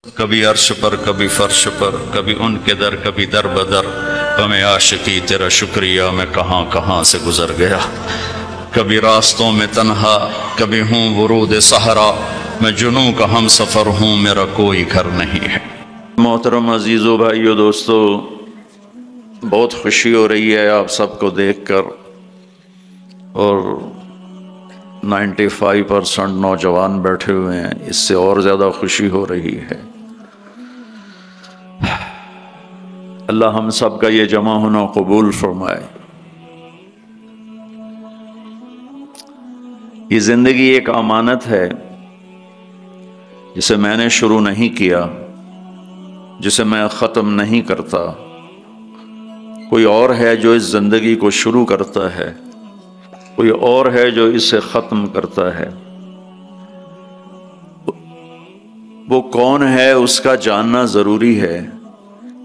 کبھی عرش پر کبھی فرش پر، کبھی ان کے در کبھی در بدر، غم عاشقی تیرا شکریہ میں کہاں کہاں سے گزر گیا، کبھی راستوں میں تنہا کبھی ہوں ورود صحرا، میں جنوں کا ہم سفر ہوں میرا کوئی گھر نہیں ہے۔ محترم عزیزو بھائیو دوستو، بہت خوشی ہو رہی ہے آپ سب کو دیکھ کر، اور 95% نوجوان بیٹھے ہوئے ہیں، اس سے اور زیادہ خوشی ہو رہی ہے۔ اللہ ہم سب کا یہ جمع ہونا قبول فرمائے۔ یہ زندگی ایک امانت ہے جسے میں نے شروع نہیں کیا، جسے میں ختم نہیں کرتا، کوئی اور ہے جو اس زندگی کو شروع کرتا ہے، کوئی اور ہے جو اسے ختم کرتا ہے۔ وہ کون ہے اس کا جاننا ضروری ہے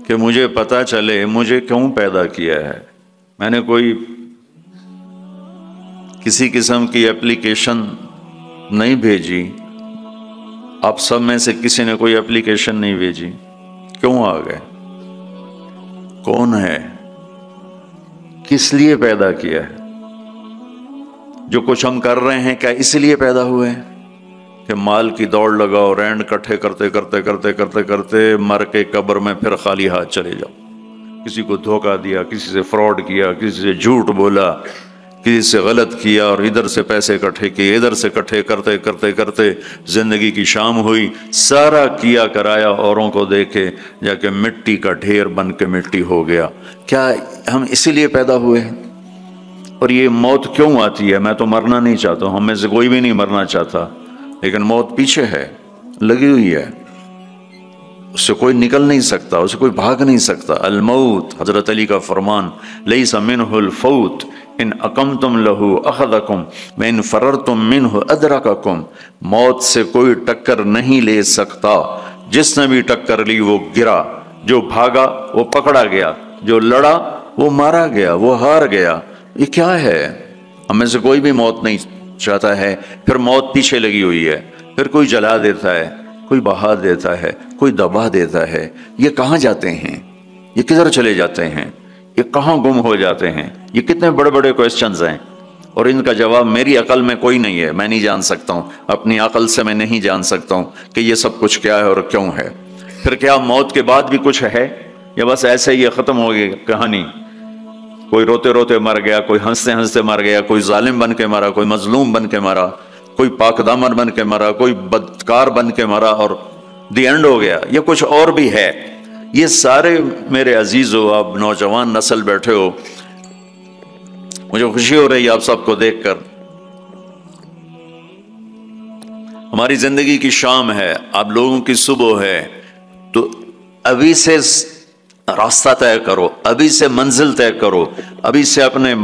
کہ مجھے پتہ چلے مجھے کیوں پیدا کیا ہے۔ میں نے کوئی کسی قسم کی اپلیکیشن نہیں بھیجی، آپ سب میں سے کسی نے کوئی اپلیکیشن نہیں بھیجی، کیوں آ گئے؟ کون ہے؟ کس لیے پیدا کیا ہے؟ جو کچھ ہم کر رہے ہیں کیا اس لیے پیدا ہوئے ہیں کہ مال کی دوڑ لگاؤ، رینڈ کٹھے کرتے کرتے کرتے کرتے کرتے مر کے قبر میں پھر خالی ہاتھ چلے جاؤ؟ کسی کو دھوکہ دیا، کسی سے فراڈ کیا، کسی سے جھوٹ بولا، کسی سے غلط کیا، اور ادھر سے پیسے اکٹھے کیے، ادھر سے اکٹھے کرتے کرتے کرتے زندگی کی شام ہوئی، سارا کیا کرایا اوروں کو دیکھے، جا کے مٹی کا ڈھیر بن کے مٹی ہو گیا۔ کیا ہم اسی لیے پیدا ہوئے ہیں؟ اور یہ موت کیوں آتی ہے؟ میں تو مرنا نہیں چاہتا ہوں، ہم میں سے کوئی بھی نہیں مرنا چاہتا، لیکن موت پیچھے ہے، لگی ہوئی ہے، اس سے کوئی نکل نہیں سکتا، اس سے کوئی بھاگ نہیں سکتا۔ الموت، حضرت علی کا فرمان، لیس منہ الفوت ان اقمتم لہ اخذکم وان فررتم منہ ادرککم۔ موت سے کوئی ٹکر نہیں لے سکتا، جس نے بھی ٹکر لی وہ گرا، جو بھاگا وہ پکڑا گیا، جو لڑا وہ مارا گیا، وہ ہار گیا۔ یہ کیا ہے؟ ہم میں سے کوئی بھی موت نہیں چاہتا ہے، پھر موت پیچھے لگی ہوئی ہے، پھر کوئی جلا دیتا ہے، کوئی بہا دیتا ہے، کوئی دبا دیتا ہے۔ یہ کہاں جاتے ہیں؟ یہ کدھر چلے جاتے ہیں؟ یہ کہاں گم ہو جاتے ہیں؟ یہ کتنے بڑے بڑے کوئسچنز ہیں، اور ان کا جواب میری عقل میں کوئی نہیں ہے، میں نہیں جان سکتا ہوں، اپنی عقل سے میں نہیں جان سکتا ہوں کہ یہ سب کچھ کیا ہے اور کیوں ہے۔ پھر کیا موت کے بعد بھی کچھ ہے، یا بس ایسے ہی ختم ہو گئی کہانی؟ کوئی روتے روتے مر گیا، کوئی ہنستے ہنستے مر گیا، کوئی ظالم بن کے مرا، کوئی مظلوم بن کے مرا، کوئی پاک دامن بن کے مرا، کوئی بدکار بن کے مرا، اور دی اینڈ ہو گیا؟ یہ کچھ اور بھی ہے؟ یہ سارے میرے عزیزو، آپ نوجوان نسل بیٹھے ہو، مجھے خوشی ہو رہی ہے آپ سب کو دیکھ کر۔ ہماری زندگی کی شام ہے، آپ لوگوں کی صبح ہے، تو ابھی سے راستہ طے کرو، ابھی سے منزل طے کرو، ابھی سے اپنے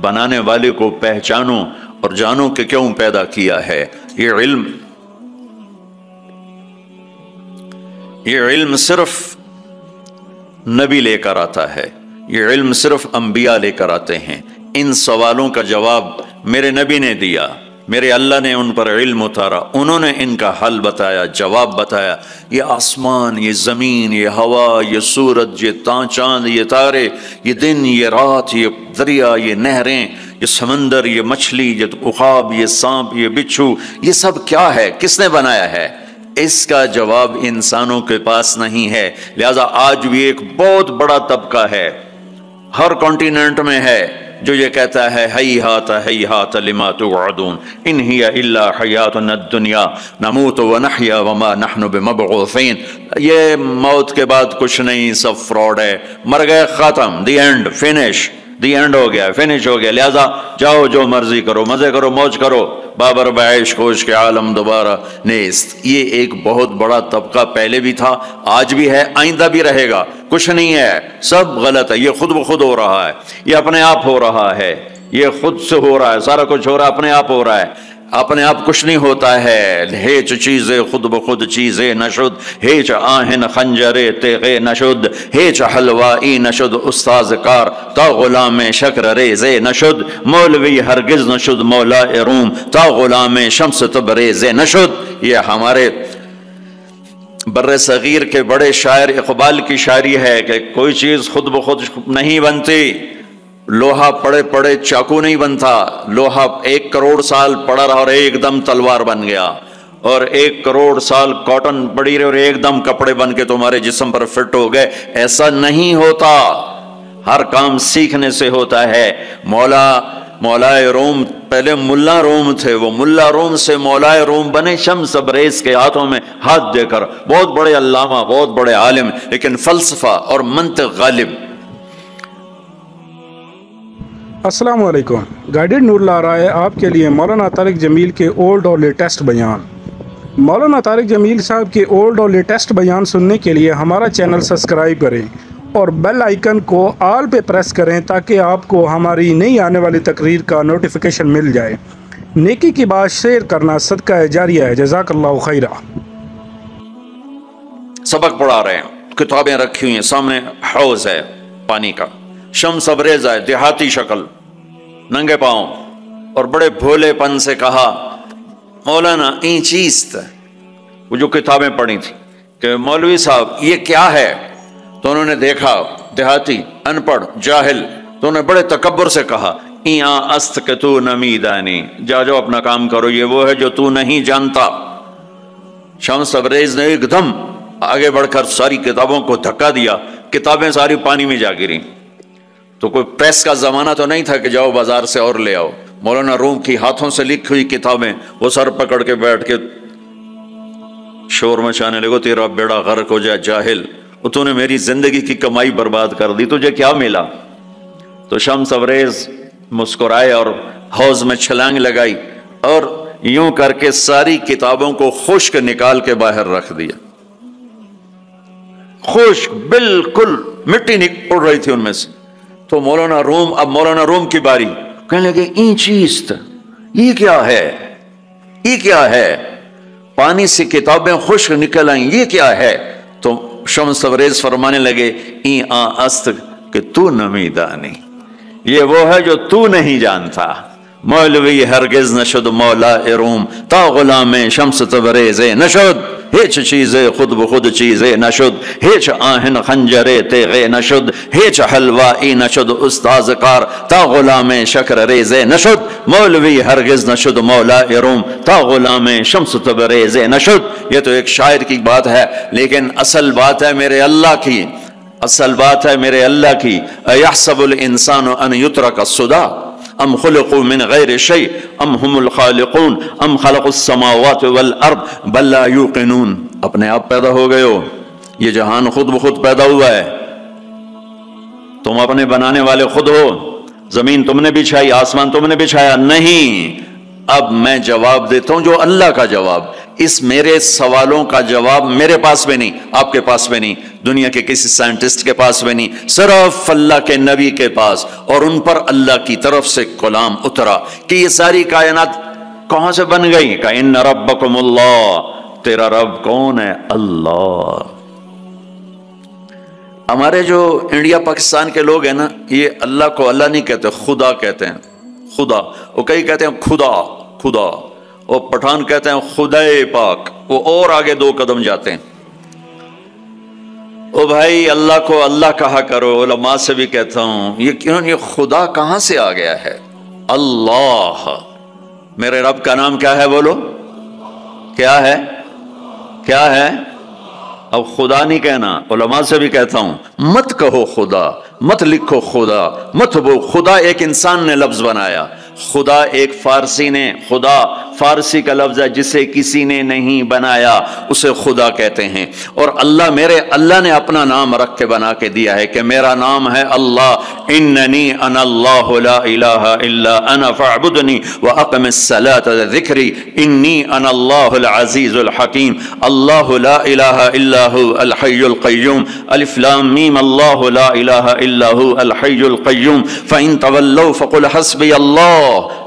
بنانے والے کو پہچانو اور جانو کہ کیوں پیدا کیا ہے۔ یہ علم صرف نبی لے کر آتا ہے، یہ علم صرف انبیاء لے کر آتے ہیں۔ ان سوالوں کا جواب میرے نبی نے دیا، میرے اللہ نے ان پر علم اتارا، انہوں نے ان کا حل بتایا، جواب بتایا۔ یہ آسمان، یہ زمین، یہ ہوا، یہ سورج، یہ چاند، یہ تارے، یہ دن، یہ رات، یہ دریا، یہ نہریں، یہ سمندر، یہ مچھلی، یہ عقاب، یہ سانپ، یہ بچھو، یہ سب کیا ہے؟ کس نے بنایا ہے؟ اس کا جواب انسانوں کے پاس نہیں ہے۔ لہذا آج بھی ایک بہت بڑا طبقہ ہے، ہر کانٹیننٹ میں ہے، جو یہ کہتا ہے ہیہات ہیہات لما توعدون ان ہی الا حیاتنا الدنیا نموت ونحیا وما نحن بمبعوثین۔ یہ موت کے بعد کچھ نہیں، سب فراڈ ہے، مر گئے، ختم، the end, finish, the end ہو گیا، فنش ہو گیا۔ لہذا جاؤ جو مرضی کرو، مزے کرو، موج کرو، بابر بعیش خوش کے عالم دوبارہ نیست۔ یہ ایک بہت بڑا طبقہ پہلے بھی تھا، آج بھی ہے، آئندہ بھی رہے گا۔ کچھ نہیں ہے، سب غلط ہے، یہ خود بخود ہو رہا ہے، یہ اپنے آپ ہو رہا ہے، یہ خود سے ہو رہا ہے، سارا کچھ ہو رہا ہے، اپنے آپ ہو رہا ہے۔ اپنے آپ کچھ نہیں ہوتا ہے، ہیچ چیزیں خود بخود چیزیں نشد، ہیچ آہن خنجرے تیغے نشد، ہیچ حلوائی نشد استاذ کار، تا غلام شکر ریزے نشد، مولوی ہرگز نشد مولا روم، تا غلام شمس تبریزے نشد۔ یہ ہمارے بر صغیر کے بڑے شاعر اقبال کی شاعری ہے کہ کوئی چیز خود بخود نہیں بنتی، لوہا پڑے پڑے چاقو نہیں بنتا، لوہا 1 کروڑ سال پڑا رہا اور ایک دم تلوار بن گیا، اور 1 کروڑ سال کاٹن پڑی رہی اور ایک دم کپڑے بن کے تمہارے جسم پر فٹ ہو گئے، ایسا نہیں ہوتا، ہر کام سیکھنے سے ہوتا ہے۔ مولائے روم پہلے ملا روم تھے، وہ ملا روم سے مولائے روم بنے شمس تبریز کے ہاتھوں میں ہاتھ دے کر، بہت بڑے علامہ، بہت بڑے عالم، لیکن فلسفہ اور منطق غالب۔ السلام علیکم، گائیڈڈ نور لا رہا ہے آپ کے لیے مولانا طارق جمیل کے اولڈ اور لیٹسٹ بیان۔ مولانا طارق جمیل صاحب کے اولڈ اور لیٹسٹ بیان سننے کے لیے ہمارا چینل سبسکرائب کریں اور بیل آئیکن کو آل پہ پریس کریں تاکہ آپ کو ہماری نئی آنے والی تقریر کا نوٹیفیکیشن مل جائے۔ نیکی کی بات شیئر کرنا صدقہ جاریہ ہے، جزاک اللہ خیرہ۔ سبق پڑھا رہے ہیں، کتابیں رکھی ہوئی ہیں سامنے، حوض ہے پانی کا، شمس تبریز ہے، دیہاتی شکل، ننگے پاؤں، اور بڑے بھولے پن سے کہا مولانا این چیز تھا، وہ جو کتابیں پڑھی تھی کہ مولوی صاحب یہ کیا ہے؟ تو انہوں نے دیکھا دیہاتی، ان پڑھ، جاہل، تو انہوں نے بڑے تکبر سے کہا ایاں است کہ تو نمیدانی، جا جاؤ اپنا کام کرو، یہ وہ ہے جو تو نہیں جانتا۔ شمس تبریز نے ایک دم آگے بڑھ کر ساری کتابوں کو دھکا دیا، کتابیں ساری پانی میں جا گریں۔ تو کوئی پریس کا زمانہ تو نہیں تھا کہ جاؤ بازار سے اور لے آؤ، مولانا روم کی ہاتھوں سے لکھی ہوئی کتابیں، وہ سر پکڑ کے بیٹھ کے شور مچانے لگو تیرا بیڑا غرق ہو جائے جاہل، تو نے میری زندگی کی کمائی برباد کر دی، تجھے کیا ملا؟ تو شمس تبریز مسکرائے اور حوض میں چھلانگ لگائی اور یوں کر کے ساری کتابوں کو خشک نکال کے باہر رکھ دیا، خشک، بالکل مٹی اڑ رہی تھی ان میں سے۔ تو مولانا روم کی باری، کہنے لگے این چیز تھا، یہ کیا ہے؟ یہ کیا ہے؟ پانی سے کتابیں خشک نکل آئیں، یہ کیا ہے؟ تو شمس تبریز فرمانے لگے این است کہ تو نمیدانی، یہ وہ ہے جو تو نہیں جانتا۔ مولوی ہرگز نشد مولا روم تا غلام شمس تبریز نشد، ہیچ چیزے خود بخود چیزے نشد، ہیچ آہن خنجرے تیغے نشد، ہیچ حلوائی نشد استاذ کار تا غلام شکر ریزے نشد، مولوی ہرگز نشد مولا روم تا غلام شمس تبریز نشد۔ یہ تو ایک شاعر کی بات ہے، لیکن اصل بات ہے میرے اللہ کی، اصل بات ہے میرے اللہ کی۔ ایحسب الانسان ان یترک السدی ام خلقوا من غیر شیء ام هم الخالقون ام خلقوا السماوات والارض بل لا یوقنون۔ اپنے آپ پیدا ہو گئے ہو، یہ جہان خود بخود پیدا ہوا ہے، تم اپنے بنانے والے خود ہو، زمین تم نے بچھائی، آسمان تم نے بچھایا نہیں۔ اب میں جواب دیتا ہوں جو اللہ کا جواب، اس میرے سوالوں کا جواب میرے پاس بھی نہیں، آپ کے پاس بھی نہیں، دنیا کے کسی سائنٹسٹ کے پاس بھی نہیں، صرف اللہ کے نبی کے پاس، اور ان پر اللہ کی طرف سے کلام اترا کہ یہ ساری کائنات کہاں سے بن گئی؟ کہ ان ربکم اللہ، تیرا رب کون ہے؟ اللہ۔ ہمارے جو انڈیا پاکستان کے لوگ ہیں نا، یہ اللہ کو اللہ نہیں کہتے، خدا کہتے ہیں، خدا۔ وہ کئی کہتے ہیں خدا خدا، اور پٹھان کہتے ہیں خدائے پاک، وہ اور آگے 2 قدم جاتے ہیں۔ او بھائی اللہ کو اللہ کہا کرو، علماء سے بھی کہتا ہوں یہ خدا کہاں سے آ گیا ہے؟ اللہ، میرے رب کا نام کیا ہے؟ بولو کیا ہے؟ کیا ہے؟ اب خدا نہیں کہنا، علماء سے بھی کہتا ہوں مت کہو خدا، مت لکھو خدا، مت بو خدا، ایک انسان نے لفظ بنایا، خدا ایک فارسی نے، خدا فارسی کا لفظ ہے جسے کسی نے نہیں بنایا، اسے خدا کہتے ہیں۔ اور اللہ، میرے اللہ نے اپنا نام رکھ کے بنا کے دیا ہے کہ میرا نام ہے اللہ، اننی انا اللہ لا الہ الا انا فاعبدنی واقم الصلاۃ ذکری انی انا اللہ العزیز الحکیم، اللہ لا الہ الا هو الحی القیوم، الف لام میم، اللہ لا الہ الا هو الحی القیوم، فإن تولوا فقل حسبی اللہ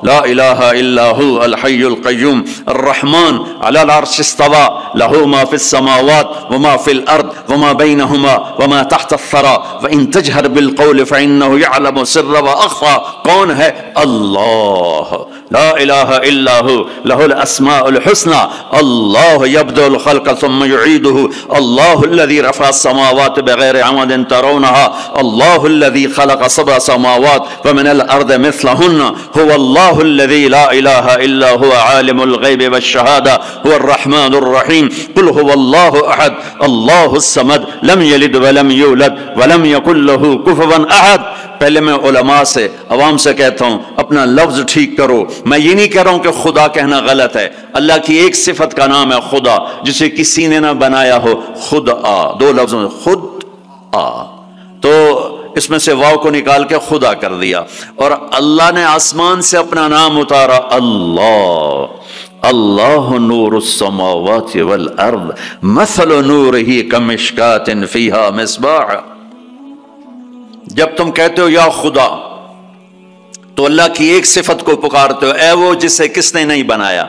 لا الہ الا هو الحی القیوم القيوم الرحمن على العرش استوى له ما في السماوات وما في الأرض وما بينهما وما تحت الثرى وإن تجهر بالقول فإنه يعلم السر وأخفى. کون ہے؟ اللہ، لا الہ الا هو له الاسماء الحسنى. اللہ يبدأ الخلق ثم يعيده. اللہ الذي رفع السماوات بغير عمد ترونها. اللہ الذي خلق سبع سماوات ومن الارض مثلهن. هو الله الذي لا اله الا هو عالم الغيب والشهادة هو الرحمن الرحيم. قل هو الله احد الله الصمد لم يلد ولم يولد ولم يكن له كفوا احد. پہلے میں علماء سے، عوام سے کہتا ہوں اپنا لفظ ٹھیک کرو. میں یہ نہیں کہہ رہا ہوں کہ خدا کہنا غلط ہے. اللہ کی ایک صفت کا نام ہے خدا، جسے کسی نے نہ بنایا ہو. خود آ، دو لفظوں میں خود آ، تو اس میں سے واو کو نکال کے خدا کر دیا. اور اللہ نے آسمان سے اپنا نام اتارا، اللہ. اللہ نور السماوات والارض مثل نورہ کمشکات فیہا مصباح. جب تم کہتے ہو یا خدا تو اللہ کی ایک صفت کو پکارتے ہو، اے وہ جسے کس نے نہیں بنایا.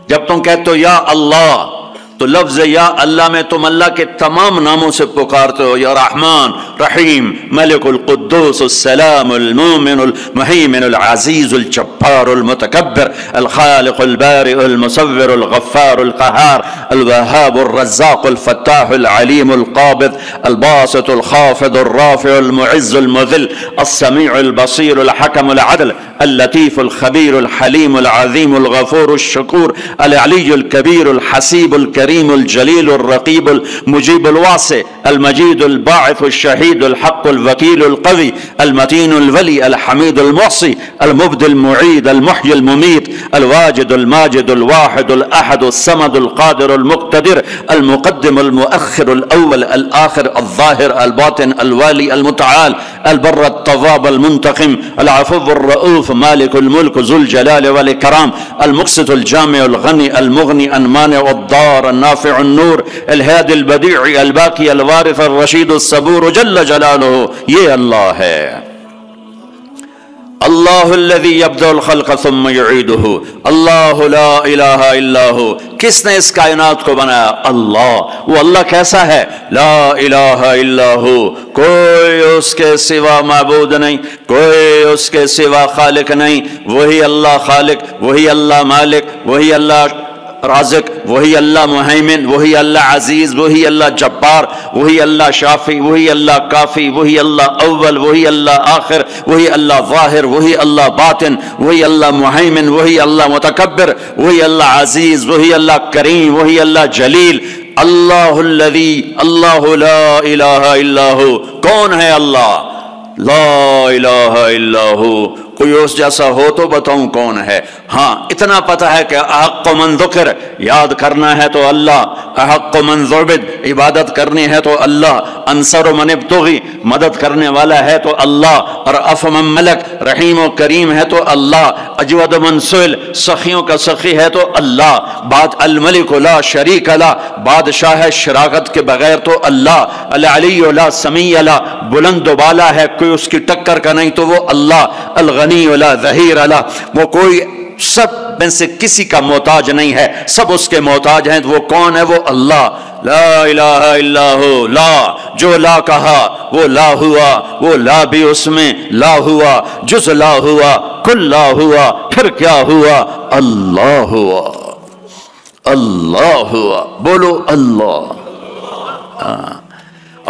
جب تم کہتے ہو یا اللہ تو لفظ یا اللہ میں تم اللہ کے تمام ناموں سے پکارتے ہو، یا رحمان، رحیم، ملک، القدوس، السلام، المومن، المہیمن، العزیز، الجبار، المتکبر، الخالق، البارئ، المصور، الغفار، القہار، الوہاب، الرزاق، الفتاح، العلیم، القابض، الباسط، الخافض، الرافع، المعز، المذل، السمیع، البصیر، الحکم، العدل، اللطیف، الخبیر، الحلیم، العظیم، الغفور، الشکور، العلی الکبیر، الحسیب، الکریم، الجلیل، الرقیب، المجیب، الواسع، المجید، الباعث، الشہید، الحق، الوکیل، القوی، المتین، الولی، الحمید، المحصی، المبدی، المعید، المحیی، الممیت، الواجد، الماجد، الواحد، الاحد، الصمد، القادر، المقتدر، المقدم، المؤخر، الاول، الاخر، الظاہر، الباطن، الوالی، المتعال، البر، التواب، المنتقم، العفو، الرؤوف، مالک الملک، ذو الجلال والاکرام، المقسط، الجامع، الغنی، المغنی، المانع، الضار، النافع، النور، الہادی، البدیع، الباقی، الوارث، الرشید، الصبور جل جلالہ. یہ اللہ ہے. اللہ الذی یبدأ الخلق ثم یعیدہ. اللہ لا الہ الا ہو. کس نے اس کائنات کو بنایا؟ اللہ. وہ اللہ کیسا ہے؟ لا الہ الا ہو. کوئی اس کے سوا معبود نہیں، کوئی اس کے سوا خالق نہیں. وہی اللہ خالق، وہی اللہ مالک، وہی اللہ رازق، وہی اللہ مہیمن، وہی اللہ عزیز، وہی اللہ جبار، وہی اللہ شافی، وہی اللہ کافی، وہی اللہ اول، وہی اللہ آخر، وہی اللہ ظاہر، وہی اللہ باطن، وہی اللہ مہیمن، وہی اللہ متکبر، وہی اللہ عزیز، وہی اللہ کریم، وہی اللہ جلیل. اللہ الذی، اللہ لا الہ الا ہو. کون ہے اللہ؟ لا الہ الا ہو. کوئی اس جیسا ہو تو بتاؤں کون ہے؟ ہاں اتنا پتہ ہے کہ احق من ذکر، یاد کرنا ہے تو اللہ. احق من ذعبد، عبادت کرنی ہے تو اللہ. انصر من ابتغی، مدد کرنے والا ہے تو اللہ. اور اف من ملک، رحیم و کریم ہے تو اللہ. اجود من سئل، سخیوں کا سخی ہے تو اللہ. بعد الملک لا شریک لا، بادشاہ شراکت کے بغیر تو اللہ. العلی لا سمیع لا، بلند و بالا ہے کوئی اس کی ٹکر کا نہیں تو وہ اللہ. الغنی لا ظہیر لا، وہ کوئی سب میں سے کسی کا محتاج نہیں ہے، سب اس کے محتاج ہیں. وہ کون ہے؟ وہ اللہ. لا الہ الا ہو. لا، جو لا کہا وہ لا ہوا، وہ لا بھی اس میں لا ہوا، جز لا ہوا، کل لا ہوا، پھر کیا ہوا؟ اللہ ہوا. اللہ ہوا. بولو اللہ.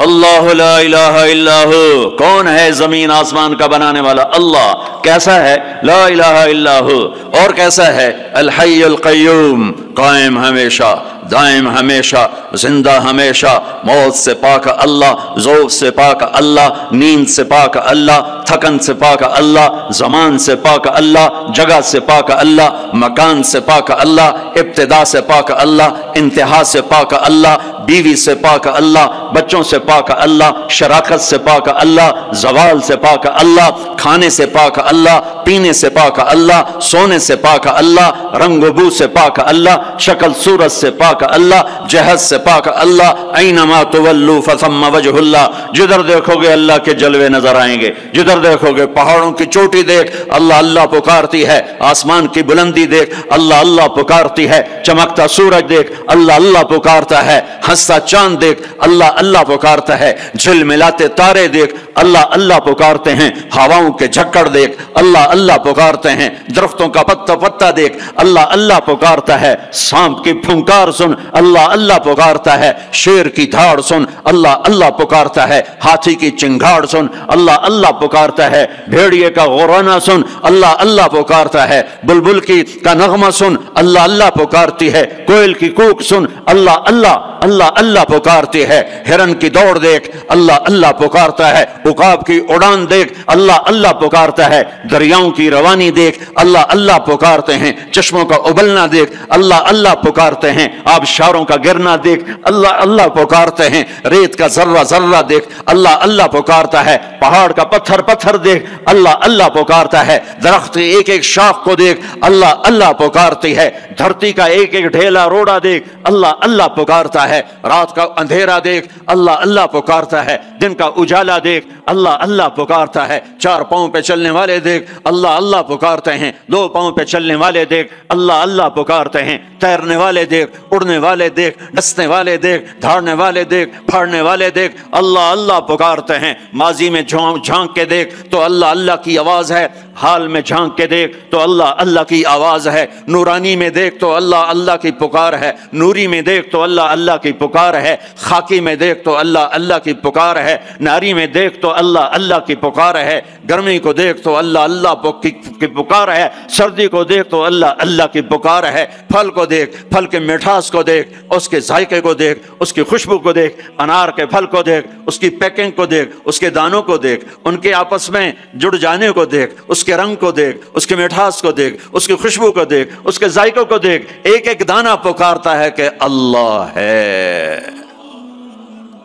اللہ لا الہ الا ہو. کون ہے زمین آسمان کا بنانے والا؟ اللہ. کیسا ہے؟ لا الہ الا ہو. اور کیسا ہے؟ الحی القیوم، قائم ہمیشہ، دائم ہمیشہ، زندہ ہمیشہ. موت سے پاک اللہ، ذوق سے پاک اللہ، نیند سے پاک اللہ، تھکن سے پاک اللہ، زمان سے پاک اللہ، جگہ سے پاک اللہ، مکان سے پاک اللہ، ابتدا سے پاک اللہ، انتہا سے پاک اللہ، بیوی سے پاک اللہ، بچوں سے پاک اللہ، شراکت سے پاک اللہ، زوال سے پاک اللہ، کھانے سے پاک اللہ، پینے سے پاک اللہ، سونے سے پاک اللہ، رنگ و بو سے پاک اللہ، شکل صورت سے پاک اللہ، جہت سے پاک اللہ، اینما تولوا فثم وجہ اللہ، جدھر دیکھو گے اللہ کے جلوے نظر آئیں گے، جدھر دیکھو گے پہاڑوں کی چوٹی دیکھ اللہ اللہ پکارتی ہے، آسمان کی بلندی دیکھ اللہ اللہ پکارتی ہے، چمکتا سورج دیکھ اللہ اللہ پکارتا ہے، ہنستا چاند دیکھ اللہ اللہ پکارتا ہے، جھل ملاتے تارے دیکھ اللہ اللہ پکارتے ہیں، ہواؤں کے جھکڑ دیکھ اللہ اللہ پکارتے ہیں، درختوں کا پتا پتا دیکھ اللہ اللہ پکارتا ہے، سانپ کی پھنکار سن اللہ اللہ پکارتا ہے، شیر کی دھاڑ سن اللہ اللہ پکارتا ہے، ہاتھی کی چنگھاڑ سن اللہ اللہ پکارتا ہے، بھیڑیے کا غورانا سن اللہ اللہ پکارتا ہے، بلبل کا نغمہ سن اللہ اللہ پکارتی ہے، کوئل کی کوک سن اللہ اللہ اللہ اللہ پکارتی ہے، ہرن کی دوڑ دیکھ اللہ اللہ پکارتا ہے، عقاب کی اڑان دیکھ اللہ اللہ پکارتا ہے، دریاؤں کی روانی دیکھ اللہ اللہ پکارتے ہیں، چشموں کا ابلنا دیکھ اللہ اللہ پکارتے ہیں، آبشاروں کا گرنا دیکھ اللہ اللہ پکارتے ہیں، ریت کا ذرہ ذرہ دیکھ اللہ اللہ پکارتا ہے، پہاڑ کا پتھر پتھر دیکھ اللہ اللہ پکارتا ہے، درخت کی ایک ایک شاخ کو دیکھ اللہ اللہ پکارتی ہے، دھرتی کا ایک ایک ڈھیلا روڑا دیکھ اللہ اللہ پکارتا ہے، رات کا اندھیرا دیکھ اللہ اللہ پکارتا ہے، دن کا اجالا دیکھ اللہ اللہ پکارتا ہے، چار پاؤں پہ چلنے والے دیکھ اللہ اللہ پکارتے ہیں، دو پاؤں پہ چلنے والے دیکھ اللہ اللہ پکارتے ہیں، تیرنے والے دیکھ، اڑنے والے دیکھ، ڈسنے والے دیکھ، دھاڑنے والے دیکھ، پھاڑنے والے دیکھ اللہ اللہ پکارتے ہیں، ماضی میں جھانک کے دیکھ تو اللہ اللہ کی آواز ہے، حال میں جھانک کے دیکھ تو اللہ اللہ کی آواز ہے، نورانی میں دیکھ تو اللہ اللہ کی پکار ہے، نوری میں دیکھ تو اللہ اللہ کی پکار ہے، خاکی میں دیکھ تو اللہ اللہ کی پکار ہے، ناری میں دیکھ تو اللہ اللہ کی پکار ہے، گرمی کو دیکھ تو اللہ اللہ کی پکار ہے، سردی کو دیکھ تو اللہ اللہ کی پکار ہے، پھل کو دیکھ، پھل کے مٹھاس کو دیکھ، اس کے ذائقے کو دیکھ، اس کی خوشبو کو دیکھ، انار کے پھل کو دیکھ، اس کی پیکنگ کو دیکھ، اس کے دانوں کو دیکھ، ان کے آپس میں جڑ جانے کو دیکھ، اس کے رنگ کو دیکھ، اس کے مٹھاس کو دیکھ، اس کی خوشبو کو دیکھ، اس کے ذائقوں کو دیکھ، ایک ایک دانہ پکارتا ہے کہ اللہ ہے،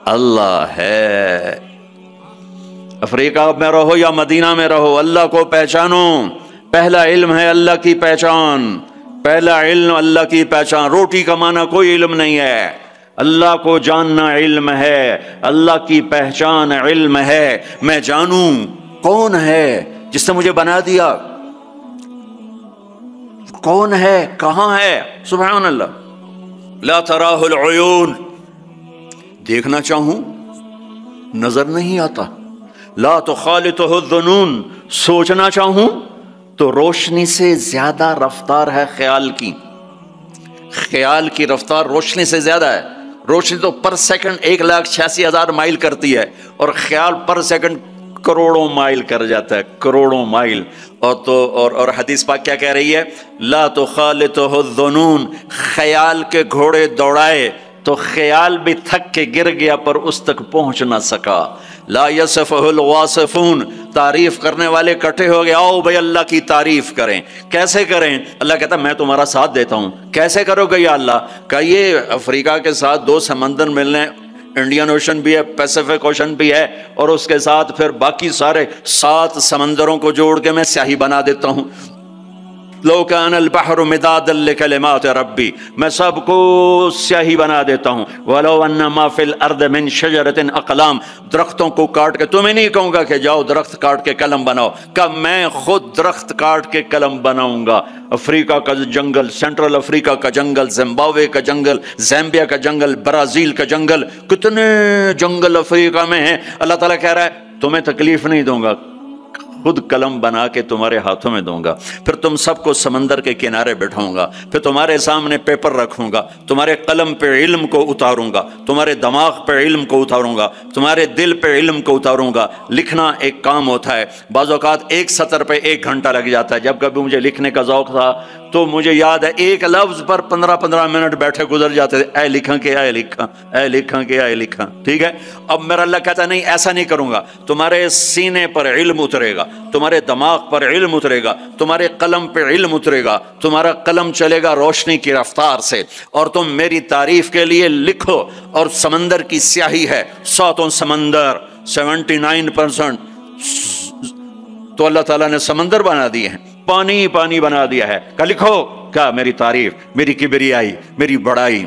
اللہ ہے۔ افریقہ میں رہو یا مدینہ میں رہو، اللہ کو پہچانو، پہلا علم ہے اللہ کی پہچان، پہلا علم اللہ کی پہچان، روٹی کمانا کوئی علم نہیں ہے، اللہ کو جاننا علم ہے، اللہ کی پہچان علم ہے، میں جانوں کون ہے جس نے مجھے بنا دیا، کون ہے، کہاں ہے، سبحان اللہ، لا تراہ العیون، دیکھنا چاہوں نظر نہیں آتا، لا تخالطہ الظنون، سوچنا چاہوں تو روشنی سے زیادہ رفتار ہے خیال کی، خیال کی رفتار روشنی سے زیادہ ہے، روشنی تو پر سیکنڈ 1,86,000 مائل کرتی ہے اور خیال پر سیکنڈ کروڑوں مائل کر جاتا ہے، کروڑوں مائل، اور حدیث پاک کیا کہہ رہی ہے، لا تخالطہ الظنون، خیال کے گھوڑے دوڑائے تو خیال بھی تھک کے گر گیا پر اس تک پہنچ نہ سکا، لا یصفہ الواصفون، تعریف کرنے والے کٹھے ہو گئے، آؤ بھائی اللہ کی تعریف کریں، کیسے کریں؟ اللہ کہتا ہے میں تمہارا ساتھ دیتا ہوں، کیسے کرو گے یا اللہ؟ کہ یہ افریقہ کے ساتھ 2 سمندر ملنے، انڈین اوشن بھی ہے، پیسیفک اوشن بھی ہے، اور اس کے ساتھ پھر باقی سارے 7 سمندروں کو جوڑ کے میں سیاہی بنا دیتا ہوں، لو کان البحر مدادا لکلمات ربی، میں سب کو سیاہی بنا دیتا ہوں، ولو ان ما فی الارض من شجرۃ اقلام، درختوں کو کاٹ کے، تمہیں نہیں کہوں گا کہ جاؤ درخت کاٹ کے قلم بناؤ، کہ میں خود درخت کاٹ کے قلم بناؤں گا، افریقہ کا جنگل، سینٹرل افریقہ کا جنگل، زمبابوے کا جنگل، زامبیا کا جنگل، برازیل کا جنگل، کتنے جنگل افریقہ میں ہیں، اللہ تعالیٰ کہہ رہا ہے تمہیں تکلیف نہیں دوں گا، خود قلم بنا کے تمہارے ہاتھوں میں دوں گا، پھر تم سب کو سمندر کے کنارے بٹھاؤں گا، پھر تمہارے سامنے پیپر رکھوں گا، تمہارے قلم پہ علم کو اتاروں گا، تمہارے دماغ پہ علم کو اتاروں گا، تمہارے دل پہ علم کو اتاروں گا۔ لکھنا ایک کام ہوتا ہے، بعض اوقات 1 سطر پہ 1 گھنٹہ لگ جاتا ہے، جب کبھی مجھے لکھنے کا ذوق تھا تو مجھے یاد ہے ایک لفظ پر 15 منٹ بیٹھے گزر جاتے تھے، اے لکھاں کہ اے لکھاں، اے لکھاں کہ اے لکھاں، ٹھیک ہے۔ اب میرا اللہ کہتا ہے نہیں ایسا نہیں کروں گا، تمہارے سینے پر علم اترے گا، تمہارے دماغ پر علم اترے گا، تمہارے قلم پہ علم اترے گا، تمہارا قلم چلے گا روشنی کی رفتار سے، اور تم میری تعریف کے لیے لکھو۔ اور سمندر کی سیاہی ہے، 100 سمندر، 79% تو اللہ تعالیٰ نے سمندر بنا دیے ہیں، پانی پانی بنا دیا ہے کہ لکھو کیا میری تعریف، میری کبریائی، میری بڑائی،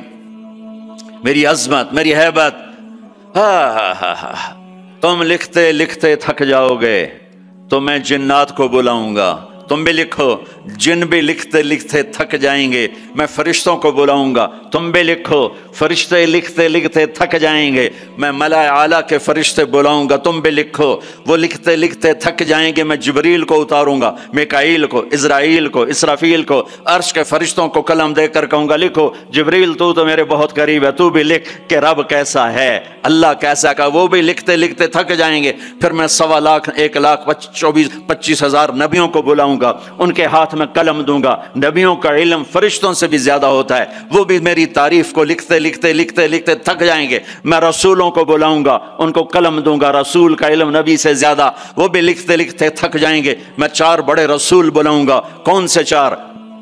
میری عظمت، میری ہیبت۔ تم لکھتے لکھتے تھک جاؤ گے تو میں جنات کو بلاؤں گا، تم بھی لکھو، جن بھی لکھتے لکھتے تھک جائیں گے میں فرشتوں کو بلاؤں گا، تم بھی لکھو، فرشتے لکھتے لکھتے تھک جائیں گے میں ملائے اعلیٰ کے فرشتے بلاؤں گا، تم بھی لکھو، وہ لکھتے لکھتے تھک جائیں گے میں جبریل کو اتاروں گا، میکائیل کو، اسرائیل کو، اسرافیل کو، عرش کے فرشتوں کو قلم دے کر کہوں گا لکھو، جبریل تو میرے بہت قریب ہے، تو بھی لکھ کہ رب کیسا ہے، اللہ کیسا کا، وہ بھی لکھتے لکھتے تھک جائیں گے۔ پھر میں 1,25,000 نبیوں کو بلاؤں گا، ان کے ہاتھ میں قلم دوں گا، نبیوں کا علم فرشتوں سے بھی زیادہ ہوتا ہے، وہ بھی میری تعریف کو لکھتے لکھتے لکھتے لکھتے تھک جائیں گے۔ میں رسولوں کو بلاؤں گا، ان کو قلم دوں گا، رسول کا علم نبی سے زیادہ، وہ بھی لکھتے لکھتے تھک جائیں گے۔ میں 4 بڑے رسول بلاؤں گا، کون سے 4؟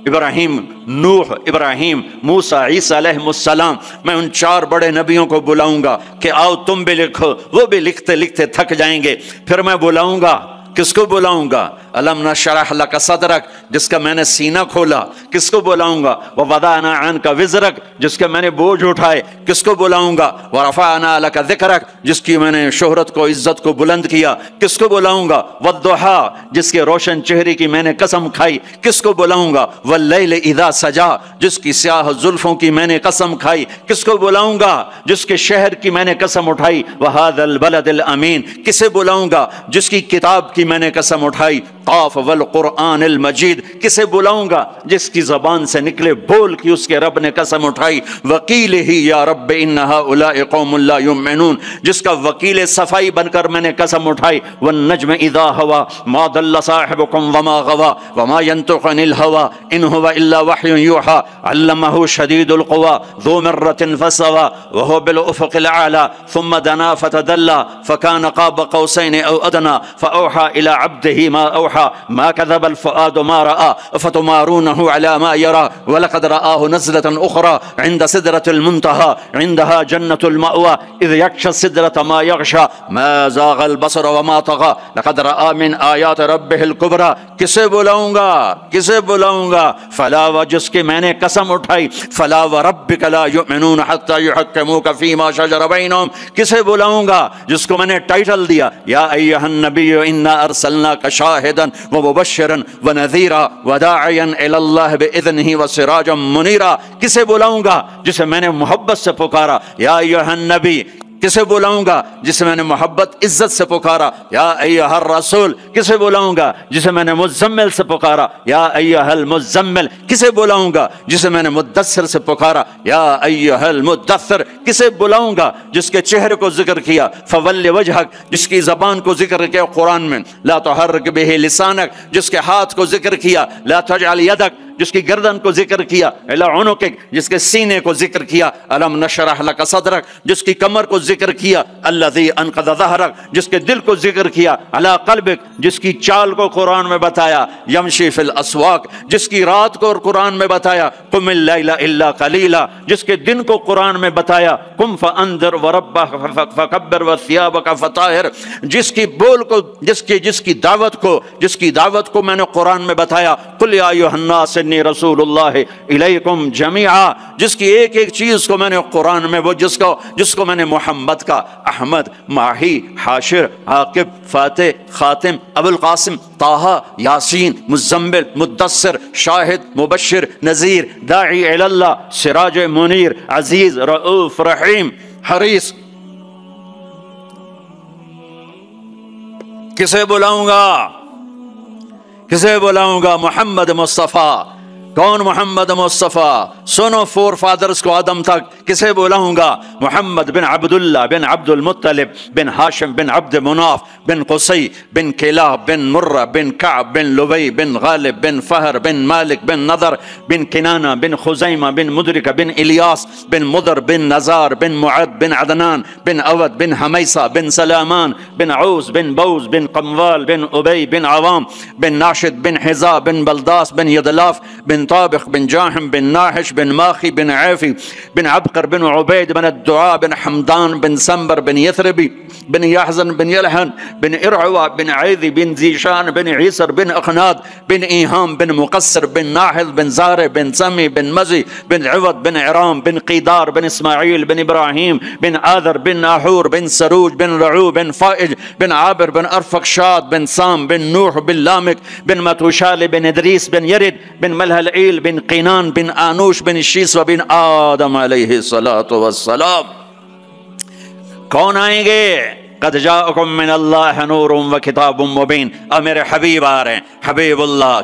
ابراہیم، نوح، ابراہیم، موسیٰ، عیسیٰ علیہ السلام، میں ان 4 بڑے نبیوں کو بلاؤں گا کہ آؤ تم بھی لکھو، وہ بھی لکھتے لکھتے تھک جائیں گے۔ پھر میں بلاؤں گا، کس کو بلاؤں گا؟ الم نشرح لک صدرک، جس کا میں نے سینہ کھولا، کس کو بلاؤں گا؟ ووضعنا عنک وزرک، جس کے میں نے بوجھ اٹھائے، کس کو بلاؤں گا؟ ورفعنا لک ذکرک، جس کی میں نے شہرت کو، عزت کو بلند کیا، کس کو بلاؤں گا؟ والضحی، جس کے روشن چہرے کی میں نے قسم کھائی، کس کو بلاؤں گا؟ واللیل اذا سجا، جس کی سیاہ زلفوں کی میں نے قسم کھائی، کس کو بلاؤں گا؟ جس کے شہر کی میں نے قسم اٹھائی۔ وہذا البلد الامین، کسے بلاؤں گا؟ جس کی کتاب کی میں نے قسم اٹھائی۔ قاف والقرآن المجید، کسے بلاؤں گا؟ جس کی زبان سے نکلے بول کی اس کے رب نے قسم اٹھائی۔ وکیل ہی یا رب ان ہؤلاء قوم لا یؤمنون، جس کا وکیل صفائی بن کر میں نے قسم اٹھائی۔ والنجم اذا ہوا ما ضل صاحبكم وما غوا وما ينطق عن الهوى ان هو الا وحي يوحى علمه شديد القوى ذو مرة فاستوى وهو بالافق الاعلى ثم دنا فتدلى فكان قاب قوسين او ادنى فاوحى الى عبده ما اوحى ما كذب الفؤاد ما راى افتمارونه على ما يرى ولقد رآه نزلة اخرى عند سدرة المنتهى عندها جنة المأوى اذ يغشى السدرة ما يغشى ما زاغ البصر وما طغى لقد رآ من آیات ربه الکبریٰ۔ کسے بلاؤں گا؟ کسے بلاؤں گا؟ فلا و، جس کی میں نے قسم اٹھائی، فلا وربک لا یؤمنون حتی یحکموک فیما شجر بینہم، کسے بلاؤں گا؟ جس کو میں نے ٹائٹل دیا یا ایھا النبی انا ارسلناک شاہدا ومبشرا ونذیرا وداعیا الی اللہ باذنہ وسراجا منیرا، کسے بلاؤں گا؟ جسے میں نے محبت سے پکارا یا ایھا النبی، کسے بلاؤں گا؟ جسے میں نے محبت عزت سے پکارا یا ایھا الرسول، کسے بلاؤں گا؟ جسے میں نے مزمل سے پکارا یا ایھا المزمل، کسے بلاؤں گا؟ جسے میں نے مدثر سے پکارا یا ایھا المدثر، کسے بلاؤں گا؟ جس کے چہرے کو ذکر کیا فول وجہک، جس کی زبان کو ذکر کیا قرآن میں لا تحرک بہ لسانک، جس کے ہاتھ کو ذکر کیا لا تجعل یدک، جس کی گردن کو ذکر کیا الی عنقک، جس کے سینے کو ذکر کیا الم نشرح لک صدرک، جس کی کمر کو ذکر کیا الذی انقض ظہرک، جس کے دل کو ذکر کیا علی قلبک، جس کی چال کو قرآن میں بتایا یمشی فی الاسواق، جس کی رات کو قرآن میں بتایا قم اللیل الا قلیلا، جس کے دن کو قرآن میں بتایا قم فانذر وربک فکبر وثیابک فطہر، جس کی بول کو، جس کی دعوت کو میں نے قرآن میں بتایا قل یا ایھا الناس انی رسول اللہ الیکم جمیعا، جس کی ایک ایک چیز کو میں نے قرآن میں، وہ جس کو میں نے محمد کا احمد، ماہی، حاشر، عاقب، فاتح، خاتم، ابو القاسم، طٰہٰ، یاسین، مزمل، مدثر، شاہد، مبشر، نذیر، داعی الی اللہ، سراج منیر، عزیز، رؤوف، رحیم، حریص، کسے بلاؤں گا؟ کسے بلاؤں گا؟ محمد مصطفیٰ کون؟ محمد مصطفیٰ. سنو فور فادرز کو آدم تک. کسے بلاؤں گا؟ محمد بن عبداللہ بن عبد المطلب بن ہاشم بن عبد مناف بن قصی بن کلاب بن مرہ بن کعب بن لبی بن غالب بن فہر بن مالک بن نضر بن کنانہ بن خزیمہ بن مدرکہ بن الیاس بن مدر بن نزار بن معد بن عدنان بن اود بن حمیسہ بن سلامان بن عوس بن بوز بن قموال بن ابی بن عوام بن ناشد بن حذا بن بلداس بن یدلاف بن طابخ بن جاحم بن ناحش بن ماخی بن عافی بن عبقر بن عبید بن الدعاء بن حمدان بن سنبر بن یثربی بن یحزن بن یلحن بن ارعوا بن عیذی بن زیشان بن عیسر بن اخناد بن ایہام بن مقصر بن ناحذ بن زارع بن سمی بن مزی بن عوض بن عرام بن قیدار بن اسماعیل بن ابراہیم بن آذر بن ناحور بن سروج بن رعو بن فائج بن عابر بن ارفقشاد بن سام بن نوح بن لامک بن متوشال بن ادریس بن یرد بن ملہلعیل بن قینان بن آنوش بن شیس و بن آدم علیہ السلام. کون آئیں گے؟ قد جاءکم من اللہ نور و کتاب مبین. اب میرے حبیب آ رہے ہیں. حبیب اللہ،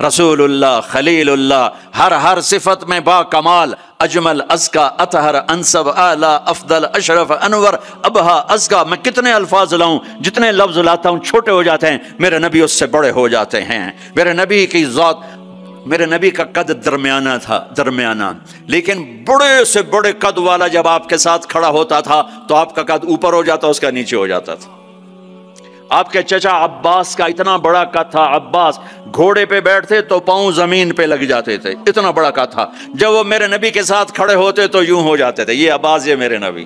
رسول اللہ، خلیل اللہ، ہر صفت میں با کمال، اجمل، ازکا، اطہر، انسب، اعلی، افضل، اشرف، انور، ابہا، ازکا. میں کتنے الفاظ لاؤں، جتنے لفظ لاتا ہوں چھوٹے ہو جاتے ہیں. میرے نبی اس سے بڑے ہو جاتے ہیں. میرے نبی کی ذات، میرے نبی کا قد درمیانہ تھا، درمیانہ. لیکن بڑے سے بڑے قد والا جب آپ کے ساتھ کھڑا ہوتا تھا تو آپ کا قد اوپر ہو جاتا، اس کا نیچے ہو جاتا تھا. آپ کے چچا عباس کا اتنا بڑا قد تھا. عباس گھوڑے پہ بیٹھتے تو پاؤں زمین پہ لگ جاتے تھے، اتنا بڑا قد تھا. جب وہ میرے نبی کے ساتھ کھڑے ہوتے تو یوں ہو جاتے تھے. یہ عباس، یہ میرے نبی،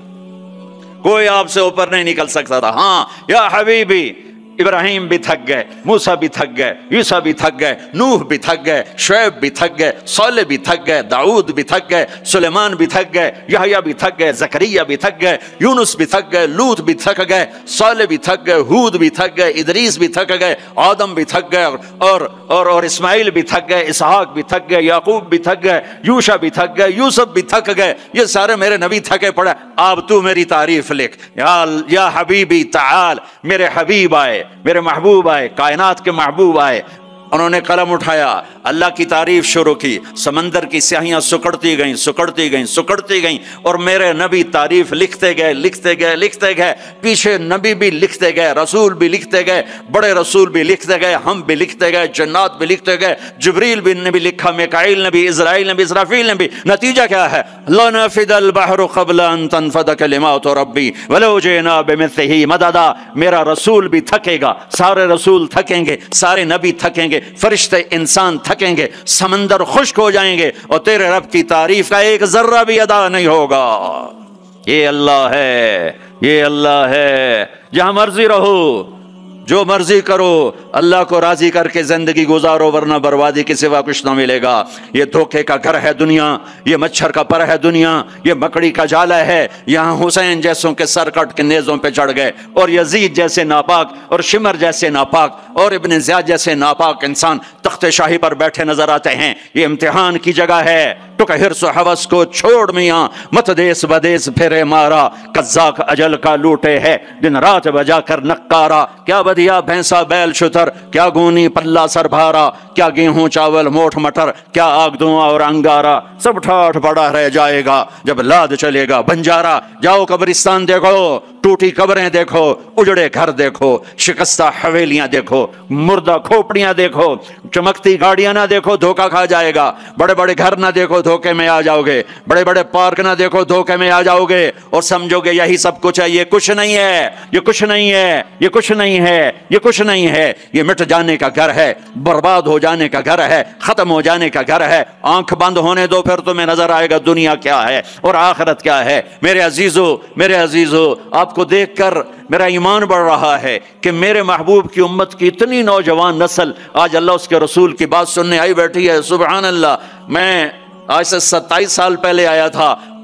کوئی آپ سے اوپر نہیں نکل سکتا تھا. ہاں یا حبیبی، ابراہیم بھی تھک گئے، موسیٰ بھی تھک گئے، عیسیٰ بھی تھک گئے، نوح بھی تھک گئے، شعیب بھی تھک گئے، صالح بھی تھک گئے، داؤد بھی تھک گئے، سلیمان بھی تھک گئے، یحییٰ بھی تھک گئے، زکریا بھی تھک گئے، یونس بھی تھک گئے، لوط بھی تھک گئے، صالح بھی تھک گئے، ہود بھی تھک گئے، ادریس بھی تھک گئے، آدم بھی تھک گئے، اور اسماعیل بھی تھک گئے، اسحاق بھی تھک گئے، یعقوب بھی تھک گئے، یوشع بھی تھک گئے، یوسف بھی تھک گئے. یہ سارے میرے نبی تھکے پڑے. اب تو میری تعریف لکھ. یا حبیبی تعال. میرے حبیب آئے، میرے محبوب آئے، کائنات کے محبوب آئے. انہوں نے قلم اٹھایا، اللہ کی تعریف شروع کی. سمندر کی سیاہیاں سکڑتی گئیں، سکڑتی گئیں، سکڑتی گئیں، اور میرے نبی تعریف لکھتے گئے، لکھتے گئے، لکھتے گئے. پیچھے نبی بھی لکھتے گئے، رسول بھی لکھتے گئے، بڑے رسول بھی لکھتے گئے، ہم بھی لکھتے گئے، جنات بھی لکھتے گئے، جبریل نے بھی لکھا، میکائیل نے بھی، اسرائیل نے بھی، اسرافیل نے بھی. نتیجہ کیا ہے؟ لنفد البحر قبل ان تنفد کلمات ربی ولو جئنا بمثلہ مددا. میرا رسول بھی تھکے گا، سارے رسول تھکیں گے، سارے نبی تھکیں گے، فرشتے انسان تھکیں گے، سمندر خشک ہو جائیں گے، اور تیرے رب کی تعریف کا ایک ذرہ بھی ادا نہیں ہوگا. یہ اللہ ہے، یہ اللہ ہے. جہاں مرضی رہو، جو مرضی کرو، اللہ کو راضی کر کے زندگی گزارو، ورنہ بربادی کے سوا کچھ نہ ملے گا. یہ دھوکے کا گھر ہے دنیا، یہ مچھر کا پر ہے دنیا، یہ مکڑی کا جالا ہے. یہاں حسین جیسوں کے سر کٹ کے نیزوں پہ چڑھ گئے، اور یزید جیسے ناپاک، اور شمر جیسے ناپاک، اور ابن زیاد جیسے ناپاک انسان تخت شاہی پر بیٹھے نظر آتے ہیں. یہ امتحان کی جگہ ہے. تو کہ حرص و حوث کو چھوڑ میاں، مت دیس بدیس پھرے مارا، قزاق اجل کا لوٹے ہے دن رات بجا کر نقارا. کیا بدیا بھینسا بیل شتر، کیا گونی پلہ سر بھارا، کیا گیہوں چاول موٹھ مٹر، کیا آگ دھواں اور انگارا. سب ٹھاٹھ پڑا رہ جائے گا جب لاد چلے گا بنجارا. جاؤ قبرستان دیکھو، ٹوٹی قبریں دیکھو، اجڑے گھر دیکھو، شکستہ حویلیاں دیکھو، مردہ کھوپڑیاں دیکھو، چمکتی گاڑیاں نہ دیکھو، دھوکہ کھا جائے گا. بڑے بڑے گھر نہ دیکھو، دھوکے میں آ جاؤ گے. بڑے بڑے پارک نہ دیکھو، دھوکے میں آ جاؤ گے، اور سمجھو گے یہی سب کچھ ہے. یہ کچھ نہیں ہے، یہ کچھ نہیں ہے، یہ کچھ نہیں ہے، یہ کچھ نہیں ہے. یہ مٹ جانے کا گھر ہے، برباد ہو جانے کا گھر ہے، ختم ہو جانے کا گھر ہے. آنکھ بند ہونے دو، پھر تمہیں نظر آئے گا دنیا کیا ہے اور آخرت کیا ہے. میرے عزیزو، میرے عزیزو، آپ کو دیکھ کر میرا ایمان بڑھ رہا ہے کہ میرے محبوب کی امت کی اتنی نوجوان نسل آج اللہ اس کے رسول کی بات سننے آئی بیٹھی ہے. سبحان اللہ. میں آج سے 27 سال پہلے آیا تھا.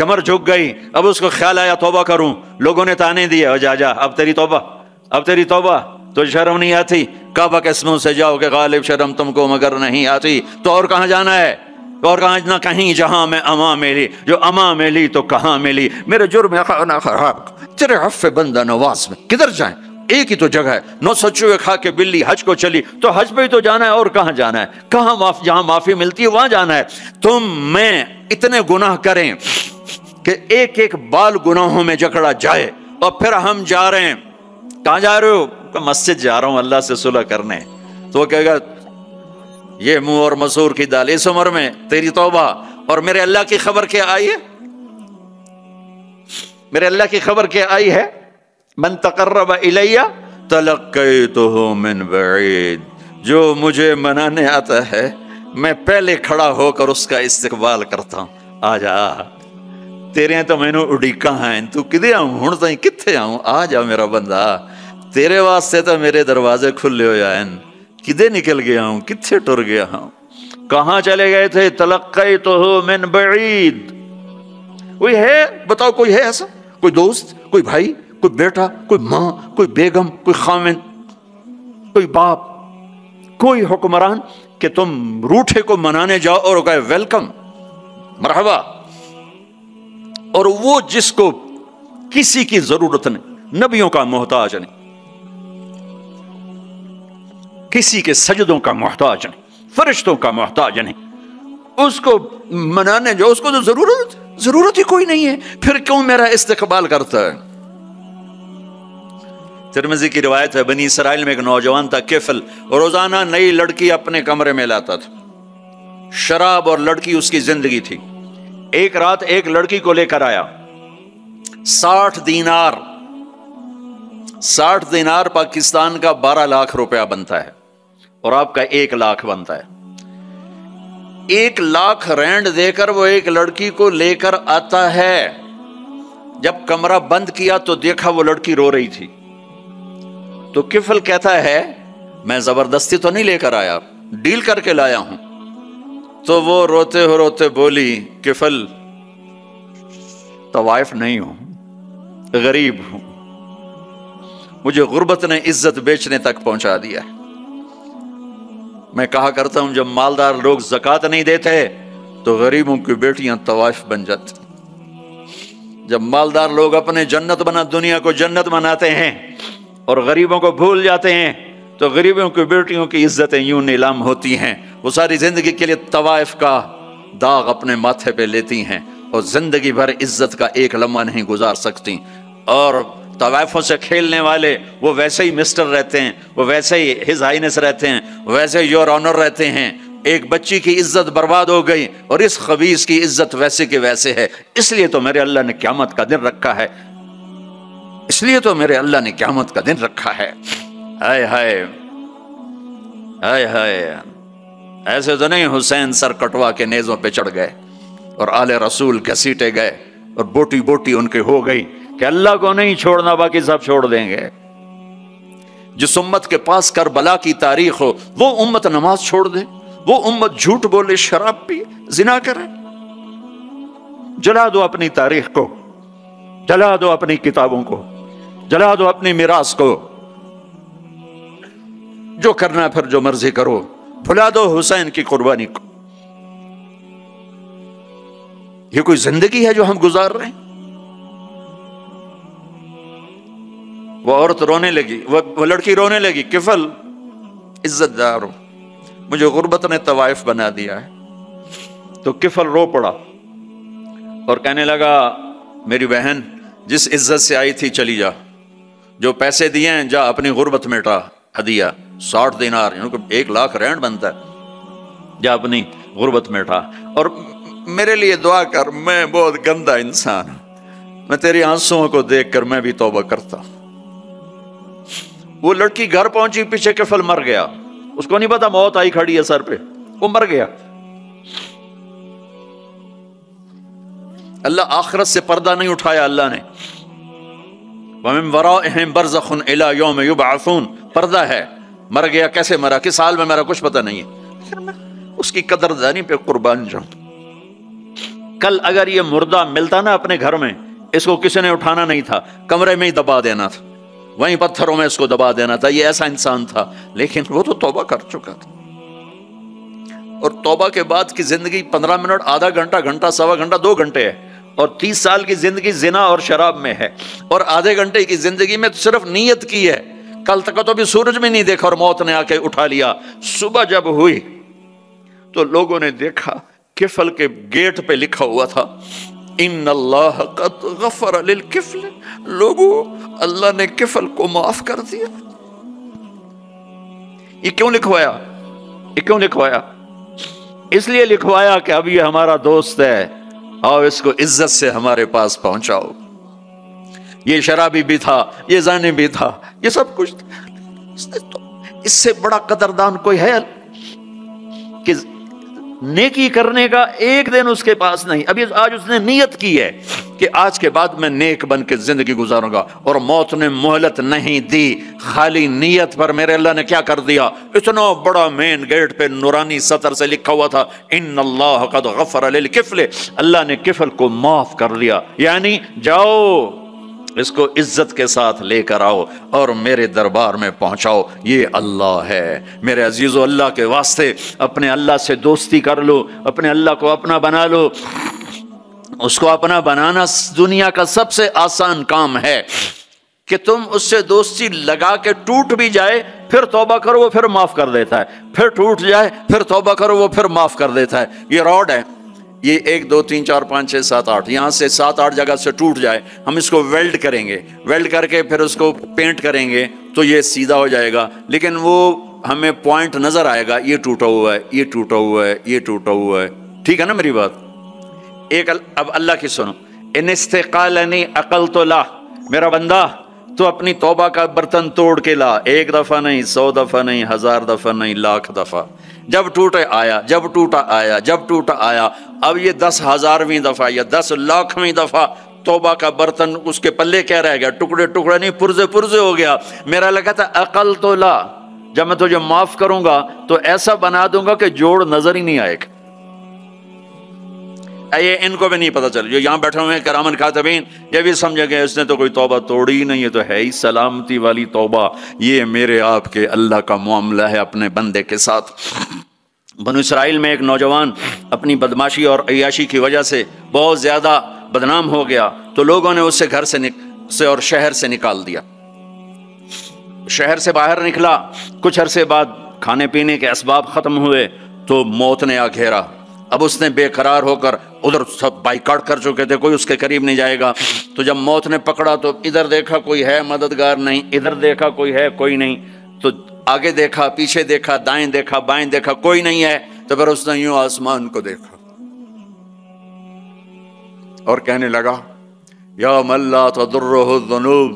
کمر جھک گئی، اب اس کو خیال آیا توبہ کروں، لوگوں نے تانے دیے، جا جا اب تیری توبہ، تو شرم نہیں آتی؟ کعبہ کے منہ سے جاؤ کہ غالب شرم تم کو مگر نہیں آتی، تو اور کہاں جانا ہے؟ اور کہاں نہ کہیں جہاں میں اما ملی، جو اما ملی تو کہاں ملی، میرے جرم خانہ خراب تیرے عفو بندہ نواز میں کدھر جائیں؟ ایک ہی تو جگہ ہے، 900 چوہے کھا کے بلی حج کو چلی، تو حج پہ ہی تو جانا ہے، اور کہاں جانا ہے؟ کہاں جہاں معافی ملتی ہے وہاں جانا ہے۔ تم میں اتنے گناہ کریں کہ ایک ایک بال گناہوں میں جکڑا جائے، اور پھر ہم جا رہے ہیں، کہاں جا رہے ہو؟ کہ مسجد جا رہا ہوں اللہ سے صلح کرنے، تو وہ کہے گا یہ منہ اور مسور کی دال، اس عمر میں تیری توبہ، اور میرے اللہ کی خبر کیا آئی ہے؟ میرے اللہ کی خبر کیا آئی ہے؟ من تقرب الی تلقیتہ من بعید، جو مجھے منانے آتا ہے میں پہلے کھڑا ہو کر اس کا استقبال کرتا ہوں۔ آ جا، تیرے تو میں نے اڈیکا ہیں، تو کدے آؤں ہوں تھی کتھے آؤں؟ آ جا میرا بندہ، تیرے واسطے تو میرے دروازے کھلے ہو جائیں، کدے نکل گیا ہوں، کتھے ٹر گیا ہوں؟ کہاں چلے گئے تھے؟ تلقیتہ من بعید۔ کوئی ہے بتاؤ، کوئی ہے ایسا؟ کوئی دوست، کوئی بھائی، کوئی بیٹا، کوئی ماں، کوئی بیگم، کوئی خامن، کوئی باپ، کوئی حکمران کہ تم روٹھے کو منانے جاؤ اور کہے ویلکم، مرحبا، اور وہ جس کو کسی کی ضرورت نہیں، نبیوں کا محتاج نہیں، کسی کے سجدوں کا محتاج نہیں، فرشتوں کا محتاج نہیں، اس کو منانے جاؤ، اس کو تو ضرورت ہی کوئی نہیں ہے، پھر کیوں میرا استقبال کرتا ہے؟ ترمذی کی روایت ہے، بنی اسرائیل میں ایک نوجوان تھا کفل، روزانہ نئی لڑکی اپنے کمرے میں لاتا تھا، شراب اور لڑکی اس کی زندگی تھی۔ ایک رات ایک لڑکی کو لے کر آیا، 60 دینار پاکستان کا 12 لاکھ روپیہ بنتا ہے، اور آپ کا 1 لاکھ بنتا ہے۔ 1 لاکھ رینڈ دے کر وہ ایک لڑکی کو لے کر آتا ہے۔ جب کمرہ بند کیا تو دیکھا وہ لڑکی رو رہی تھی، تو کفل کہتا ہے میں زبردستی تو نہیں لے کر آیا، ڈیل کر کے لایا ہوں۔ تو وہ روتے بولی کفل طوائف نہیں ہوں، غریب ہوں، مجھے غربت نے عزت بیچنے تک پہنچا دیا۔ میں کہا کرتا ہوں جب مالدار لوگ زکوٰۃ نہیں دیتے تو غریبوں کی بیٹیاں طوائف بن جاتی۔ جب مالدار لوگ اپنے دنیا کو جنت بناتے ہیں اور غریبوں کو بھول جاتے ہیں تو غریبوں کی بیٹیوں کی عزتیں یوں نیلام ہوتی ہیں، وہ ساری زندگی کے لیے طوائف کا داغ اپنے ماتھے پہ لیتی ہیں اور زندگی بھر عزت کا ایک لمحہ نہیں گزار سکتی۔ اور طوائفوں سے کھیلنے والے وہ ویسے ہی مسٹر رہتے ہیں، وہ ویسے ہی ہز ہائنس رہتے ہیں، ویسے یور آنر رہتے ہیں۔ ایک بچی کی عزت برباد ہو گئی اور اس خبیث کی عزت ویسے کے ویسے ہے۔ اس لیے تو میرے اللہ نے قیامت کا دن رکھا ہے، اس لیے تو میرے اللہ نے قیامت کا دن رکھا ہے۔ ہائے ہائے ہائے ہائے، ایسے تو نہیں حسین سر کٹوا کے نیزوں پہ چڑھ گئے اور آل رسول گھسیٹے گئے اور بوٹی بوٹی ان کے ہو گئی کہ اللہ کو نہیں چھوڑنا باقی سب چھوڑ دیں گے۔ جس امت کے پاس کربلا کی تاریخ ہو وہ امت نماز چھوڑ دے، وہ امت جھوٹ بولے، شراب پی، زنا کرے۔ جلا دو اپنی تاریخ کو، جلا دو اپنی کتابوں کو، جلا دو اپنی میراث کو، جو کرنا پھر جو مرضی کرو، بھلا دو حسین کی قربانی کو۔ یہ کوئی زندگی ہے جو ہم گزار رہے ہیں؟ وہ عورت رونے لگی، وہ لڑکی رونے لگی، کفل عزت دار ہو، مجھے غربت نے طوائف بنا دیا ہے۔ تو کفل رو پڑا اور کہنے لگا میری بہن جس عزت سے آئی تھی چلی جا، جو پیسے دیے ہیں جا اپنی غربت مٹا، ہدیہ 60 دینار یعنی کہ 1 لاکھ رینڈ بنتا ہے، جا اپنی غربت مٹا، اور میرے لیے دعا کر، میں بہت گندا انسان ہوں، میں تیری آنسوؤں کو دیکھ کر میں بھی توبہ کرتا ہوں۔ وہ لڑکی گھر پہنچی، پیچھے کفل مر گیا، اس کو نہیں پتا موت آئی کھڑی ہے سر پہ، وہ مر گیا۔ اللہ آخرت سے پردہ نہیں اٹھایا اللہ نے، وَمِن وَرَائِهِمْ بَرْزَخٌ إِلَى يَوْمِ يُبْعَثُونَ، پردہ ہے، مر گیا، کیسے مرا، کس حال میں مرا، کچھ پتہ نہیں ہے، پھر میں اس کی قدردانی پہ قربان جاؤں۔ کل اگر یہ مردہ ملتا نا اپنے گھر میں، اس کو کسی نے اٹھانا نہیں تھا، کمرے میں ہی دبا دینا تھا، وہیں پتھروں میں اس کو دبا دینا تھا، یہ ایسا انسان تھا۔ لیکن وہ تو توبہ کر چکا تھا، اور توبہ کے بعد کی زندگی 15 منٹ، آدھا گھنٹہ، گھنٹہ، سوا گھنٹہ، 2 گھنٹے ہے، اور 30 سال کی زندگی زنا اور شراب میں ہے، اور آدھے گھنٹے کی زندگی میں صرف نیت کی ہے۔ کل تک تو بھی سورج میں نہیں دیکھا اور موت نے آ کے اٹھا لیا۔ صبح جب ہوئی تو لوگوں نے دیکھا کفل کے گیٹ پہ لکھا ہوا تھا ان اللہ قد غفر للکفل، لوگوں اللہ نے کفل کو معاف کر دیا۔ یہ کیوں لکھوایا؟ یہ کیوں لکھوایا؟ اس لیے لکھوایا کہ اب یہ ہمارا دوست ہے، اور اس کو عزت سے ہمارے پاس پہنچاؤ۔ یہ شرابی بھی تھا، یہ زانی بھی تھا، یہ سب کچھ تھا۔ اس سے بڑا قدردان کوئی ہے کہ نیکی کرنے کا ایک دن اس کے پاس نہیں؟ ابھی آج اس نے نیت کی ہے کہ آج کے بعد میں نیک بن کے زندگی گزاروں گا، اور موت نے مہلت نہیں دی۔ خالی نیت پر میرے اللہ نے کیا کر دیا؟ اتنا بڑا مین گیٹ پہ نورانی سطر سے لکھا ہوا تھا ان اللہ قد غفر للکفل، اللہ نے کفل کو معاف کر دیا۔ یعنی جاؤ اس کو عزت کے ساتھ لے کر آؤ اور میرے دربار میں پہنچاؤ، یہ اللہ ہے۔ میرے عزیزو، اللہ کے واسطے اپنے اللہ سے دوستی کر لو، اپنے اللہ کو اپنا بنا لو۔ اس کو اپنا بنانا دنیا کا سب سے آسان کام ہے کہ تم اس سے دوستی لگا کے ٹوٹ بھی جائے، پھر توبہ کرو وہ پھر معاف کر دیتا ہے، پھر ٹوٹ جائے پھر توبہ کرو وہ پھر معاف کر دیتا ہے۔ یہ راڈ ہے، یہ 1 2 3 4 5 6 7 8 یہاں سے 7 8 جگہ سے ٹوٹ جائے، ہم اس کو ویلڈ کریں گے، ویلڈ کر کے پھر اس کو پینٹ کریں گے تو یہ سیدھا ہو جائے گا، لیکن وہ ہمیں پوائنٹ نظر آئے گا، یہ ٹوٹا ہوا ہے، یہ ٹوٹا ہوا ہے، یہ ٹوٹا ہوا ہے۔ ٹھیک ہے نا میری بات؟ اب اللہ کی سنو، ان استقالنی عقلت لا، میرا بندہ تو اپنی توبہ کا برتن توڑ کے لا، 1 دفعہ نہیں، 100 دفعہ نہیں، 1000 دفعہ نہیں، 1,00,000 دفعہ۔ جب ٹوٹے آیا، جب ٹوٹا آیا، جب ٹوٹا آیا، اب یہ 10,000ویں دفعہ یا 10,00,000ویں دفعہ توبہ کا برتن اس کے پلے کیا رہ گیا؟ ٹکڑے ٹکڑے نہیں، پرزے پرزے ہو گیا۔ میرا لگا تھا عقل تو لا، جب میں تجھے معاف کروں گا تو ایسا بنا دوں گا کہ جوڑ نظر ہی نہیں آئے گا۔ یہ ان کو بھی نہیں پتا چل، جو یہاں بیٹھے ہوئے ہیں کرامن کاتبین، یہ بھی سمجھ گئے اس نے تو کوئی توبہ توڑی ہی نہیں، یہ تو ہے ہی سلامتی والی توبہ۔ یہ میرے آپ کے اللہ کا معاملہ ہے اپنے بندے کے ساتھ۔ بنو اسرائیل میں ایک نوجوان اپنی بدماشی اور عیاشی کی وجہ سے بہت زیادہ بدنام ہو گیا، تو لوگوں نے اسے گھر سے اور شہر سے نکال دیا۔ شہر سے باہر نکلا، کچھ عرصے بعد کھانے پینے کے اسباب ختم ہوئے تو موت نے آ گھیرا۔ اب اس نے بے قرار ہو کر، ادھر سب بائیکاٹ کر چکے تھے، کوئی اس کے قریب نہیں جائے گا، تو جب موت نے پکڑا تو ادھر دیکھا کوئی ہے مددگار نہیں، ادھر دیکھا کوئی ہے کوئی نہیں، تو آگے دیکھا، پیچھے دیکھا، دائیں دیکھا، بائیں دیکھا، کوئی نہیں ہے، تو پھر اس نے یوں آسمان کو دیکھا اور کہنے لگا یا من لا تضرہ الذنوب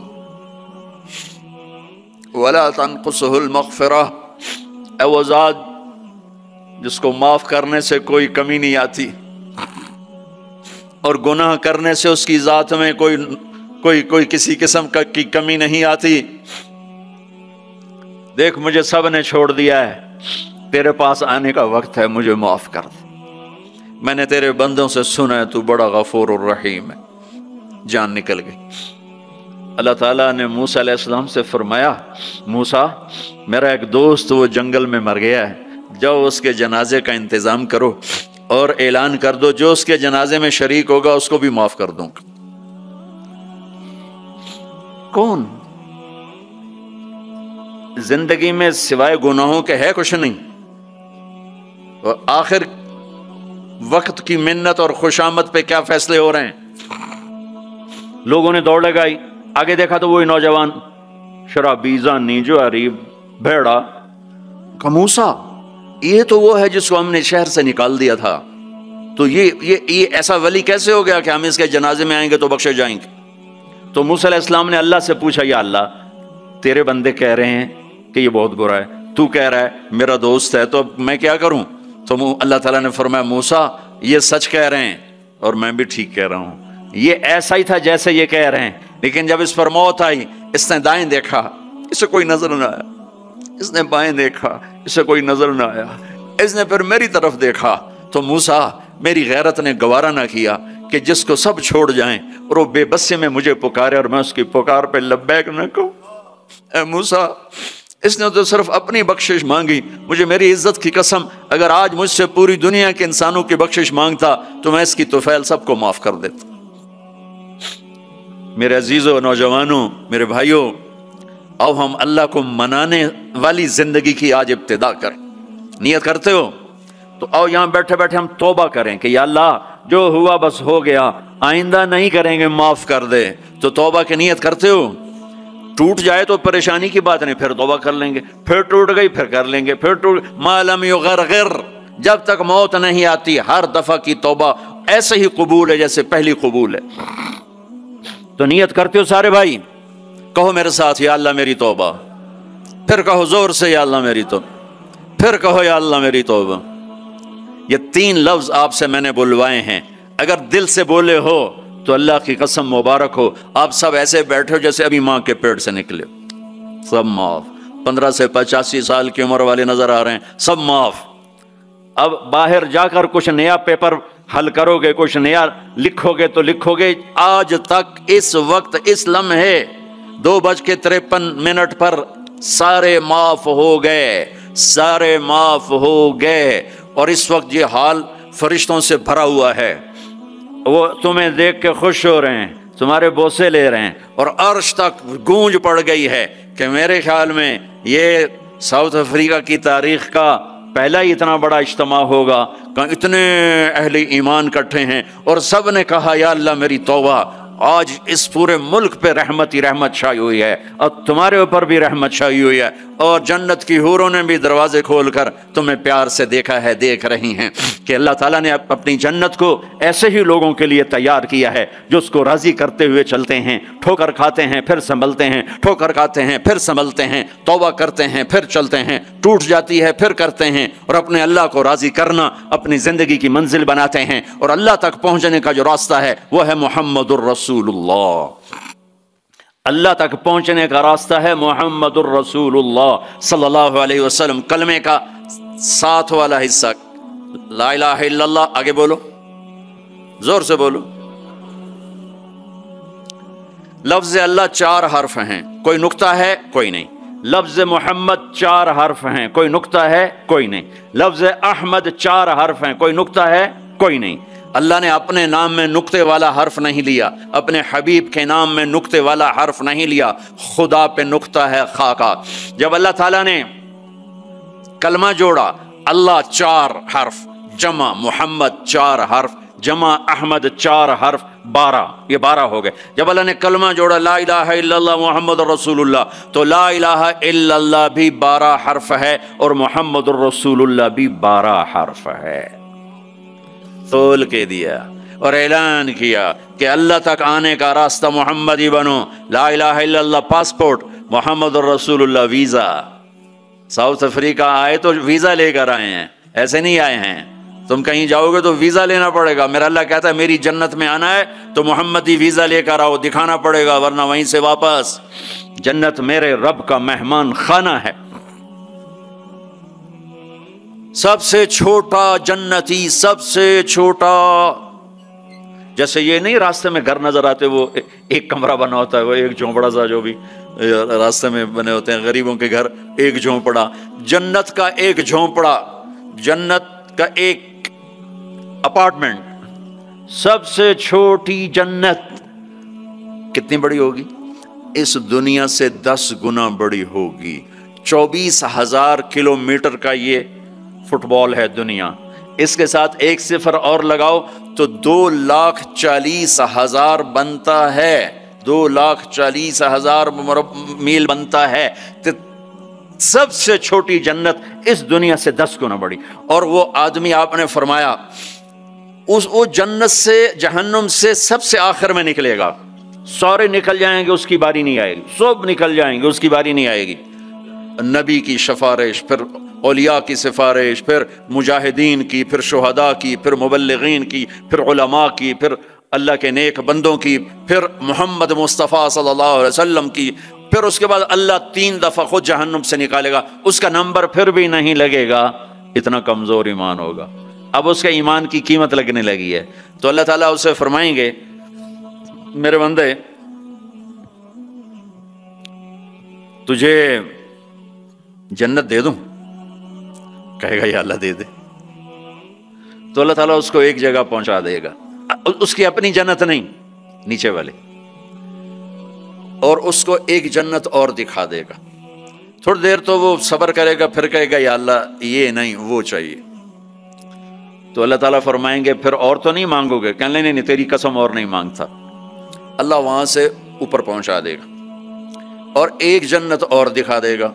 ولا تنقصہ المغفرہ، اے وہ ذات جس کو معاف کرنے سے کوئی کمی نہیں آتی اور گناہ کرنے سے اس کی ذات میں کوئی کسی قسم کی کمی نہیں آتی، دیکھ مجھے سب نے چھوڑ دیا ہے، تیرے پاس آنے کا وقت ہے، مجھے معاف کر دے، میں نے تیرے بندوں سے سنا ہے تو بڑا غفور الرحیم ہے۔ جان نکل گئی۔ اللہ تعالیٰ نے موسیٰ علیہ السلام سے فرمایا موسیٰ میرا ایک دوست وہ جنگل میں مر گیا ہے، جاؤ اس کے جنازے کا انتظام کرو اور اعلان کر دو جو اس کے جنازے میں شریک ہوگا اس کو بھی معاف کر دوں گا۔ کون زندگی میں سوائے گناہوں کے ہے کچھ نہیں، اور آخر وقت کی منت اور خوشامد پہ کیا فیصلے ہو رہے ہیں؟ لوگوں نے دوڑ لگائی، آگے دیکھا تو وہی نوجوان شرابی، زانی، جواری، بھیڑا۔ موسیٰ یہ تو وہ ہے جس کو ہم نے شہر سے نکال دیا تھا، تو یہ ایسا ولی کیسے ہو گیا کہ ہم اس کے جنازے میں آئیں گے تو بخشے جائیں گے؟ تو موسیٰ علیہ السلام نے اللہ سے پوچھا یا اللہ تیرے بندے کہہ رہے ہیں کہ یہ بہت برا ہے، تو کہہ رہا ہے میرا دوست ہے، تو اب میں کیا کروں؟ تو اللہ تعالیٰ نے فرمایا موسیٰ یہ سچ کہہ رہے ہیں اور میں بھی ٹھیک کہہ رہا ہوں، یہ ایسا ہی تھا جیسے یہ کہہ رہے ہیں، لیکن جب اس پر موت آئی اس نے دائیں دیکھا، اسے کوئی نظر نہ آیا، اس نے بائیں دیکھا، اسے کوئی نظر نہ آیا، اس نے پھر میری طرف دیکھا، تو موسیٰ میری غیرت نے گوارا نہ کیا کہ جس کو سب چھوڑ جائیں اور وہ بے بسی میں مجھے پکارے اور میں اس کی پکار پہ لبیک نہ کہوں۔ اے موسیٰ، اس نے تو صرف اپنی بخشش مانگی، مجھے میری عزت کی قسم اگر آج مجھ سے پوری دنیا کے انسانوں کی بخشش مانگتا تو میں اس کی طفیل سب کو معاف کر دیتا۔ میرے عزیزوں، نوجوانوں، میرے بھائیوں، آؤ ہم اللہ کو منانے والی زندگی کی آج ابتدا کریں۔ نیت کرتے ہو تو آؤ یہاں بیٹھے بیٹھے ہم توبہ کریں کہ یا اللہ جو ہوا بس ہو گیا، آئندہ نہیں کریں گے، معاف کر دے۔ تو توبہ کی نیت کرتے ہو؟ ٹوٹ جائے تو پریشانی کی بات نہیں، پھر توبہ کر لیں گے، پھر ٹوٹ گئی پھر کر لیں گے، پھر ٹوٹ ما لم یغرغر، جب تک موت نہیں آتی ہر دفعہ کی توبہ ایسے ہی قبول ہے جیسے پہلی قبول ہے۔ تو نیت کرتے ہو سارے بھائی؟ کہو میرے ساتھ، یا اللہ میری توبہ، پھر کہو زور سے یا اللہ میری توبہ، پھر کہو یا اللہ میری توبہ۔ یہ 3 لفظ آپ سے میں نے بلوائے ہیں، اگر دل سے بولے ہو تو اللہ کی قسم مبارک ہو، آپ سب ایسے بیٹھے ہو جیسے ابھی ماں کے پیٹ سے نکلے، سب معاف۔ 15 سے 85 سال کی عمر والے نظر آ رہے ہیں، سب معاف۔ اب باہر جا کر کچھ نیا پیپر حل کرو گے، کچھ نیا لکھو گے تو لکھو گے آج تک اس وقت اس لمحے 2:53 پر سارے معاف ہو گئے، سارے معاف ہو گئے۔ اور اس وقت یہ حال فرشتوں سے بھرا ہوا ہے، وہ تمہیں دیکھ کے خوش ہو رہے ہیں، تمہارے بوسے لے رہے ہیں، اور عرش تک گونج پڑ گئی ہے کہ میرے خیال میں یہ ساؤتھ افریقہ کی تاریخ کا پہلا ہی اتنا بڑا اجتماع ہوگا کہ اتنے اہل ایمان کٹھے ہیں اور سب نے کہا یا اللہ میری توبہ۔ آج اس پورے ملک پہ رحمت ہی رحمت چھائی ہوئی ہے اور تمہارے اوپر بھی رحمت چھائی ہوئی ہے، اور جنت کی حوروں نے بھی دروازے کھول کر تمہیں پیار سے دیکھا ہے، دیکھ رہی ہیں کہ اللہ تعالیٰ نے اپنی جنت کو ایسے ہی لوگوں کے لیے تیار کیا ہے جو اس کو راضی کرتے ہوئے چلتے ہیں، ٹھوکر کھاتے ہیں پھر سنبھلتے ہیں، ٹھوکر کھاتے ہیں پھر سنبھلتے ہیں، توبہ کرتے ہیں پھر چلتے ہیں، ٹوٹ جاتی ہے پھر کرتے ہیں، اور اپنے اللہ کو راضی کرنا اپنی زندگی کی منزل بناتے ہیں، اور اللہ تک پہنچنے کا جو راستہ ہے وہ ہے محمد الرسول اللہ۔ اللہ تک پہنچنے کا راستہ ہے محمد الرسول اللہ صلی اللہ علیہ وسلم۔ کلمے کا 7 والا حصہ لا الہ الا اللہ، آگے بولو، زور سے بولو۔ لفظ اللہ 4 حرف ہیں، کوئی نقطہ ہے کوئی نہیں۔ لفظ محمد 4 حرف ہیں، کوئی نقطہ ہے کوئی نہیں۔ لفظ احمد 4 حرف ہیں، کوئی نقطہ ہے کوئی نہیں۔ اللہ نے اپنے نام میں نقطے والا حرف نہیں لیا، اپنے حبیب کے نام میں نقطے والا حرف نہیں لیا، خدا پہ نقطہ ہے خا کا۔ جب اللہ تعالیٰ نے کلمہ جوڑا، اللہ 4 حرف، جمع محمد 4 حرف، جمع احمد 4 حرف، 12، یہ 12 ہو گئے۔ جب اللہ نے کلمہ جوڑا لا الہ الا اللہ محمد الرسول اللہ، تو لا الہ الا اللہ بھی 12 حرف ہے اور محمد الرسول اللہ بھی 12 حرف ہے۔ تول کے دیا اور اعلان کیا کہ اللہ تک آنے کا راستہ محمدی بنو، لا الہ الا اللہ پاسپورٹ، محمد الرسول اللہ ویزا۔ ساؤتھ افریقہ آئے تو ویزا لے کر آئے ہیں، ایسے نہیں آئے ہیں۔ تم کہیں جاؤ گے تو ویزا لینا پڑے گا۔ میرا اللہ کہتا ہے میری جنت میں آنا ہے تو محمدی ویزا لے کر آؤ، دکھانا پڑے گا، ورنہ وہیں سے واپس۔ جنت میرے رب کا مہمان خانہ ہے۔ سب سے چھوٹا جنتی، سب سے چھوٹا، جیسے یہ نہیں راستے میں گھر نظر آتے، وہ ایک کمرہ بنا ہوتا ہے، وہ ایک جھونپڑا سا جو بھی راستے میں بنے ہوتے ہیں غریبوں کے گھر، ایک جھونپڑا۔ جنت کا ایک جھونپڑا، جنت کا ایک اپارٹمنٹ، سب سے چھوٹی جنت کتنی بڑی ہوگی؟ اس دنیا سے 10 گنا بڑی ہوگی۔ 24,000 کلومیٹر کا یہ فٹ بال ہے دنیا، اس کے ساتھ 1 صفر اور لگاؤ تو 2,40,000 بنتا ہے، 2,40,000 میل بنتا ہے۔ سب سے چھوٹی جنت اس دنیا سے 10 گنا بڑی۔ اور وہ آدمی آپ نے فرمایا وہ جنت سے، جہنم سے سب سے آخر میں نکلے گا، سارے نکل جائیں گے اس کی باری نہیں آئے گی، سب نکل جائیں گے اس کی باری نہیں آئے گی۔ نبی کی سفارش، پھر اولیاء کی سفارش، پھر مجاہدین کی، پھر شہداء کی، پھر مبلغین کی، پھر علماء کی، پھر اللہ کے نیک بندوں کی، پھر محمد مصطفیٰ صلی اللہ علیہ وسلم کی، پھر اس کے بعد اللہ 3 دفعہ خود جہنم سے نکالے گا، اس کا نمبر پھر بھی نہیں لگے گا، اتنا کمزور ایمان ہوگا۔ اب اس کے ایمان کی قیمت لگنے لگی ہے. تو اللہ تعالیٰ اسے فرمائیں گے میرے بندے تجھے جنت دے دوں؟ کہے گا یا اللہ دے دے. تو اللہ تعالیٰ اس کو ایک جگہ پہنچا دے گا، اس کی اپنی جنت نہیں، نیچے والے، اور اس کو ایک جنت اور دکھا دے گا. تھوڑی دیر تو وہ صبر کرے گا، پھر کہے گا یا اللہ یہ نہیں وہ چاہیے. تو اللہ تعالیٰ فرمائیں گے پھر اور تو نہیں مانگو گے؟ کہنے نہیں نہیں تیری قسم اور نہیں مانگتا. اللہ وہاں سے اوپر پہنچا دے گا اور ایک جنت اور دکھا دے گا.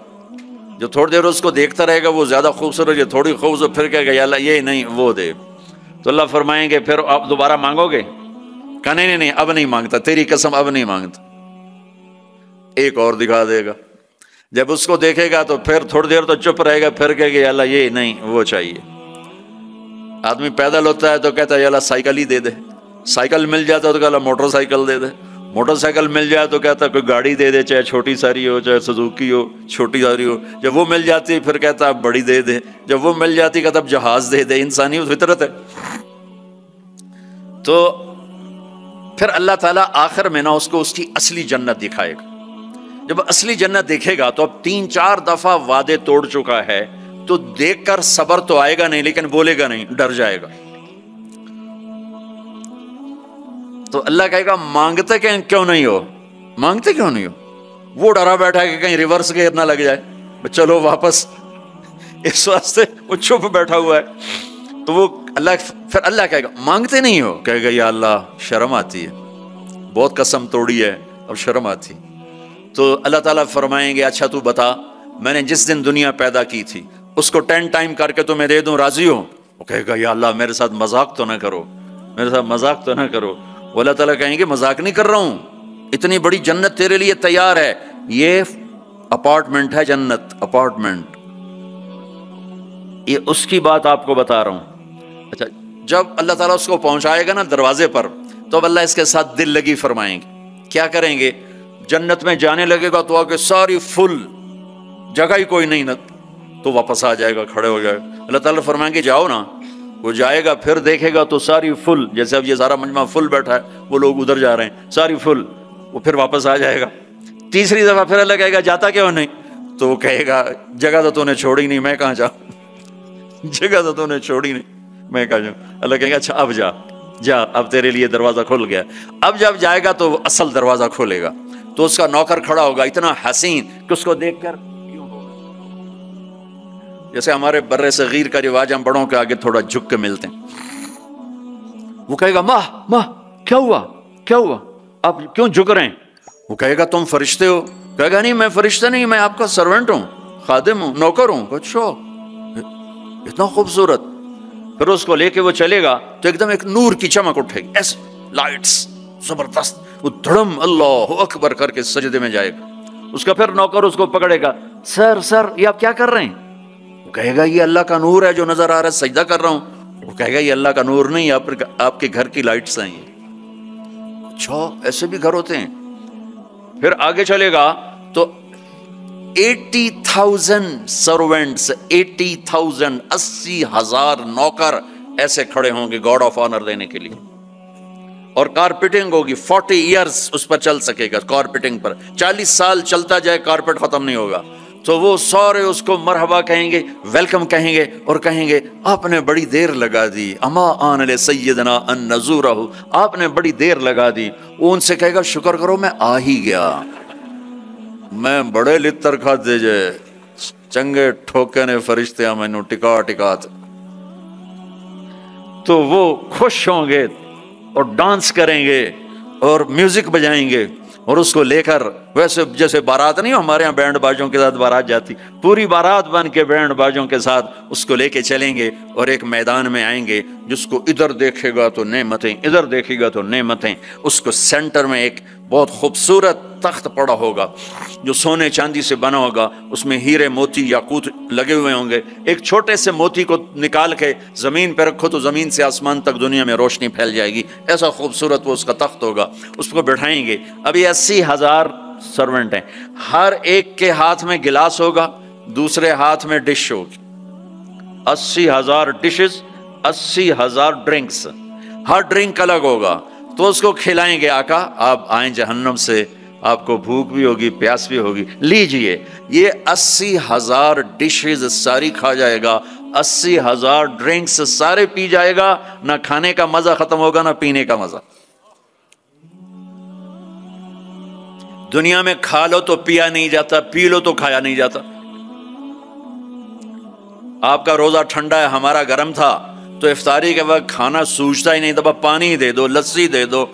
جو تھوڑی دیر اس کو دیکھتا رہے گا وہ زیادہ خوبصورت ہے، تھوڑی خوبصورت، پھر کہے گا یا اللہ یہ نہیں وہ دے. تو اللہ فرمائیں گے پھر آپ دوبارہ مانگو گے؟ کہا نہیں نہیں اب نہیں مانگتا، تیری قسم اب نہیں مانگتا. ایک اور دکھا دے گا. جب اس کو دیکھے گا تو پھر تھوڑی دیر تو چپ رہے گا، پھر کہے گا یا اللہ یہ نہیں وہ چاہیے. آدمی پیدل ہوتا ہے تو کہتا ہے یا اللہ سائیکل ہی دے دے. سائیکل مل جاتا ہے تو کہتا اللہ موٹر سائیکل دے دے. موٹر سائیکل مل جائے تو کہتا ہے کوئی گاڑی دے دے، چاہے چھوٹی ساری ہو چاہے سزوکی ہو، چھوٹی ساری ہو. جب وہ مل جاتی پھر کہتا ہے بڑی دے دے. جب وہ مل جاتی کہتا اب جہاز دے دے. انسانی فطرت ہے. تو پھر اللہ تعالیٰ آخر میں نا اس کو اس کی اصلی جنت دکھائے گا. جب اصلی جنت دیکھے گا تو اب 3-4 دفعہ وعدے توڑ چکا ہے، تو دیکھ کر صبر تو آئے گا نہیں، لیکن بولے گا نہیں، ڈر جائے گا. تو اللہ کہے گا مانگتے کیوں نہیں ہو؟ مانگتے کیوں نہیں ہو؟ وہ ڈرا بیٹھا ہے کہ کہیں ریورس گیئر نہ لگ جائے، چلو واپس، اس واسطے وہ چھپ بیٹھا ہوا ہے. تو وہ پھر اللہ کہے گا مانگتے نہیں ہو؟ کہے گا یا اللہ شرم آتی ہے، بہت قسم توڑی ہے اب شرم آتی. تو اللہ تعالیٰ فرمائیں گے اچھا تو بتا میں نے جس دن دنیا پیدا کی تھی اس کو 10 ٹائم کر کے تمہیں دے دوں، راضی ہو؟ وہ کہے گا یا اللہ میرے ساتھ مذاق تو نہ کرو، میرے ساتھ مذاق تو نہ کرو. وہ اللہ تعالیٰ کہیں گے مذاق نہیں کر رہا ہوں، اتنی بڑی جنت تیرے لیے تیار ہے. یہ اپارٹمنٹ ہے، جنت اپارٹمنٹ، یہ اس کی بات آپ کو بتا رہا ہوں. اچھا جب اللہ تعالیٰ اس کو پہنچائے گا نا دروازے پر، تو اب اللہ اس کے ساتھ دل لگی فرمائیں گے. کیا کریں گے؟ جنت میں جانے لگے گا تو آگے ساری فل، جگہ ہی کوئی نہیں، تو واپس آ جائے گا، کھڑے ہو جائے گا. اللہ تعالیٰ فرمائیں گے جاؤ نا. وہ جائے گا، پھر دیکھے گا تو ساری فل، جیسے اب یہ سارا مجمع فل بیٹھا ہے، وہ لوگ ادھر جا رہے ہیں، ساری فل. وہ پھر واپس آ جائے گا. تیسری دفعہ پھر اللہ کہے گا جاتا کیوں نہیں؟ تو وہ کہے گا جگہ تو نے چھوڑی نہیں، میں کہاں جاؤں، جگہ تو نے چھوڑی نہیں، میں کہاں جاؤں. اللہ کہے گا اچھا اب جا، اب تیرے لیے دروازہ کھل گیا. اب جب جائے گا تو اصل دروازہ کھولے گا، تو اس کا نوکر کھڑا ہوگا اتنا حسین کہ اس کو دیکھ کر جیسے ہمارے بر صغیر کا رواج، ہم بڑوں کے آگے تھوڑا جھک کے ملتے ہیں. وہ کہے گا ماں کیا ہوا آپ کیوں جھک رہے ہیں؟ وہ کہے گا تم فرشتے ہو؟ کہے گا نہیں میں فرشتہ نہیں، میں آپ کا سرونٹ ہوں، خادم ہوں، نوکر ہوں. اچھا اتنا خوبصورت. پھر اس کو لے کے وہ چلے گا تو ایک دم ایک نور کی چمک اٹھے گی، ایسے لائٹس زبردست. وہ دھڑم اللہ اکبر کر کے سجدے میں جائے گا. اس کا پھر نوکر اس کو پکڑے گا، سر یہ آپ کیا کر رہے ہیں؟ وہ کہے گا یہ اللہ کا نور ہے جو نظر آ رہا ہے، سجدہ کر رہا ہوں. وہ کہے گا یہ اللہ کا نور نہیں، آپ کے گھر کی لائٹس ہیں. اچھا ایسے بھی گھر ہوتے ہیں. پھر آگے چلے گا تو 80,000 سرونٹس، 80,000 80,000 نوکر ایسے کھڑے ہوں گے گاڈ آف آنر دینے کے لیے. اور کارپیٹنگ ہوگی 40 ایئرس اس پر چل سکے گا. کارپیٹنگ پر 40 سال چلتا جائے، کارپیٹ ختم نہیں ہوگا. تو وہ سارے اس کو مرحبا کہیں گے، ویلکم کہیں گے، اور کہیں گے آپ نے بڑی دیر لگا دی، اما آن لسیدنا ان نزورہ، آپ نے بڑی دیر لگا دی. وہ ان سے کہے گا شکر کرو میں آ ہی گیا، میں بڑے لتر کھاتے جے چنگے ٹھوکے نے فرشتے مینوں ٹکا. تو وہ خوش ہوں گے اور ڈانس کریں گے اور میوزک بجائیں گے، اور اس کو لے کر ویسے جیسے بارات نہیں ہمارے ہاں بینڈ باجوں کے ساتھ بارات جاتی، پوری بارات بن کے بینڈ باجوں کے ساتھ اس کو لے کے چلیں گے اور ایک میدان میں آئیں گے جس کو ادھر دیکھے گا تو نعمتیں، ادھر دیکھے گا تو نعمتیں. اس کو سینٹر میں ایک بہت خوبصورت تخت پڑا ہوگا جو سونے چاندی سے بنا ہوگا، اس میں ہیرے موتی یاقوت لگے ہوئے ہوں گے. ایک چھوٹے سے موتی کو نکال کے زمین پہ رکھو تو زمین سے آسمان تک دنیا میں روشنی پھیل جائے گی، ایسا خوبصورت وہ اس کا تخت ہوگا. اس کو بٹھائیں گے. اب یہ 80,000 سرونٹ ہیں، ہر ایک کے ہاتھ میں گلاس ہوگا، دوسرے ہاتھ میں ڈش ہوگی. 80,000 ڈشز 80,000 ڈرنکس، ہر ڈرنک الگ ہوگا، تو اس کو کھلائیں گے آقا آپ آئیں جہنم سے، آپ کو بھوک بھی ہوگی پیاس بھی ہوگی، لیجئے یہ 80,000 ڈشز ساری کھا جائے گا، 80,000 ڈرنکس سارے پی جائے گا، نہ کھانے کا مزہ ختم ہوگا نہ پینے کا مزہ۔ دنیا میں کھا لو تو پیا نہیں جاتا، پی لو تو کھایا نہیں جاتا۔ آپ کا روزہ ٹھنڈا ہے، ہمارا گرم تھا، تو افطاری کے وقت کھانا سوچتا ہی نہیں تھا، پانی دے دو، لسی دے دو،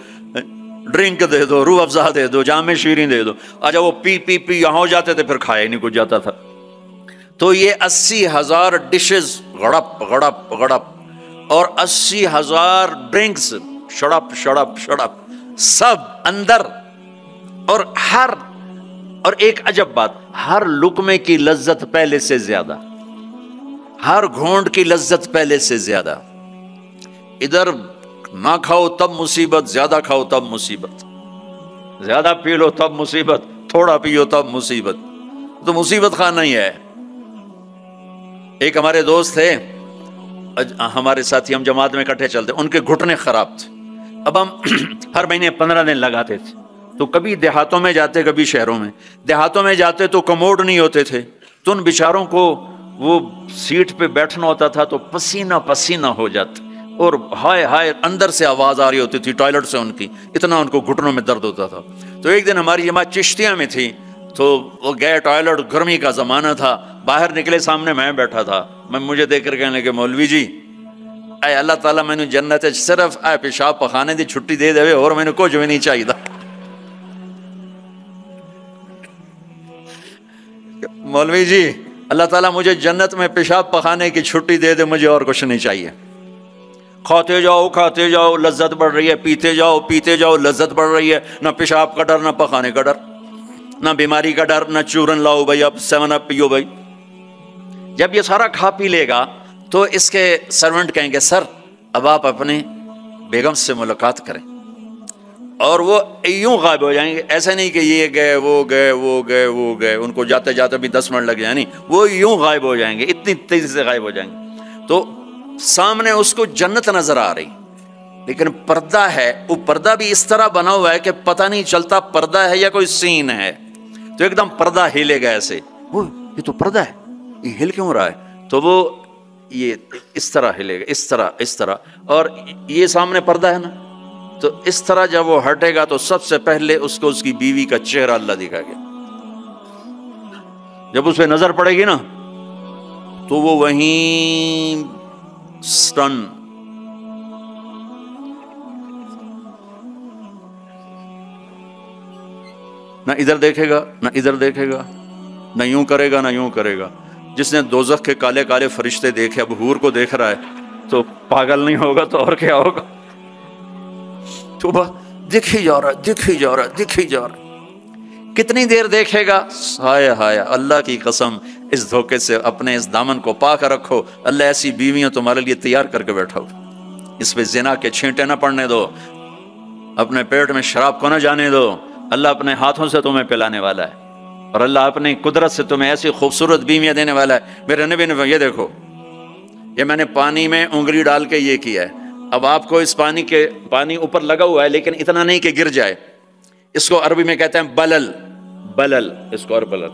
ڈرنک دے دو، روح افزا دے دو، جام شیریں دے دو، اچھا وہ پی پی پی یہاں ہو جاتے تھے، پھر کھایا ہی نہیں کچھ جاتا تھا۔ تو یہ 80,000 ڈشز غڑپ غڑپ غڑپ اور 80,000 ڈرنکس شڑپ شڑپ شڑپ سب اندر، اور ایک عجب بات، ہر لقمے کی لذت پہلے سے زیادہ، ہر گھونٹ کی لذت پہلے سے زیادہ۔ ادھر نہ کھاؤ تب مصیبت، زیادہ کھاؤ تب مصیبت، زیادہ پی لو تب مصیبت، تھوڑا پیو تب مصیبت، تو مصیبت خانہ ہی ہے۔ ایک ہمارے دوست تھے، ہمارے ساتھی، ہم جماعت میں اکٹھے چلتے، ان کے گھٹنے خراب تھے۔ اب ہم ہر مہینے 15 دن لگاتے تھے، تو کبھی دیہاتوں میں جاتے کبھی شہروں میں، دیہاتوں میں جاتے تو کموڈ نہیں ہوتے تھے، تو ان بیچاروں کو وہ سیٹ پہ بیٹھنا ہوتا تھا تو پسینہ پسینہ ہو جاتے، اور ہائے ہائے اندر سے آواز آ رہی ہوتی تھی ٹوائلٹ سے ان کی، اتنا ان کو گھٹنوں میں درد ہوتا تھا۔ تو ایک دن ہماری جماعت چشتیاں میں تھی، تو وہ گئے ٹوائلٹ، گرمی کا زمانہ تھا، باہر نکلے، سامنے میں بیٹھا تھا، مجھے دیکھ کر کہنے لگے مولوی جی اے اللہ تعالیٰ میں نے جنت صرف اے پیشاب پخانے دی چھٹی دے دے اور میں نے کچھ بھی نہیں چاہیے تھا۔ مولوی جی اللہ تعالیٰ مجھے جنت میں پیشاب پخانے کی چھٹی دے دے، مجھے اور کچھ نہیں چاہیے۔ کھاتے جاؤ لذت بڑھ رہی ہے، پیتے جاؤ لذت بڑھ رہی ہے، نہ پیشاب کا ڈر نہ پخانے کا ڈر، نہ بیماری کا ڈر، نہ چورن لاؤ بھائی، اب 7 اپ پیو بھائی۔ جب یہ سارا کھا پی لے گا تو اس کے سرونٹ کہیں گے سر اب آپ اپنے بیگم سے ملاقات کریں، اور وہ یوں غائب ہو جائیں گے، ایسا نہیں کہ یہ گئے وہ گئے، ان کو جاتے جاتے بھی 10 منٹ لگ جائیں، نہیں، وہ یوں غائب ہو جائیں گے، اتنی تیزی سے غائب ہو جائیں گے۔ تو سامنے اس کو جنت نظر آ رہی، لیکن پردہ ہے، وہ پردہ بھی اس طرح بنا ہوا ہے کہ پتہ نہیں چلتا پردہ ہے یا کوئی سین ہے، تو ایک دم پردہ ہلے گا ایسے، یہ تو پردہ ہے، یہ ہل کیوں رہا ہے؟ تو وہ یہ اس طرح ہلے گا، اس طرح، اور یہ سامنے پردہ ہے نا، تو اس طرح جب وہ ہٹے گا تو سب سے پہلے اس کو اس کی بیوی کا چہرہ اللہ دکھائے گا۔ جب اس پہ نظر پڑے گی نا تو وہ وہیں سٹن، نہ ادھر دیکھے گا نہ ادھر دیکھے گا، نہ یوں کرے گا نہ یوں کرے گا۔ جس نے دوزخ کے کالے کالے فرشتے دیکھے، اب حور کو دیکھ رہا ہے تو پاگل نہیں ہوگا تو اور کیا ہوگا؟ تو دکھ ہی جا رہا ہے، کتنی دیر دیکھے گا؟ ہائے ہائے اللہ کی قسم، اس دھوکے سے اپنے اس دامن کو پاک رکھو، اللہ ایسی بیویاں تمہارے لیے تیار کر کے بیٹھا ہو، اس پہ زنا کے چھینٹے نہ پڑنے دو، اپنے پیٹ میں شراب کو نہ جانے دو، اللہ اپنے ہاتھوں سے تمہیں پلانے والا ہے، اور اللہ اپنی قدرت سے تمہیں ایسی خوبصورت بیویاں دینے والا ہے۔ میرے نبی نے یہ دیکھو، یہ میں نے پانی میں انگلی ڈال کے یہ کیا ہے، اب آپ کو اس پانی اوپر لگا ہوا ہے لیکن اتنا نہیں کہ گر جائے، اس کو عربی میں کہتے ہیں بلل، اس کو اور بلل۔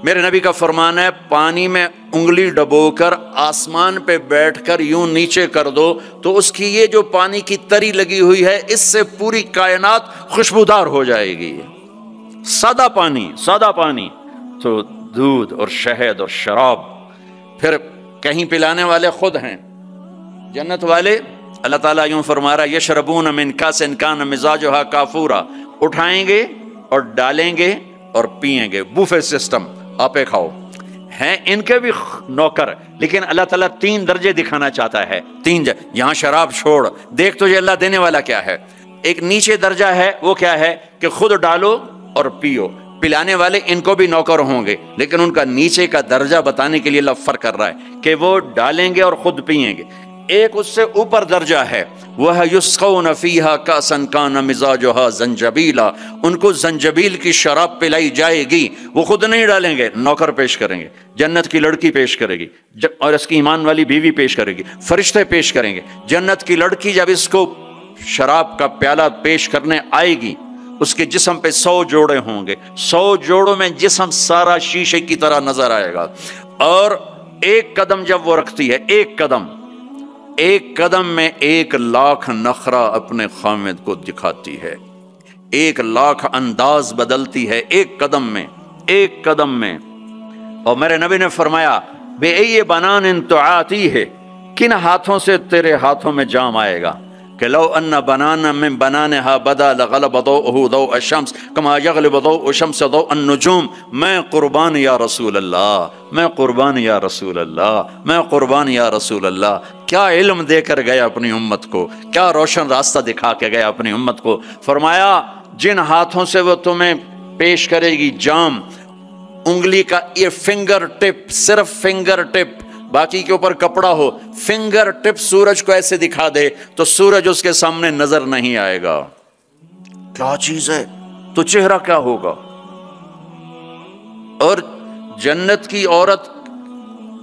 میرے نبی کا فرمان ہے پانی میں انگلی ڈبو کر آسمان پہ بیٹھ کر یوں نیچے کر دو تو اس کی یہ جو پانی کی تری لگی ہوئی ہے اس سے پوری کائنات خوشبودار ہو جائے گی۔ سادہ پانی تو دودھ اور شہد اور شراب، پھر کہیں پلانے والے خود ہیں جنت والے۔ اللہ تعالیٰ یوں فرما رہا ہے یشربون من کاس کان مزاجھا کافورا، اٹھائیں گے اور ڈالیں گے اور پیئیں گے، بوفے سسٹم، آپے کھاؤ ہیں ان کے بھی نوکر، لیکن اللہ تعالیٰ 3 درجے دکھانا چاہتا ہے، 3 یہاں شراب چھوڑ، دیکھ تجھے اللہ دینے والا کیا ہے۔ ایک نیچے درجہ ہے، وہ کیا ہے کہ خود ڈالو اور پیو، پلانے والے ان کو بھی نوکر ہوں گے، لیکن ان کا نیچے کا درجہ بتانے کے لیے اللہ فرق کر رہا ہے کہ وہ ڈالیں گے اور خود پیئیں گے۔ ایک اس سے اوپر درجہ ہے، وہ ہے یسقون فیہا کأسا کان مزاجہا زنجبیلا، ان کو زنجبیل کی شراب پلائی جائے گی، وہ خود نہیں ڈالیں گے، نوکر پیش کریں گے، جنت کی لڑکی پیش کرے گی اور اس کی ایمان والی بیوی پیش کرے گی، فرشتے پیش کریں گے۔ جنت کی لڑکی جب اس کو شراب کا پیالہ پیش کرنے آئے گی، اس کے جسم پہ 100 جوڑے ہوں گے، 100 جوڑوں میں جسم سارا شیشے کی طرح نظر آئے گا، اور ایک قدم جب وہ رکھتی ہے، ایک قدم میں 1,00,000 نخرہ اپنے خامد کو دکھاتی ہے، 1,00,000 انداز بدلتی ہے ایک قدم میں۔ اور میرے نبی نے فرمایا بے ای بنان تعاتی ہے، کن ہاتھوں سے تیرے ہاتھوں میں جام آئے گا، کہ لو ان بنانا من بنانها بدا لغلب ضوءه ضوء الشمس كما يغلب ضوء الشمس ضوء النجوم، میں قربان یا رسول اللہ، میں قربان یا رسول اللہ، میں قربان یا رسول اللہ۔ کیا علم دے کر گیا اپنی امت کو، کیا روشن راستہ دکھا کے گیا اپنی امت کو۔ فرمایا جن ہاتھوں سے وہ تمہیں پیش کرے گی جام، انگلی کا یہ فنگر ٹپ، صرف فنگر ٹپ، باقی کے اوپر کپڑا ہو، فنگر ٹپ سورج کو ایسے دکھا دے تو سورج اس کے سامنے نظر نہیں آئے گا۔ کیا چیز ہے، تو چہرہ کیا ہوگا۔ اور جنت کی عورت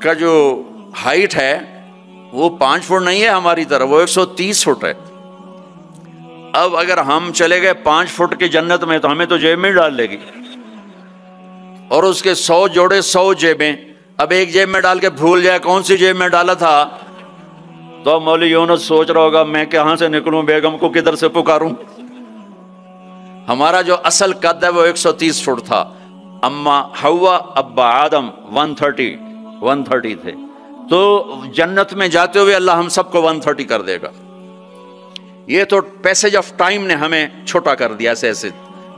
کا جو ہائٹ ہے وہ 5 فٹ نہیں ہے ہماری طرح، وہ 130 فٹ ہے۔ اب اگر ہم چلے گئے 5 فٹ کی جنت میں تو ہمیں تو جیب میں ڈال لے گی، اور اس کے 100 جوڑے 100 جیبیں، اب ایک جیب میں ڈال کے بھول جائے کون سی جیب میں ڈالا تھا، تو مولوی یونس سوچ رہا ہوگا میں کہاں سے نکلوں، بیگم کو کدھر سے پکاروں۔ ہمارا جو اصل قد ہے وہ 130 فٹ تھا، اما حوا ابا آدم 130 تھے، تو جنت میں جاتے ہوئے اللہ ہم سب کو 130 کر دے گا۔ یہ تو پیسج آف ٹائم نے ہمیں چھوٹا کر دیا، ایسے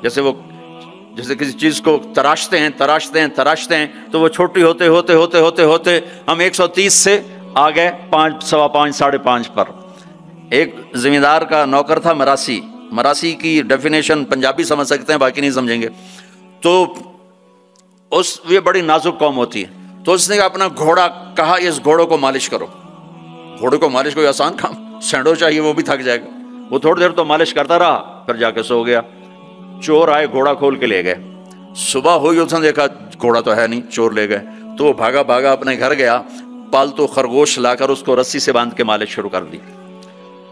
جیسے کسی چیز کو تراشتے ہیں تو وہ چھوٹی ہوتے ہم 130 سے آ گئے 5، 5.25، 5.5 پر۔ ایک زمیندار کا نوکر تھا مراسی کی ڈیفینیشن پنجابی سمجھ سکتے ہیں، باقی نہیں سمجھیں گے۔ تو یہ بڑی نازک قوم ہوتی ہے، تو اس نے اپنا گھوڑا کہا اس گھوڑوں کو مالش کرو۔ گھوڑے کو مالش کوئی آسان کام، سینڈو چاہیے وہ بھی تھک جائے گا۔ وہ تھوڑی دیر تو مالش کرتا رہا، پھر جا کے سو گیا۔ چور آئے گھوڑا کھول کے لے گئے، صبح ہوئی اس نے دیکھا گھوڑا تو ہے نہیں، چور لے گئے، تو وہ بھاگا اپنے گھر گیا، پالتو خرگوش لا کر اس کو رسی سے باندھ کے مالش شروع کر دی۔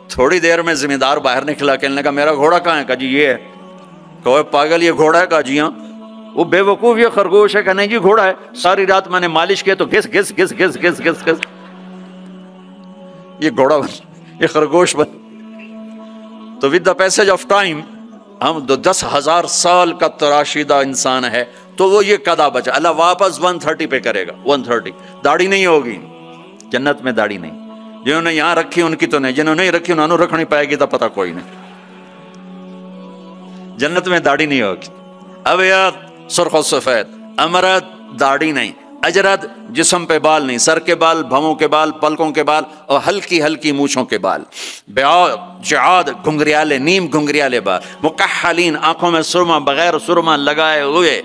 تھوڑی دیر میں زمیندار باہر نکلا، کہنے لگا میرا گھوڑا کہاں ہے؟ کہا جی یہ ہے۔ کہا پاگل یہ گھوڑا ہے؟ کہا جی ہاں۔ وہ بے وقوف یہ خرگوش ہے؟ کہ نہیں جی گھوڑا ہے، ساری رات میں نے مالش کیا تو گھس گھس گھس گھس گھس گھس گھس یہ گھوڑا بن، یہ خرگوش بن۔ تو with the passage of time ہم 10,000 سال کا تراشیدہ انسان ہے، تو وہ یہ قدا بچا، اللہ واپس 130 پہ کرے گا۔ 130 داڑھی نہیں ہوگی جنت میں، داڑھی نہیں، جنہوں نے یہاں رکھی ان کی تو نہیں، جنہوں نے نہیں رکھی انہوں نے رکھنی پائے گی تو پتہ کوئی نہیں، جنت میں داڑھی نہیں ہوگی۔ اب یار سرخ و سفید، امرد داڑھی نہیں، اجرد جسم پہ بال نہیں، سر کے بال، بھووں کے بال، پلکوں کے بال، اور ہلکی ہلکی مونچھوں کے بال، جعاد گھنگریالے، نیم گھنگریالے بال، مکحلین آنکھوں میں سرما بغیر سرما لگائے ہوئے،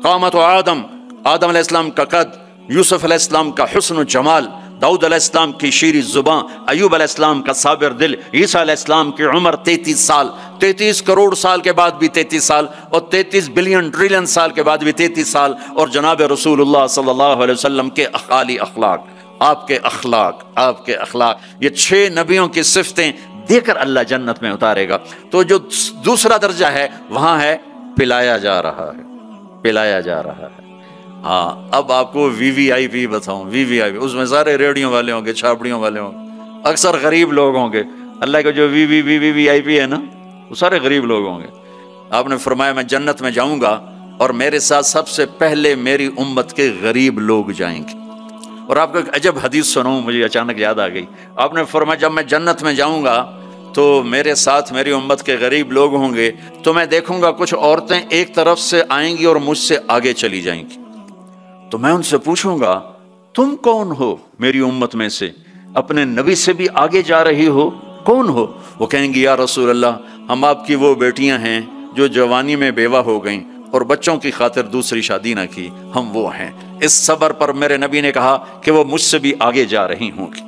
قامت آدم علیہ السلام کا قد، یوسف علیہ السلام کا حسن و جمال، داؤد علیہ السلام کی شیریں زباں، ایوب علیہ السلام کا صابر دل، عیسیٰ علیہ السلام کی عمر 33 سال، 33 کروڑ سال کے بعد بھی 33 سال، اور 33 بلین ٹریلین سال کے بعد بھی 33 سال، اور جناب رسول اللہ صلی اللہ علیہ وسلم کے اعلی اخلاق، آپ کے اخلاق، یہ 6 نبیوں کی صفتیں دے کر اللہ جنت میں اتارے گا۔ تو جو دوسرا درجہ ہے وہاں ہے پلایا جا رہا ہے۔ ہاں اب آپ کو وی وی آئی پی بتاؤں، وی وی آئی پی، اس میں سارے ریڑھیوں والے ہوں گے، چھاپڑیوں والے ہوں گے، اکثر غریب لوگ ہوں گے۔ اللہ کا جو وی وی آئی پی ہے نا، وہ سارے غریب لوگ ہوں گے۔ آپ نے فرمایا میں جنت میں جاؤں گا اور میرے ساتھ سب سے پہلے میری امت کے غریب لوگ جائیں گے۔ اور آپ کو ایک عجب حدیث سناؤں، مجھے اچانک یاد آ گئی۔ آپ نے فرمایا جب میں جنت میں جاؤں گا تو میرے ساتھ میری امت کے غریب لوگ ہوں گے، تو میں دیکھوں گا کچھ عورتیں ایک طرف سے آئیں گی اور مجھ سے آگے چلی جائیں گی، تو میں ان سے پوچھوں گا تم کون ہو میری امت میں سے، اپنے نبی سے بھی آگے جا رہی ہو، کون ہو؟ وہ کہیں گی یا رسول اللہ ہم آپ کی وہ بیٹیاں ہیں جو جوانی میں بیوہ ہو گئیں اور بچوں کی خاطر دوسری شادی نہ کی، ہم وہ ہیں۔ اس صبر پر میرے نبی نے کہا کہ وہ مجھ سے بھی آگے جا رہی ہوں گی۔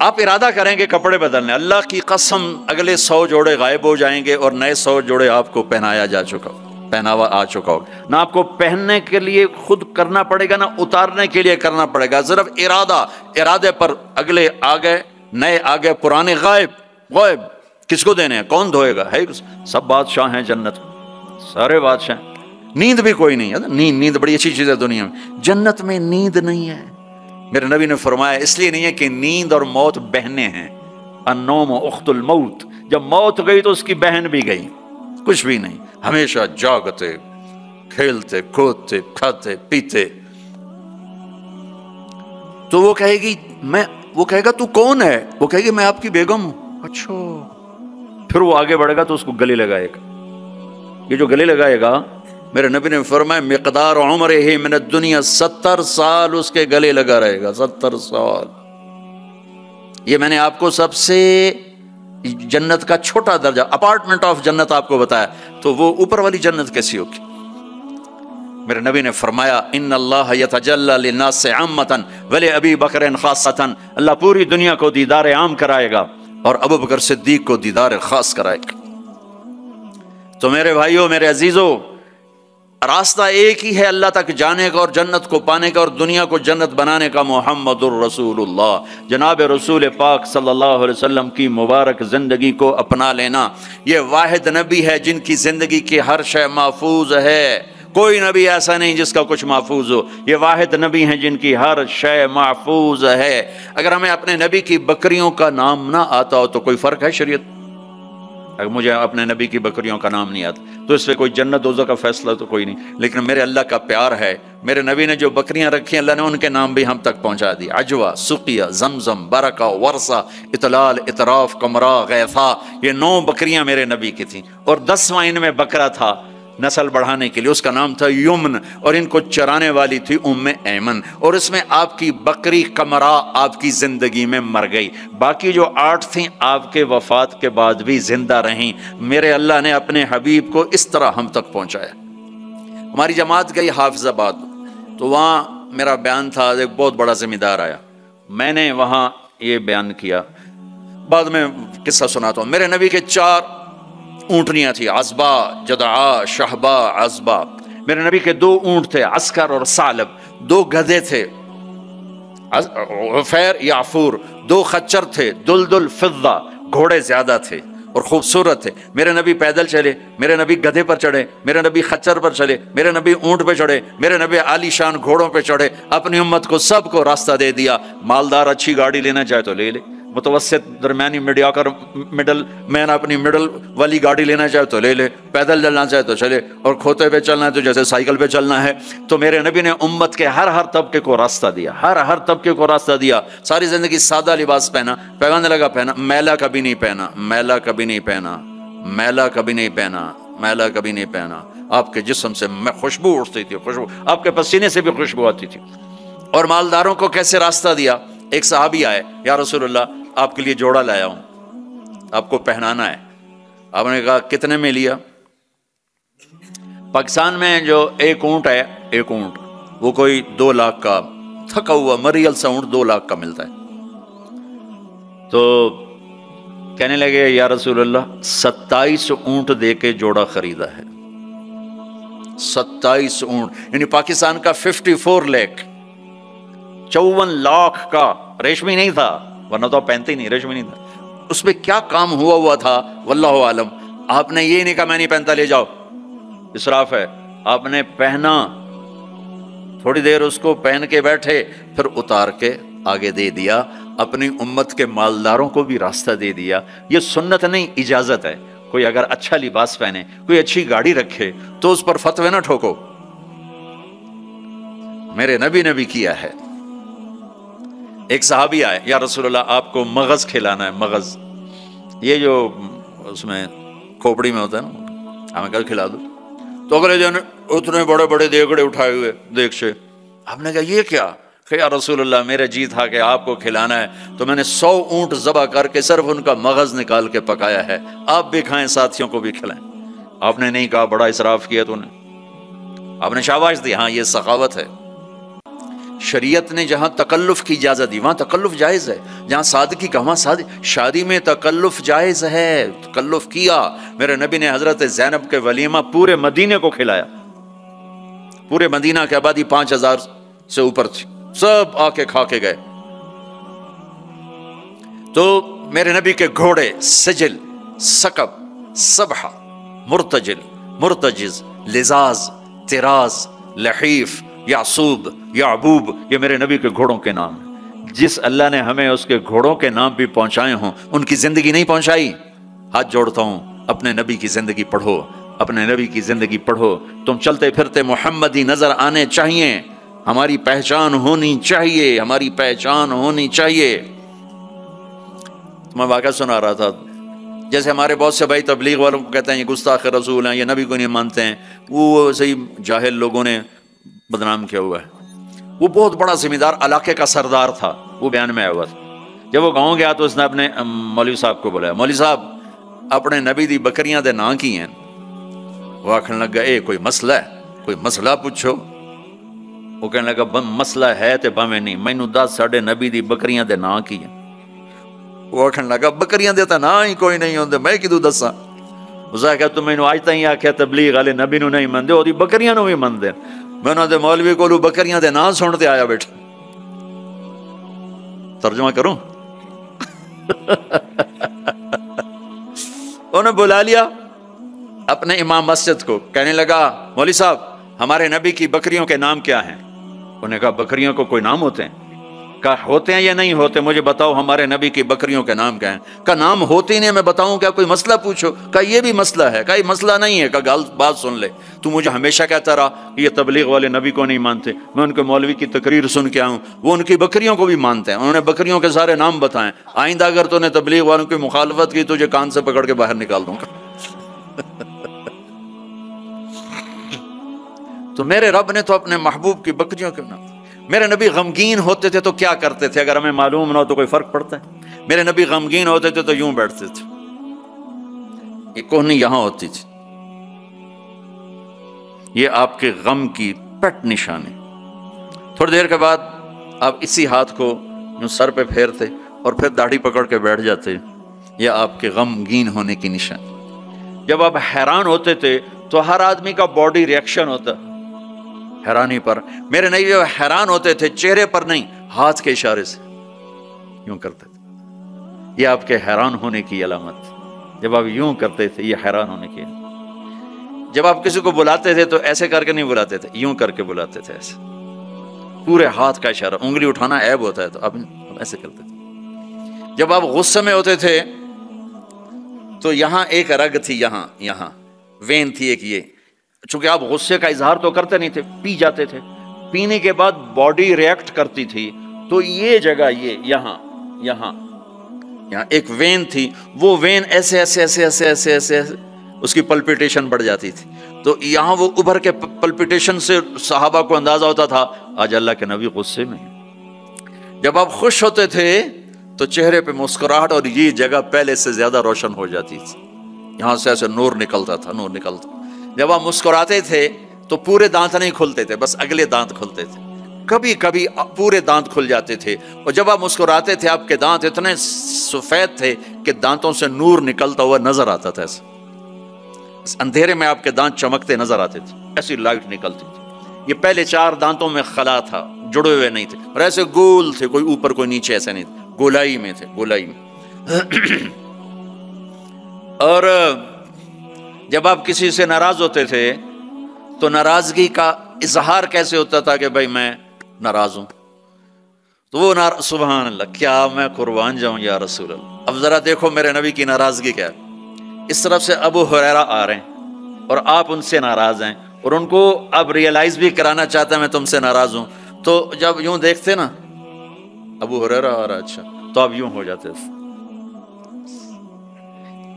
آپ ارادہ کریں گے کپڑے بدلنے، اللہ کی قسم اگلے 100 جوڑے غائب ہو جائیں گے اور نئے 100 جوڑے آپ کو پہنایا جا چکا پہناوا آ چکا ہوگا. نہ آپ کو پہننے کے لیے خود کرنا پڑے گا، نہ اتارنے کے لیے کرنا پڑے گا، صرف ارادے پر اگلے آ گئے، نئے آ گئے، پرانے غائب. کس کو دینے ہیں؟ کون دھوئے گا؟ ہے سب بادشاہ ہیں جنت، سارے بادشاہ. نیند بھی کوئی نہیں ہے. نیند بڑی اچھی چیز ہے دنیا میں، جنت میں نیند نہیں ہے. میرے نبی نے فرمایا اس لیے نہیں ہے کہ نیند اور موت بہنیں ہیں. النوم اخت الموت، جب موت گئی تو اس کی بہن بھی گئی. کچھ بھی نہیں، ہمیشہ جاگتے، کھیلتے، کودتے، کھاتے، پیتے. تو وہ کہے گا تو کون ہے؟ وہ کہے گی میں آپ کی بیگم ہوں. اچھا. پھر وہ آگے بڑھے گا تو اس کو گلے لگائے گا. یہ جو گلے لگائے گا، میرے نبی نے فرمایا مقدار عمرہ من الدنیا 70 سال اس کے گلے لگا رہے گا. 70 سال. یہ میں نے آپ کو سب سے جنت کا چھوٹا درجہ، اپارٹمنٹ آف جنت آپ کو بتایا، تو وہ اوپر والی جنت کیسی ہوگی؟ میرے نبی نے فرمایا ان اللہ یتجلی للناس عامۃ ولابی بکر خاصۃ، اللہ پوری دنیا کو دیدار عام کرائے گا اور ابو بکر صدیق کو دیدار خاص کرائے گا. تو میرے بھائیوں، میرے عزیزوں، راستہ ایک ہی ہے اللہ تک جانے کا اور جنت کو پانے کا اور دنیا کو جنت بنانے کا، محمد الرسول اللہ، جناب رسول پاک صلی اللہ علیہ وسلم کی مبارک زندگی کو اپنا لینا. یہ واحد نبی ہے جن کی زندگی کی ہر شے محفوظ ہے. کوئی نبی ایسا نہیں جس کا کچھ محفوظ ہو. یہ واحد نبی ہیں جن کی ہر شے محفوظ ہے. اگر ہمیں اپنے نبی کی بکریوں کا نام نہ آتا ہو تو کوئی فرق ہے شریعت؟ اگر مجھے اپنے نبی کی بکریوں کا نام نہیں آتا تو اس سے کوئی جنت دوزخ کا فیصلہ تو کوئی نہیں. لیکن میرے اللہ کا پیار ہے، میرے نبی نے جو بکریاں رکھی اللہ نے ان کے نام بھی ہم تک پہنچا دی. عجوہ، سقیہ، زمزم، برکہ، ورثہ، اطلال، اطراف، کمرا، غیثہ، یہ 9 بکریاں میرے نبی کی تھیں. اور 10واں ان میں بکرا تھا نسل بڑھانے کے لیے، اس کا نام تھا یمن، اور ان کو چرانے والی تھی ام ایمن. اور اس میں آپ کی بکری کمرا آپ کی زندگی میں مر گئی. باقی جو 8 تھیں آپ کے وفات کے بعد بھی زندہ رہیں. میرے اللہ نے اپنے حبیب کو اس طرح ہم تک پہنچایا. ہماری جماعت گئی حافظ آباد، تو وہاں میرا بیان تھا، ایک بہت بڑا ذمہ دار آیا، میں نے وہاں یہ بیان کیا. بعد میں قصہ سناتا ہوں. میرے نبی کے 4 اونٹنیاں تھی، عصبہ، جدعا، شہبہ، عصبہ. میرے نبی کے 2 اونٹ تھے، عسکر اور ثعلب. 2 گدھے تھے، عفیر یا عفور. 2 خچر تھے، دلدل، فضہ. گھوڑے زیادہ تھے اور خوبصورت تھے. میرے نبی پیدل چلے، میرے نبی گدھے پر چڑھے، میرے نبی خچر پر چلے، میرے نبی اونٹ پہ چڑھے، میرے نبی عالی شان گھوڑوں پہ چڑھے. اپنی امت کو سب کو راستہ دے دیا. مالدار اچھی گاڑی لینا چاہے تو لے لے، متوسط درمیانی میڈیاکر مڈل مین اپنی مڈل والی گاڑی لینا چاہے تو لے لے، پیدل چلنا چاہے تو چلے، اور کھوتے پہ چلنا ہے تو جیسے سائیکل پہ چلنا ہے. تو میرے نبی نے امت کے ہر طبقے کو راستہ دیا، ہر طبقے کو راستہ دیا. ساری زندگی سادہ لباس پہنا، پیغام لگا پہنا، میلا کبھی نہیں پہنا، میلا کبھی نہیں پہنا، میلا کبھی نہیں پہنا، میلا کبھی نہیں پہنا. آپ کے جسم سے خوشبو اٹھتی تھی، خوشبو آپ کے پسینے سے بھی خوشبو آتی تھی. اور مالداروں کو کیسے راستہ دیا. ایک صحابی آئے، یا رسول اللہ آپ کے لیے جوڑا لایا ہوں، آپ کو پہنانا ہے. آپ نے کہا کتنے میں لیا؟ پاکستان میں جو ایک اونٹ ہے، ایک اونٹ وہ کوئی 2 لاکھ کا، تھکا ہوا مریل سا اونٹ 2 لاکھ کا ملتا ہے. تو کہنے لگے یا رسول اللہ 27 اونٹ دے کے جوڑا خریدا ہے. 27 اونٹ یعنی پاکستان کا 54 لاکھ، 54 لاکھ کا. ریشمی نہیں تھا، ورنہ تو پہنتے ہی نہیں، ریشمی نہیں تھا. اس میں کیا کام ہوا تھا واللہ عالم. آپ نے یہ نہیں کہا میں نہیں پہنتا لے جاؤ، اسراف ہے. آپ نے پہنا، تھوڑی دیر اس کو پہن کے بیٹھے، پھر اتار کے آگے دے دیا. اپنی امت کے مالداروں کو بھی راستہ دے دیا. یہ سنت نہیں، اجازت ہے. کوئی اگر اچھا لباس پہنے، کوئی اچھی گاڑی رکھے تو اس پر فتوے نہ ٹھوکو. میرے نبی نے بھی کیا ہے. ایک صحابی آئے، یا رسول اللہ آپ کو مغز کھلانا ہے. مغز یہ جو اس میں کھوپڑی میں ہوتا ہے نا، ہمیں کل کھلا دو. تو اگلے دن اتنے بڑے بڑے دیگڑے اٹھائے ہوئے دیگ سے. آپ نے کہا یہ کیا؟ کہ یا رسول اللہ میرا جی تھا کہ آپ کو کھلانا ہے تو میں نے 100 اونٹ ذبح کر کے صرف ان کا مغز نکال کے پکایا ہے، آپ بھی کھائیں، ساتھیوں کو بھی کھلائیں. آپ نے نہیں کہا بڑا اسراف کیا تو نے، آپ نے شاباش دی. ہاں یہ سخاوت ہے. شریعت نے جہاں تکلف کی اجازت دی وہاں تکلف جائز ہے، جہاں سادگی کا وہاں سادگی، شادی میں تکلف جائز ہے، تکلف کیا۔ میرے نبی نے حضرت زینب کے ولیمہ پورے مدینے کو کھلایا، پورے مدینہ کی آبادی 5000 سے اوپر تھی، سب آ کے کھا کے گئے۔ تو میرے نبی کے گھوڑے سجل، سکب، سبحہ، مرتجل، مرتجز، لزاز، تراز، لحیف، یعصوب، یعبوب، یہ میرے نبی کے گھوڑوں کے نام ہیں۔ جس اللہ نے ہمیں اس کے گھوڑوں کے نام بھی پہنچائے ہوں، ان کی زندگی نہیں پہنچائی۔ ہاتھ جوڑتا ہوں، اپنے نبی کی زندگی پڑھو، اپنے نبی کی زندگی پڑھو۔ تم چلتے پھرتے محمدی نظر آنے چاہیے، ہماری پہچان ہونی چاہیے، ہماری پہچان ہونی چاہیے۔ میں واقعہ سنا رہا تھا، جیسے ہمارے بہت سے بھائی تبلیغ والوں کو کہتے ہیں یہ گستاخ رسول ہیں، یہ نبی کو نہیں مانتے ہیں، وہ صحیح جاہل لوگوں نے بدنام کیا ہوا ہے۔ وہ بہت بڑا ذمہ دار علاقے کا سردار تھا، وہ بیان میں آیا ہوا تھا۔ جب وہ گاؤں گیا تو اس نے اپنے مولوی صاحب کو بلایا، مولوی صاحب اپنے نبی دی بکریاں دے نام کی ہیں؟ وہ آکھنے لگا اے کوئی مسئلہ ہے، کوئی مسئلہ پوچھو۔ وہ کہنے لگا مسئلہ ہے تے باویں نہیں، مینوں دس ساڈے نبی دی بکریاں دے نام کی ہیں۔ وہ آکھنے لگا بکریاں دے تا نام ہی کوئی نہیں ہوندے، میں کدوں دساں؟ اس نے کہا تم مینوں اج تائیں آکھیا تبلیغ والے نبی نو نہیں مندے، اودی بکریاں نو بھی مندے۔ میں انہاں دے مولوی کولوں بکریاں دے نام سن تے آیا بیٹھا۔ ترجمہ کروں؟ انہوں نے بلا لیا اپنے امام مسجد کو، کہنے لگا مولوی صاحب ہمارے نبی کی بکریوں کے نام کیا ہیں؟ انہوں نے کہا بکریوں کو کوئی نام ہوتے ہیں؟ کہا ہوتے ہیں یا نہیں ہوتے، مجھے بتاؤ ہمارے نبی کی بکریوں کے نام کیا ہیں؟ کہا نام ہوتے نہیں، میں بتاؤں کیا، کوئی مسئلہ پوچھو۔ کہا یہ بھی مسئلہ ہے۔ کہا یہ مسئلہ نہیں ہے۔ کہا بات سن لے، تو مجھے ہمیشہ کہتا رہا کہ یہ تبلیغ والے نبی کو نہیں مانتے، میں ان کے مولوی کی تقریر سن کے آؤں، وہ ان کی بکریوں کو بھی مانتے ہیں، انہوں نے بکریوں کے سارے نام بتائیں، آئندہ اگر تو نے تبلیغ والوں کی مخالفت کی تجھے کان سے پکڑ کے باہر نکال دوں گا۔ تو میرے رب نے تو اپنے محبوب کی بکریوں کے نام۔ میرے نبی غمگین ہوتے تھے تو کیا کرتے تھے؟ اگر ہمیں معلوم نہ ہو تو کوئی فرق پڑتا ہے؟ میرے نبی غمگین ہوتے تھے تو یوں بیٹھتے تھے، یہ کوہنی یہاں ہوتی تھی، یہ آپ کے غم کی پٹ نشانی۔ تھوڑی دیر کے بعد آپ اسی ہاتھ کو یوں سر پہ پھیرتے اور پھر داڑھی پکڑ کے بیٹھ جاتے، یہ آپ کے غمگین ہونے کی نشانی۔ جب آپ حیران ہوتے تھے تو ہر آدمی کا باڈی ریئیکشن ہوتا حیرانی پر، میرے نبی جو حیران ہوتے تھے چہرے پر نہیں، ہاتھ کے اشارے سے یوں کرتے تھے، یہ آپ کے حیران ہونے کی علامت۔ جب آپ یوں کرتے تھے یہ حیران ہونے کی علامت۔ جب آپ کسی کو بلاتے تھے تو ایسے کر کے نہیں بلاتے تھے، یوں کر کے بلاتے تھے، ایسے پورے ہاتھ کا اشارہ، انگلی اٹھانا عیب ہوتا ہے تو آپ ایسے کرتے تھے۔ جب آپ غصے میں ہوتے تھے تو یہاں ایک رگ تھی، یہاں وین تھی ایک، یہ چونکہ آپ غصے کا اظہار تو کرتے نہیں تھے، پی جاتے تھے، پینے کے بعد باڈی ریئیکٹ کرتی تھی، تو یہ جگہ یہاں ایک وین تھی، وہ وین ایسے ایسے ایسے ایسے ایسے ایسے اس کی پلپیٹیشن بڑھ جاتی تھی، تو یہاں وہ ابھر کے پلپیٹیشن سے صحابہ کو اندازہ ہوتا تھا آج اللہ کے نبی غصے میں۔ جب آپ خوش ہوتے تھے تو چہرے پہ مسکراہٹ اور یہ جگہ پہلے سے زیادہ روشن ہو جاتی تھی، یہاں سے ایسے نور نکلتا تھا، نور نکلتا۔ جب آپ مسکراتے تھے تو پورے دانت نہیں کھلتے تھے، بس اگلے دانت کھلتے تھے، کبھی کبھی پورے دانت کھل جاتے تھے، اور جب آپ مسکراتے تھے آپ کے دانت اتنے سفید تھے کہ دانتوں سے نور نکلتا ہوا نظر آتا تھا، ایسے اندھیرے میں آپ کے دانت چمکتے نظر آتے تھے، ایسی لائٹ نکلتی تھی۔ یہ پہلے 4 دانتوں میں خلا تھا، جڑے ہوئے نہیں تھے، اور ایسے گول تھے، کوئی اوپر کوئی نیچے، ایسے نہیں تھے، گولائی میں تھے، گولائی میں۔ اور جب آپ کسی سے ناراض ہوتے تھے تو ناراضگی کا اظہار کیسے ہوتا تھا کہ بھائی میں ناراض ہوں، تو وہ سبحان اللہ، کیا میں قربان جاؤں یا رسول اللہ۔ اب ذرا دیکھو میرے نبی کی ناراضگی کیا ہے۔ اس طرف سے ابو ہریرہ آ رہے ہیں اور آپ ان سے ناراض ہیں، اور ان کو اب ریئلائز بھی کرانا چاہتا ہے میں تم سے ناراض ہوں، تو جب یوں دیکھتے نا ابو ہریرہ آ رہا، اچھا، تو آپ یوں ہو جاتے تھے۔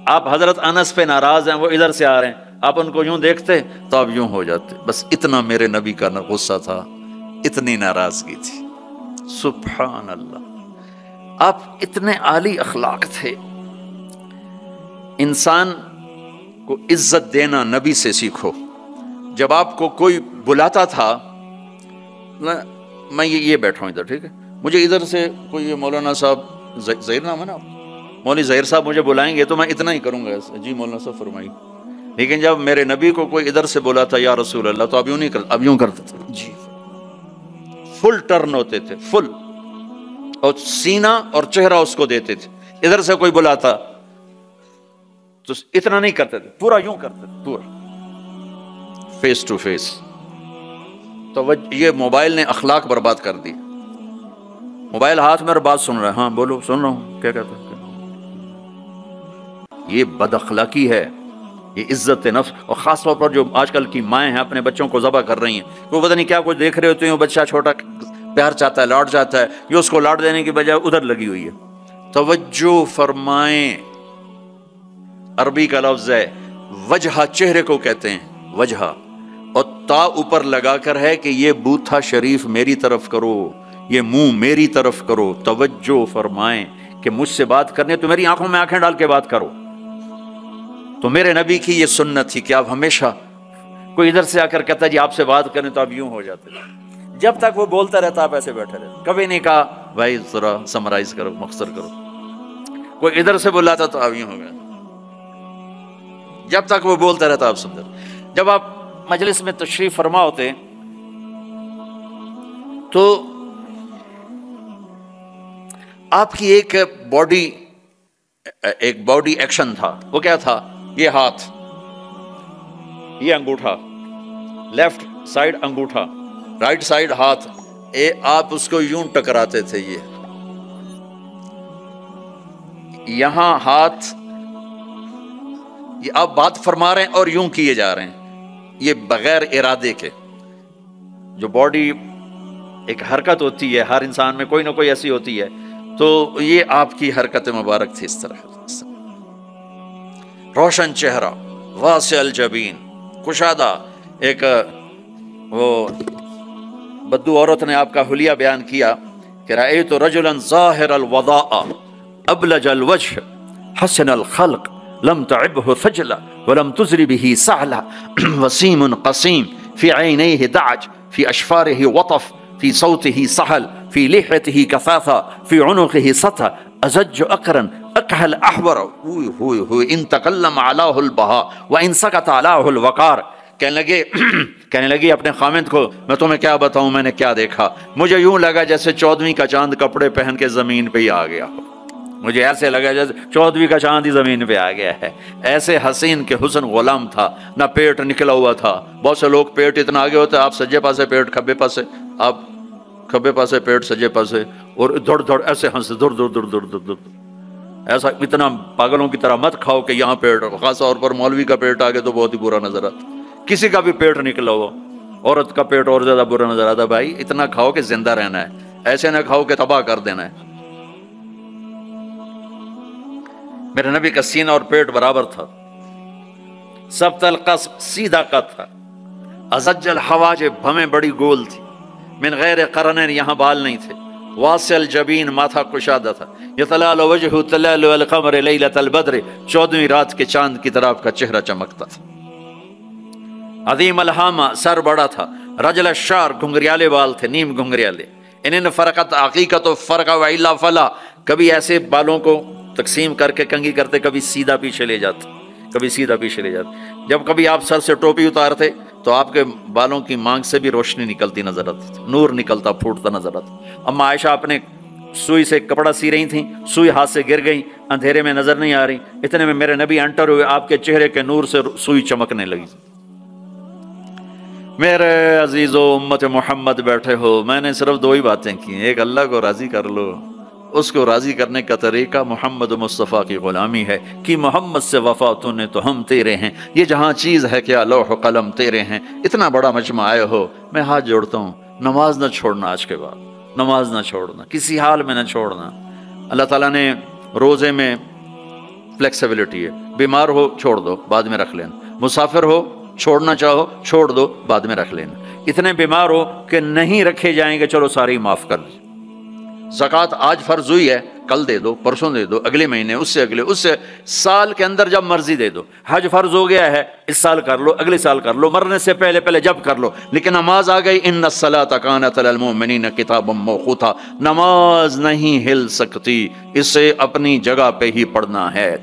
آپ حضرت انس پہ ناراض ہیں، وہ ادھر سے آ رہے ہیں، آپ ان کو یوں دیکھتے تو آپ یوں ہو جاتے۔ بس اتنا میرے نبی کا غصہ تھا، اتنی ناراضگی تھی، سبحان اللہ۔ آپ اتنے عالی اخلاق تھے۔ انسان کو عزت دینا نبی سے سیکھو۔ جب آپ کو کوئی بلاتا تھا میں یہ بیٹھا ہوں ادھر، ٹھیک ہے، مجھے ادھر سے کوئی یہ مولانا صاحب ظہیر نام ہے نا، مولوی ظہیر صاحب مجھے بلائیں گے تو میں اتنا ہی کروں گا ایسے، جی مولانا صاحب فرمائی. لیکن جب میرے نبی کو کوئی ادھر سے بولا تھا یا رسول اللہ، تو اب یوں نہیں کرتا، اب یوں کرتے تھے جی، فل ٹرن ہوتے تھے، فل، اور سینہ اور چہرہ اس کو دیتے تھے. ادھر سے کوئی بلاتا تو اتنا نہیں کرتے تھے، پورا یوں کرتے تھے، پورا فیس ٹو فیس. تو یہ موبائل نے اخلاق برباد کر دی. موبائل ہاتھ میں اور بات سن رہا ہے، ہاں بولو سن رہا ہوں، کیا کہتا ہے. یہ بد اخلاقی ہے، یہ عزت نفس. اور خاص طور پر جو آج کل کی مائیں ہیں اپنے بچوں کو ذبح کر رہی ہیں، وہ پتہ نہیں کیا کچھ دیکھ رہے ہوتے ہیں، بچہ چھوٹا پیار چاہتا ہے، لاڈ چاہتا ہے، یہ اس کو لاڈ دینے کی بجائے ادھر لگی ہوئی ہے. توجہ فرمائیں، عربی کا لفظ ہے وجہ، چہرے کو کہتے ہیں وجہ، اور تا اوپر لگا کر ہے کہ یہ بوتھا شریف میری طرف کرو، یہ منہ میری طرف کرو. توجہ فرمائیں کہ مجھ سے بات کرنے تو میری آنکھوں میں آنکھیں ڈال کے بات کرو. تو میرے نبی کی یہ سنت تھی کہ آپ ہمیشہ، کوئی ادھر سے آ کر کہتا ہے جی آپ سے بات کریں تو آپ یوں ہو جاتے، جب تک وہ بولتا رہتا آپ ایسے بیٹھے رہتے. کبھی نہیں کہا بھائی ذرا سمرائز کرو، مختصر کرو. کوئی ادھر سے بلاتا تو آپ یوں ہو گئے، جب تک وہ بولتا رہتا آپ سنتے. جب آپ مجلس میں تشریف فرما ہوتے تو آپ کی ایک باڈی ایکشن تھا. وہ کیا تھا؟ یہ ہاتھ، یہ انگوٹھا، لیفٹ سائڈ انگوٹھا، رائٹ سائڈ ہاتھ، آپ اس کو یوں ٹکراتے تھے. یہاں ہاتھ، یہ آپ بات فرما رہے ہیں اور یوں کیے جا رہے ہیں، یہ بغیر ارادے کے. جو باڈی ایک حرکت ہوتی ہے ہر انسان میں کوئی نہ کوئی ایسی ہوتی ہے، تو یہ آپ کی حرکت مبارک تھی. اس طرح روشن چہرہ، واسع الجبین، کشادہ. ایک وہ بدو عورت نے آپ کا حلیہ بیان کیا کہ رأیت رجلا ظاہر الوضاء ابلج الوجه حسن الخلق لم تعبه ثجلا ولم تزر به سعلا وسيم قصيم في عينيه دعج في أشفاره وطف في صوته سهل في لحيته كثاثة في عنقه سطى أزج أقرا أكهل أحور إن تكلم علاه البهاء وإن سكت علاه الوقار. کہنے لگی اپنے خامند کو، میں تمہیں کیا بتاؤں میں نے کیا دیکھا. مجھے یوں لگا جیسے 14ویں کا چاند کپڑے پہن کے زمین پہ ہی آ گیا. مجھے ایسے لگا جیسے 14ویں کا چاند ہی زمین پہ آ گیا ہے. ایسے حسین کے حسن غلام تھا، نہ پیٹ نکلا ہوا تھا. بہت سے لوگ پیٹ اتنا آگے ہوتا ہے، آپ سجے پاسے پیٹ، کھبے پاسے، آپ کھبے پاسے پیٹ، سجے پاسے، اور دھڑ دھڑ ایسے ہنسے، دھڑ دھڑ دھڑ دھڑ دھڑ. ایسا اتنا پاگلوں کی طرح مت کھاؤ کہ یہاں پیٹ، خاص طور پر مولوی کا پیٹ آگے تو بہت ہی برا نظر آتا. کسی کا بھی پیٹ نکلا ہو، عورت کا پیٹ اور زیادہ برا نظر آتا. بھائی اتنا کھاؤ کہ زندہ رہنا ہے، ایسے نہ کھاؤ کہ تباہ کر دینا ہے. میرے نبی کا سینہ اور پیٹ برابر تھا، سبط القصب، سیدھا قد تھا. ازج الحواجب، بھمیں بڑی گول تھی. من غیر قرنین، یہاں بال نہیں تھے. واسع الجبین، ماتھا کشادہ تھا. یتلال وجہ تلال القمر لیلۃ البدر، 14ویں رات کے چاند کی طرح کا چہرہ چمکتا تھا. عظیم الہامہ، سر بڑا تھا. رجل الشعر، گھنگریالے بال تھے، نیم گھنگریالے. انہن فرقت عقیقت و فرق وإلا فلا، کبھی ایسے بالوں کو تقسیم کر کے کنگھی کرتے، کبھی سیدھا پیچھے لے جاتے، کبھی سیدھا پیچھے لے جاتے. جب کبھی آپ سر سے ٹوپی اتارتے تو آپ کے بالوں کی مانگ سے بھی روشنی نکلتی نظر آتی تھی، نور نکلتا پھوٹتا نظر آتا. اما عائشہ اپنے سوئی سے کپڑا سی رہی تھیں، سوئی ہاتھ سے گر گئی، اندھیرے میں نظر نہیں آ رہی. اتنے میں میرے نبی انٹر ہوئے، آپ کے چہرے کے نور سے سوئی چمکنے لگی. میرے عزیزو امت محمد بیٹھے ہو، میں نے صرف 2 ہی باتیں کی. ایک، اللہ کو راضی کر لو. اس کو راضی کرنے کا طریقہ محمد مصطفیٰ کی غلامی ہے. کہ محمد سے وفا تو نے تو ہم تیرے ہیں. یہ جہاں چیز ہے کیا لوح و قلم تیرے ہیں. اتنا بڑا مجمع آئے ہو، میں ہاتھ جوڑتا ہوں، نماز نہ چھوڑنا. آج کے بعد نماز نہ چھوڑنا، کسی حال میں نہ چھوڑنا. اللہ تعالیٰ نے روزے میں فلیکسیبلٹی ہے. بیمار ہو چھوڑ دو، بعد میں رکھ لینا. مسافر ہو، چھوڑنا چاہو چھوڑ دو، بعد میں رکھ لینا. اتنے بیمار ہو کہ نہیں رکھے جائیں گے، چلو سارے معاف کر دیں. زکوٰۃ آج فرض ہوئی ہے، کل دے دو، پرسوں دے دو، اگلے مہینے، اس سے اگلے، اس سے سال کے اندر جب مرضی دے دو۔ حج فرض ہو گیا ہے، اس سال کر لو، اگلے سال کر لو، مرنے سے پہلے پہلے جب کر لو، لیکن نماز آ گئی، ان الصلاۃ کانت علی المؤمنین کتابا موقوتا، نماز نہیں ہل سکتی، اسے اپنی جگہ پہ ہی پڑھنا ہے۔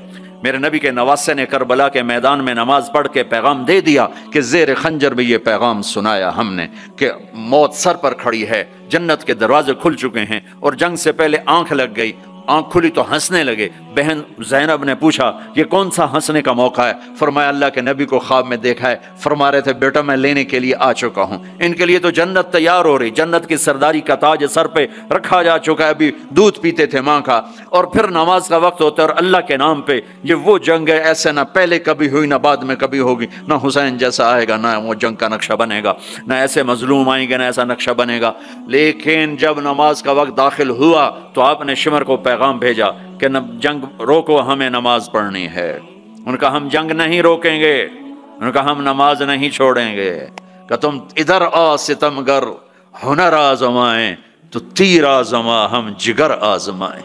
میرے نبی کے نواسے نے کربلا کے میدان میں نماز پڑھ کے پیغام دے دیا کہ زیر خنجر بھی یہ پیغام سنایا ہم نے کہ موت سر پر کھڑی ہے، جنت کے دروازے کھل چکے ہیں، اور جنگ سے پہلے آنکھ لگ گئی، آنکھ کھلی تو ہنسنے لگے۔ بہن زینب نے پوچھا یہ کون سا ہنسنے کا موقع ہے؟ فرمایا اللہ کے نبی کو خواب میں دیکھا ہے، فرما رہے تھے بیٹا میں لینے کے لیے آ چکا ہوں، ان کے لیے تو جنت تیار ہو رہی، جنت کی سرداری کا تاج سر پہ رکھا جا چکا ہے، ابھی دودھ پیتے تھے ماں کا، اور پھر نماز کا وقت ہوتا ہے اور اللہ کے نام پہ یہ وہ جنگ ہے ایسے نہ پہلے کبھی ہوئی نہ بعد میں کبھی ہوگی، نہ حسین جیسا آئے گا، نہ وہ جنگ کا نقشہ بنے گا، نہ ایسے مظلوم آئیں گے، نہ ایسا نقشہ بنے گا۔ لیکن جب نماز کا وقت داخل ہوا تو آپ نے شمر کو پیغام بھیجا کہ جنگ روکو، ہمیں نماز پڑھنی ہے۔ ان کا ہم جنگ نہیں روکیں گے، ان کا ہم نماز نہیں چھوڑیں گے، کہ تم ادھر آ ستمگر، ہنر آزمائیں تو تیر آزما ہم جگر آزمائیں،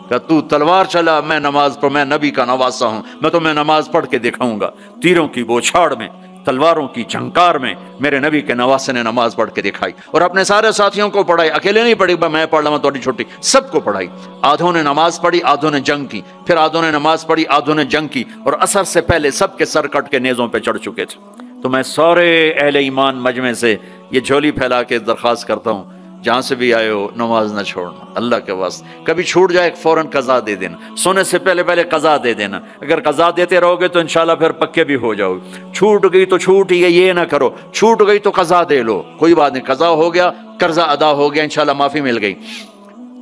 کہ تو تلوار چلا میں نماز پڑھ، میں نبی کا نواسا ہوں، میں تمہیں نماز پڑھ کے دکھاؤں گا۔ تیروں کی بوچھاڑ میں، تلواروں کی جھنکار میں میرے نبی کے نواسے نے نماز پڑھ کے دکھائی، اور اپنے سارے ساتھیوں کو پڑھائی، اکیلے نہیں پڑھی میں پڑھ لوں تھوڑی چھوٹی، سب کو پڑھائی۔ آدھوں نے نماز پڑھی، آدھوں نے جنگ کی، پھر آدھوں نے نماز پڑھی، آدھوں نے جنگ کی، اور عصر سے پہلے سب کے سر کٹ کے نیزوں پہ چڑھ چکے تھے۔ تو میں سارے اہل ایمان مجمع سے یہ جھولی پھیلا کے درخواست کرتا ہوں، جہاں سے بھی آئے ہو نماز نہ چھوڑنا، اللہ کے واسطے۔ کبھی چھوٹ جائے فوراً قضا دے دینا، سونے سے پہلے پہلے قضا دے دینا، اگر قضا دیتے رہو گے تو انشاءاللہ پھر پکے بھی ہو جاؤ گے۔ چھوٹ گئی تو چھوٹ ہی ہے، یہ نہ کرو، چھوٹ گئی تو قضا دے لو، کوئی بات نہیں، قضا ہو گیا، قرضہ ادا ہو گیا، انشاءاللہ معافی مل گئی،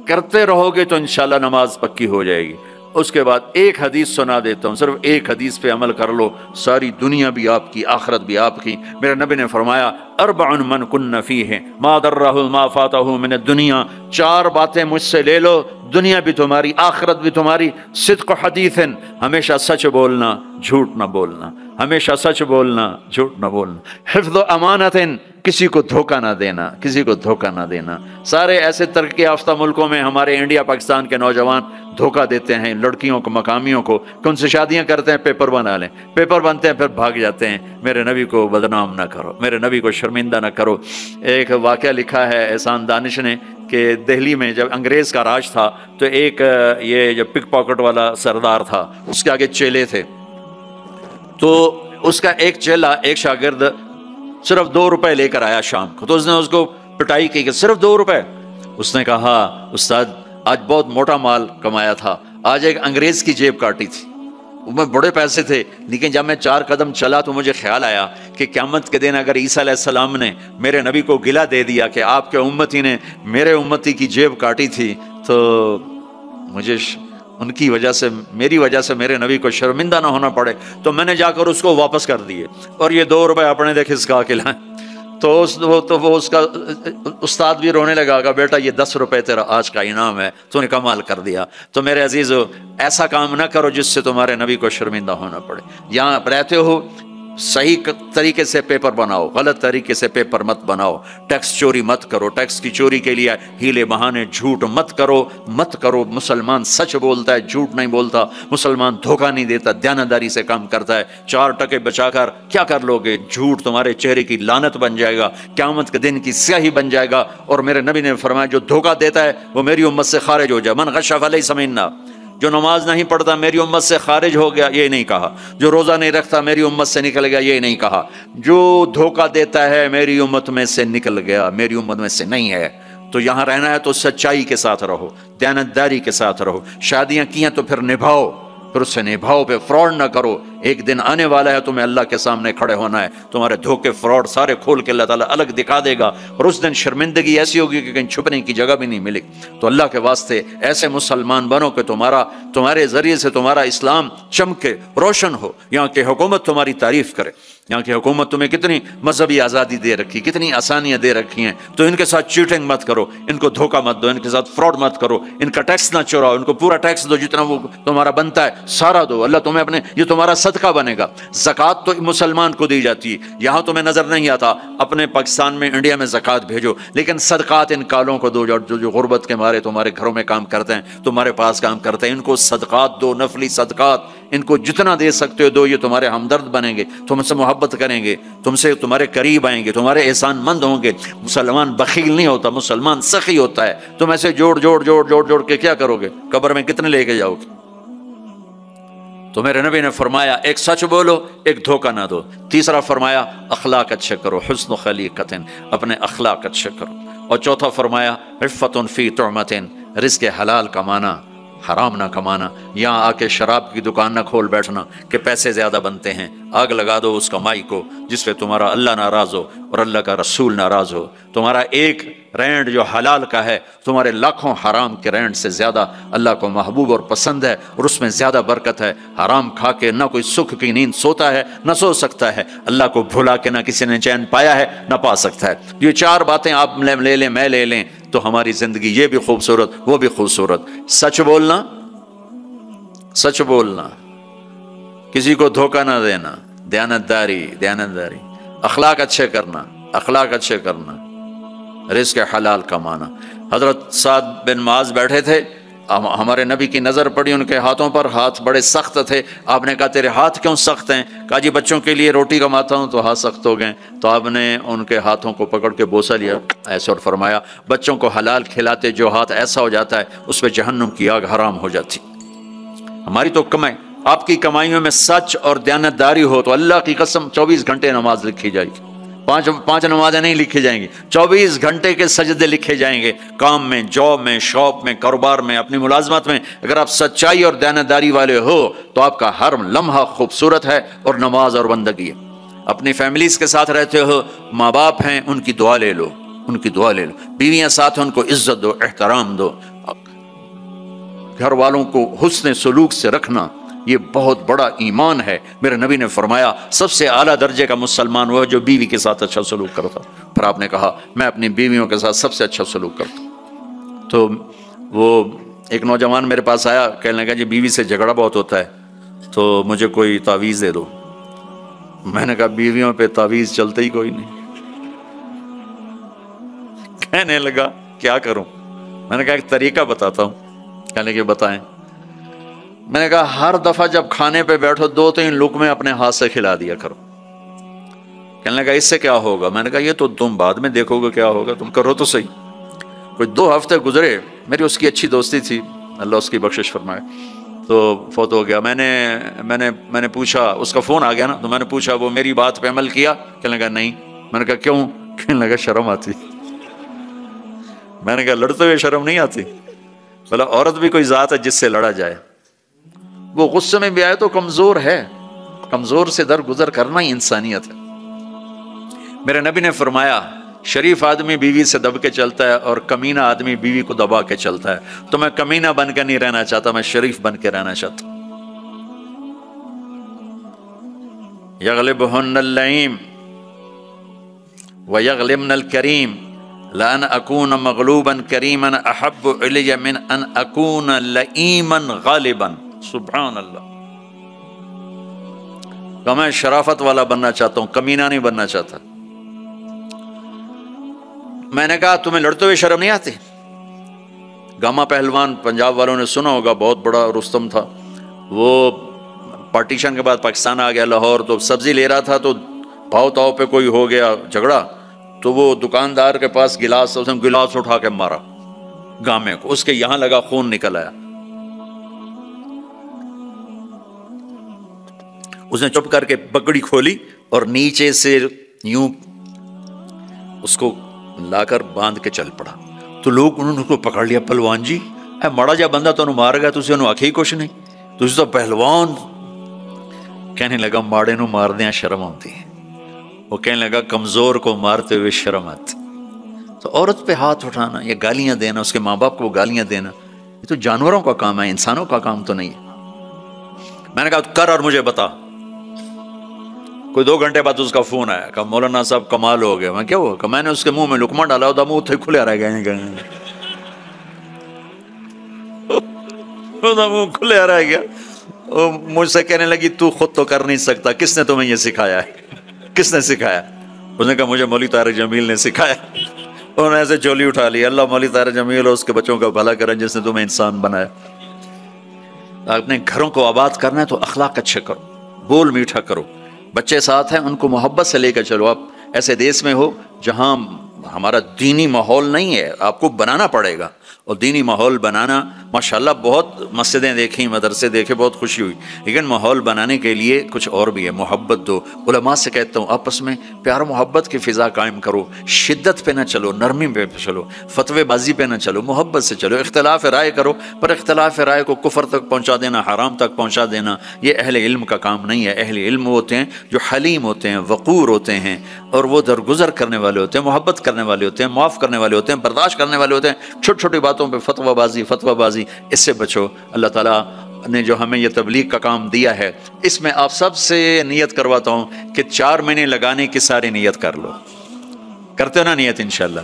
کرتے رہو گے تو انشاءاللہ نماز پکی ہو جائے گی۔ اس کے بعد ایک حدیث سنا دیتا ہوں، صرف ایک حدیث پہ عمل کر لو، ساری دنیا بھی آپ کی، آخرت بھی آپ کی۔ میرے نبی نے فرمایا اربع من کن فیہ ما ضرہ ما فاتہ من الدنیا، چار باتیں مجھ سے لے لو، دنیا بھی تمہاری، آخرت بھی تمہاری۔ صدق حدیث، ہمیشہ سچ بولنا، جھوٹ نہ بولنا، ہمیشہ سچ بولنا، جھوٹ نہ بولنا۔ حفظ امانت، کسی کو دھوکہ نہ دینا، کسی کو دھوکہ نہ دینا۔ سارے ایسے ترقی یافتہ ملکوں میں ہمارے انڈیا پاکستان کے نوجوان دھوکہ دیتے ہیں لڑکیوں کو، مقامیوں کو، کہ ان سے شادیاں کرتے ہیں، پیپر بنا لیں، پیپر بنتے ہیں پھر بھاگ جاتے ہیں۔ میرے نبی کو بدنام نہ کرو، میرے نبی کو شرمندہ نہ کرو۔ ایک واقعہ لکھا ہے احسان دانش نے کہ دہلی میں جب انگریز کا راج تھا تو ایک یہ جو پک پاکٹ والا سردار تھا، اس کے آگے چیلے تھے، تو اس کا ایک چیلا، ایک شاگرد صرف 2 روپے لے کر آیا شام کو، تو اس نے اس کو پٹائی کی کہ صرف 2 روپے۔ اس نے کہا استاد آج بہت موٹا مال کمایا تھا، آج ایک انگریز کی جیب کاٹی تھی، میں بڑے پیسے تھے، لیکن جب میں 4 قدم چلا تو مجھے خیال آیا کہ قیامت کے دن اگر عیسیٰ علیہ السلام نے میرے نبی کو گلہ دے دیا کہ آپ کے امتی نے میرے امتی کی جیب کاٹی تھی، تو مجھے ان کی وجہ سے، میری وجہ سے میرے نبی کو شرمندہ نہ ہونا پڑے، تو میں نے جا کر اس کو واپس کر دیے، اور یہ 2 روپے اپنے دے کھسکا کے لائیں۔ تو وہ اس کا استاد بھی رونے لگا کہ بیٹا یہ 10 روپے تیرا آج کا انعام ہے، تو نے کمال کر دیا۔ تو میرے عزیزو، ایسا کام نہ کرو جس سے تمہارے نبی کو شرمندہ ہونا پڑے۔ یہاں رہتے ہو صحیح طریقے سے پیپر بناؤ، غلط طریقے سے پیپر مت بناؤ، ٹیکس چوری مت کرو، ٹیکس کی چوری کے لیے ہیلے بہانے جھوٹ مت کرو۔ مسلمان سچ بولتا ہے، جھوٹ نہیں بولتا، مسلمان دھوکہ نہیں دیتا، دیانتداری سے کام کرتا ہے۔ 4 ٹکے بچا کر کیا کر لو گے؟ جھوٹ تمہارے چہرے کی لعنت بن جائے گا، قیامت کے دن کی سیاہی بن جائے گا۔ اور میرے نبی نے فرمایا جو دھوکہ دیتا ہے وہ میری امت سے خارج ہو جائے، من غش فلیس منا، جو نماز نہیں پڑھتا میری امت سے خارج ہو گیا، یہ نہیں کہا۔ جو روزہ نہیں رکھتا میری امت سے نکل گیا، یہ نہیں کہا۔ جو دھوکہ دیتا ہے میری امت میں سے نکل گیا، میری امت میں سے نہیں ہے۔ تو یہاں رہنا ہے تو سچائی کے ساتھ رہو، دیانتداری کے ساتھ رہو، شادیاں کی ہیں تو پھر نبھاؤ، پھر اس سے نبھاؤ، پہ فراڈ نہ کرو۔ ایک دن آنے والا ہے تمہیں اللہ کے سامنے کھڑے ہونا ہے، تمہارے دھوکے فراڈ سارے کھول کے اللہ تعالیٰ الگ دکھا دے گا، اور اس دن شرمندگی ایسی ہوگی کہ کہیں چھپنے کی جگہ بھی نہیں ملے۔ تو اللہ کے واسطے ایسے مسلمان بنو کہ تمہارے ذریعے سے تمہارا اسلام چمکے، روشن ہو، یہاں کی حکومت تمہاری تعریف کرے۔ یہاں کی حکومت تمہیں کتنی مذہبی آزادی دے رکھی، کتنی آسانیاں دے رکھی ہیں، تو ان کے ساتھ چیٹنگ مت کرو، ان کو دھوکہ مت دو، ان کے ساتھ فراڈ مت کرو، ان کا ٹیکس نہ چوراؤ، ان کو پورا ٹیکس دو جتنا وہ تمہارا بنتا ہے، سارا دو۔ اللہ تمہیں یہ تمہارا صدقہ صدقہ بنے گا۔ زکوٰۃ تو مسلمان کو دی جاتی ہے، یہاں تمہیں نظر نہیں آتا، اپنے پاکستان میں انڈیا میں زکوٰۃ بھیجو، لیکن صدقات ان کالوں کو دو جو غربت کے مارے تمہارے گھروں میں کام کرتے ہیں، تمہارے پاس کام کرتے ہیں، ان کو صدقات دو، نفلی صدقات، ان کو جتنا دے سکتے ہو دو، یہ تمہارے ہمدرد بنیں گے، تم سے محبت کریں گے، تم سے تمہارے قریب آئیں گے، تمہارے احسان مند ہوں گے۔ مسلمان بخیل نہیں ہوتا، مسلمان سخی ہوتا ہے۔ تم ایسے جوڑ جوڑ جوڑ جوڑ جوڑ کے کیا کرو گے؟ قبر میں کتنے لے کے جاؤ گے؟ تو میرے نبی نے فرمایا ایک سچ بولو، ایک دھوکہ نہ دو۔ تیسرا فرمایا اخلاق اچھے کرو، حسن خلیقت، اپنے اخلاق اچھے کرو۔ اور چوتھا فرمایا عفت فی طعمۃ، رزق حلال کمانا، حرام نہ کمانا۔ یہاں آ کے شراب کی دکان نہ کھول بیٹھنا کہ پیسے زیادہ بنتے ہیں، آگ لگا دو اس کمائی کو جس پہ تمہارا اللہ ناراض ہو اور اللہ کا رسول ناراض ہو۔ تمہارا ایک رینڈ جو حلال کا ہے تمہارے لاکھوں حرام کے رینڈ سے زیادہ اللہ کو محبوب اور پسند ہے، اور اس میں زیادہ برکت ہے۔ حرام کھا کے نہ کوئی سکھ کی نیند سوتا ہے نہ سو سکتا ہے، اللہ کو بھلا کے نہ کسی نے چین پایا ہے نہ پا سکتا ہے۔ یہ چار باتیں آپ لے لیں، میں لے لیں، تو ہماری زندگی یہ بھی خوبصورت وہ بھی خوبصورت۔ سچ بولنا، سچ بولنا، کسی کو دھوکہ نہ دینا، دیانتداری، دیانتداری، اخلاق اچھے کرنا، اخلاق اچھے کرنا، رزق حلال کمانا۔ حضرت سعد بن معاذ بیٹھے تھے، ہمارے نبی کی نظر پڑی ان کے ہاتھوں پر، ہاتھ بڑے سخت تھے۔ آپ نے کہا تیرے ہاتھ کیوں سخت ہیں؟ کہا جی بچوں کے لیے روٹی کماتا ہوں تو ہاتھ سخت ہو گئے۔ تو آپ نے ان کے ہاتھوں کو پکڑ کے بوسہ لیا ایسے اور فرمایا بچوں کو حلال کھلاتے جو ہاتھ ایسا ہو جاتا ہے اس پہ جہنم کی آگ حرام ہو جاتی۔ ہماری تو کمائی، آپ کی کمائیوں میں سچ اور دیانتداری ہو تو اللہ کی قسم 24 گھنٹے نماز لکھی جائے گی، پانچ نمازیں نہیں لکھی جائیں گی، 24 گھنٹے کے سجدے لکھے جائیں گے۔ کام میں، جاب میں، شاپ میں، کاروبار میں، اپنی ملازمت میں اگر آپ سچائی اور دیانتداری والے ہو تو آپ کا ہر لمحہ خوبصورت ہے اور نماز اور بندگی ہے۔ اپنی فیملیز کے ساتھ رہتے ہو، ماں باپ ہیں ان کی دعا لے لو، ان کی دعا لے لو، بیویاں ساتھ ہیں ان کو عزت دو، احترام دو، گھر والوں کو حسن سلوک سے رکھنا، یہ بہت بڑا ایمان ہے۔ میرے نبی نے فرمایا سب سے اعلیٰ درجے کا مسلمان وہ ہے جو بیوی کے ساتھ اچھا سلوک کرتا۔ پھر آپ نے کہا میں اپنی بیویوں کے ساتھ سب سے اچھا سلوک کرتا ہوں۔ تو وہ ایک نوجوان میرے پاس آیا، کہنے لگا جی بیوی سے جھگڑا بہت ہوتا ہے تو مجھے کوئی تعویذ دے دو۔ میں نے کہا بیویوں پہ تعویذ چلتے ہی کوئی نہیں۔ کہنے لگا کیا کروں؟ میں نے کہا ایک طریقہ بتاتا ہوں۔ کہنے لگے بتائیں۔ میں نے کہا ہر دفعہ جب کھانے پہ بیٹھو 2-3 لقمے اپنے ہاتھ سے کھلا دیا کرو۔ کہنے لگا اس سے کیا ہوگا؟ میں نے کہا یہ تو تم بعد میں دیکھو گے کیا ہوگا، تم کرو تو صحیح۔ کوئی 2 ہفتے گزرے، میری اس کی اچھی دوستی تھی، اللہ اس کی بخشش فرمائے، تو فوت ہو گیا۔ میں نے پوچھا، اس کا فون آ گیا نا، تو میں نے پوچھا وہ میری بات پہ عمل کیا؟ کہنے لگا نہیں۔ میں نے کہا کیوں؟ کہنے لگا شرم آتی۔ میں نے کہا لڑتے ہوئے شرم نہیں آتی؟ بولا عورت بھی کوئی ذات ہے جس سے لڑا جائے، وہ غصے میں بھی آئے تو کمزور ہے، کمزور سے درگزر کرنا ہی انسانیت ہے۔ میرے نبی نے فرمایا شریف آدمی بیوی سے دب کے چلتا ہے اور کمینہ آدمی بیوی کو دبا کے چلتا ہے۔ تو میں کمینہ بن کے نہیں رہنا چاہتا، میں شریف بن کے رہنا چاہتا ہوں۔ یغلبہن اللئیم ویغلبن الکریم لأن اکون مغلوبا کریما احب الی من ان اکون لئیما غالبا۔ سبحان اللہ۔ کہ میں شرافت والا بننا چاہتا ہوں، کمینہ نہیں بننا چاہتا۔ میں نے کہا تمہیں لڑتے ہوئے شرم نہیں آتی؟ گاما پہلوان پنجاب والوں نے سنا ہوگا، بہت بڑا رستم تھا، وہ پارٹیشن کے بعد پاکستان آ گیا لاہور، تو سبزی لے رہا تھا تو بھاؤ تاؤ پہ کوئی ہو گیا جھگڑا، تو وہ دکاندار کے پاس گلاس، اس نے گلاس اٹھا کے مارا گامے کو، اس کے یہاں لگا، خون نکل آیا۔ اس نے چپ کر کے پگڑی کھولی اور نیچے سے یوں اس کو لا کر باندھ کے چل پڑا۔ تو لوگ انہوں نے کو پکڑ لیا، پہلوان جی اے ماڑا جا بندہ تو مار گیا، تسی انہوں آکھی کچھ نہیں، تسی تو پہلوان۔ کہنے لگا ماڑے نو مار دیاں شرم ہوتی ہے۔ وہ کہنے لگا کمزور کو مارتے ہوئے شرم آتی۔ تو عورت پہ ہاتھ اٹھانا یا گالیاں دینا، اس کے ماں باپ کو گالیاں دینا، یہ تو جانوروں کا کام ہے، انسانوں کا کام تو نہیں ہے۔ میں نے کہا کر اور مجھے بتا۔ کوئی 2 گھنٹے بعد اس کا فون آیا، کہا مولانا صاحب کمال ہو گیا۔ میں کیا ہوا؟ کہ میں نے اس کے منہ میں لقمہ ڈالا ہوتا، منہ تھے کھلے رہ گئے، منہ کھلے رہ گیا۔ مجھ سے کہنے لگی تو خود تو کر نہیں سکتا، کس نے تمہیں یہ سکھایا ہے؟ کس نے سکھایا؟ اس نے کہا مجھے مولوی طارق جمیل نے سکھایا۔ انہوں نے ایسے چولی اٹھا لی، اللہ مولوی طارق جمیل اور اس کے بچوں کا بھلا کرے جس نے تمہیں انسان بنایا۔ اپنے گھروں کو آباد کرنا ہے تو اخلاق اچھے کرو، بول میٹھا کرو، بچے ساتھ ہیں ان کو محبت سے لے کر چلو۔ آپ ایسے دیس میں ہو جہاں ہمارا دینی ماحول نہیں ہے، آپ کو بنانا پڑے گا، اور دینی ماحول بنانا ماشاءاللہ بہت مسجدیں دیکھیں، مدرسے دیکھے، بہت خوشی ہوئی، لیکن ماحول بنانے کے لیے کچھ اور بھی ہے، محبت دو۔ علماء سے کہتا ہوں آپس میں پیار و محبت کی فضا قائم کرو، شدت پہ نہ چلو، نرمی پہ چلو، فتوے بازی پہ نہ چلو، محبت سے چلو، اختلاف رائے کرو، پر اختلاف رائے کو کفر تک پہنچا دینا، حرام تک پہنچا دینا، یہ اہل علم کا کام نہیں ہے۔ اہل علم ہوتے ہیں جو حلیم ہوتے ہیں، وقور ہوتے ہیں، اور وہ درگزر کرنے والے ہوتے ہیں، محبت کرنے والے ہوتے ہیں، معاف کرنے والے ہوتے ہیں، برداشت کرنے والے ہوتے ہیں۔ چھوٹی چھوٹی باتوں پہ فتویٰ بازی، اس سے بچو۔ اللہ تعالیٰ نے جو ہمیں یہ تبلیغ کا کام دیا ہے، اس میں آپ سب سے نیت کرواتا ہوں کہ 4 مہینے لگانے کی ساری نیت کر لو، کرتے ہو نا نیت انشاءاللہ؟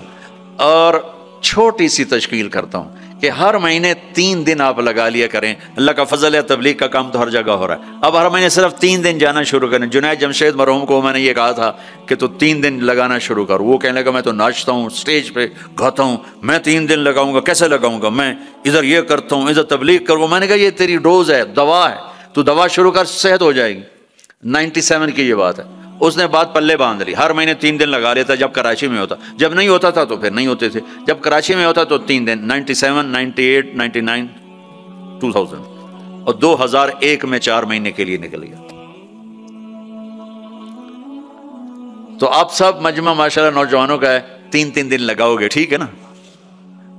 اور چھوٹی سی تشکیل کرتا ہوں کہ ہر مہینے 3 دن آپ لگا لیا کریں۔ اللہ کا فضل ہے، تبلیغ کا کام تو ہر جگہ ہو رہا ہے، اب ہر مہینے صرف 3 دن جانا شروع کریں۔ جنید جمشید مرحوم کو میں نے یہ کہا تھا کہ تو 3 دن لگانا شروع کر، وہ کہنے لگا میں تو ناچتا ہوں، اسٹیج پہ گاتا ہوں، میں 3 دن لگاؤں گا، کیسے لگاؤں گا؟ میں ادھر یہ کرتا ہوں، ادھر تبلیغ کروں۔ میں نے کہا یہ تیری ڈوز ہے، دوا ہے، تو دوا شروع کر، صحت ہو جائے گی۔ 97 کی یہ بات ہے۔ اس نے بات پلے باندھ لی، ہر مہینے 3 دن لگا لیتا جب کراچی میں ہوتا، جب نہیں ہوتا تھا تو پھر نہیں ہوتے تھے، جب کراچی میں ہوتا تو 3 دن، 97 98 99 2000، اور 2001 میں 4 مہینے کے لیے نکل گیا۔ تو آپ سب مجمع ماشاءاللہ نوجوانوں کا ہے، 3 دن لگاؤ گے، ٹھیک ہے نا؟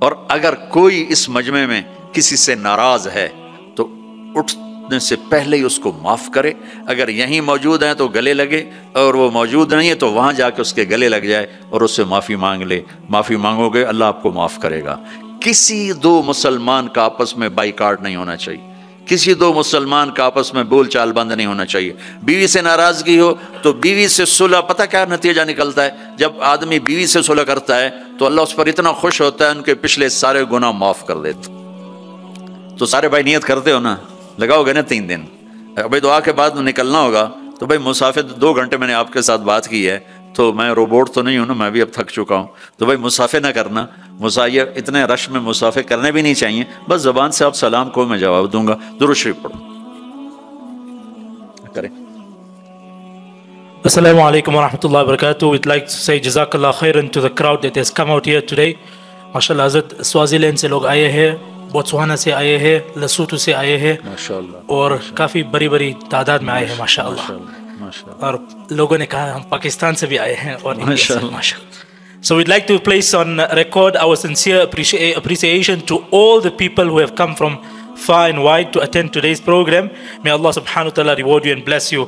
اور اگر کوئی اس مجمع میں کسی سے ناراض ہے تو اٹھنے سے پہلے ہی اس کو معاف کرے، اگر یہیں موجود ہیں تو گلے لگے، اور وہ موجود نہیں ہے تو وہاں جا کے اس کے گلے لگ جائے اور اس سے معافی مانگ لے۔ معافی مانگو گے اللہ آپ کو معاف کرے گا۔ کسی 2 مسلمان کا آپس میں بائیکاٹ نہیں ہونا چاہیے، کسی 2 مسلمان کا آپس میں بول چال بند نہیں ہونا چاہیے۔ بیوی سے ناراضگی ہو تو بیوی سے صلح، پتہ کیا نتیجہ نکلتا ہے؟ جب آدمی بیوی سے صلح کرتا ہے تو اللہ اس پر اتنا خوش ہوتا ہے، ان کے پچھلے سارے گناہ معاف کر دیتا۔ تو سارے بھائی نیت کرتے ہو نا؟ لگاؤ گے نا 3 دن؟ بھائی دعا کے بعد نکلنا ہوگا تو بھائی مسافر 2 گھنٹے میں نے آپ کے ساتھ بات کی ہے، تو میں روبوٹ تو نہیں ہوں نا، میں بھی اب تھک چکا ہوں، تو بھائی مسافر نہ کرنا۔ مسافر اتنے رش میں مسافر کرنے بھی نہیں چاہیے، بس زبان سے آپ سلام کو میں جواب دوں گا۔ درود شریف پڑھو کریں۔ Assalamu alaikum wa rahmatullahi wa barakatuh. We'd like to say Jazakallah khairan to the crowd that has come out here today. MashaAllah, Hazrat Swaziland سے لوگ آئے ہیں، بوتسوانا سے آئے ہیں، لسوٹو سے آئے ہیں، اور کافی بڑی بڑی تعداد میں آئے ہیں ماشاءاللہ، اور لوگوں نے کہا ہم پاکستان سے بھی آئے ہیں اور انڈیا سے ماشاءاللہ۔ So we'd like to place on record our sincere appreciation to all the people who have come from far and wide to attend today's program. May Allah subhanahu wa ta'ala reward you and bless you.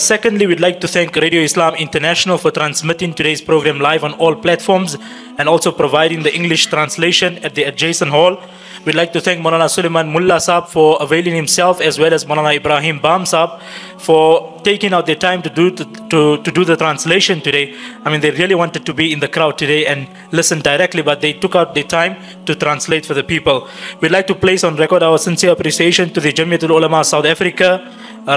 Secondly, we'd like to thank Radio Islam International for transmitting today's program live on all platforms and also providing the English translation at the adjacent hall. We'd like to thank Maulana Suleiman Mullah Saab for availing himself, as well as Maulana Ibrahim Bam Saab for taking out their time to do the translation today. I mean, they really wanted to be in the crowd today and listen directly, but they took out their time to translate for the people. We'd like to place on record our sincere appreciation to the Jamiatul Ulama South Africa,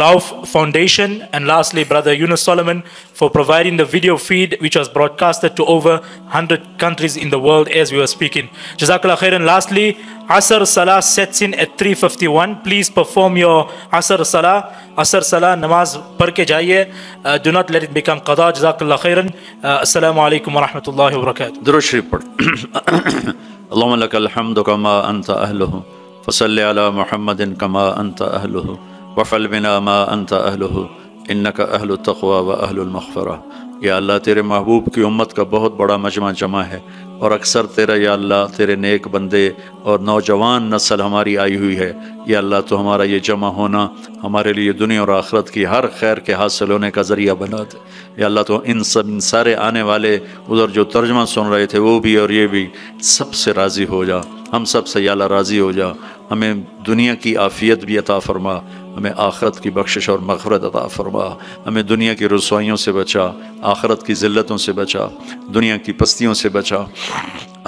Rauf Foundation, and lastly Brother Yunus Solomon for providing the video feed which was broadcasted to over 100 countries in the world as we were speaking. Jazakallah khairan. Lastly, Asr Salah sets in at 3:51. Please perform your Asr Salah. Asr Salah namaz padh ke jaiye. Do not let it become qada. Jazakallah khairan. Assalamu alaikum wa rahmatullahi wa barakatuh. درود شریف پڑھ۔ اللهم لك الحمد كما أنت أهله فصل على محمد كما أنت أهله وفعل بنا ما أنت أهله إنك أهل التقوى وأهل المغفرة۔ یا اللہ تیرے محبوب کی امت کا بہت بڑا مجمع جمع ہے، اور اکثر تیرا یا اللہ تیرے نیک بندے اور نوجوان نسل ہماری آئی ہوئی ہے۔ یا اللہ تو ہمارا یہ جمع ہونا ہمارے لیے دنیا اور آخرت کی ہر خیر کے حاصل ہونے کا ذریعہ بنا دے۔ یا اللہ تو ان سارے آنے والے ادھر جو ترجمہ سن رہے تھے وہ بھی اور یہ بھی، سب سے راضی ہو جا، ہم سب سے یا اللہ راضی ہو جا۔ ہمیں دنیا کی عافیت بھی عطا فرما، ہمیں آخرت کی بخشش اور مغفرت عطا فرما، ہمیں دنیا کی رسوائیوں سے بچا، آخرت کی ذلتوں سے بچا، دنیا کی پستیوں سے بچا۔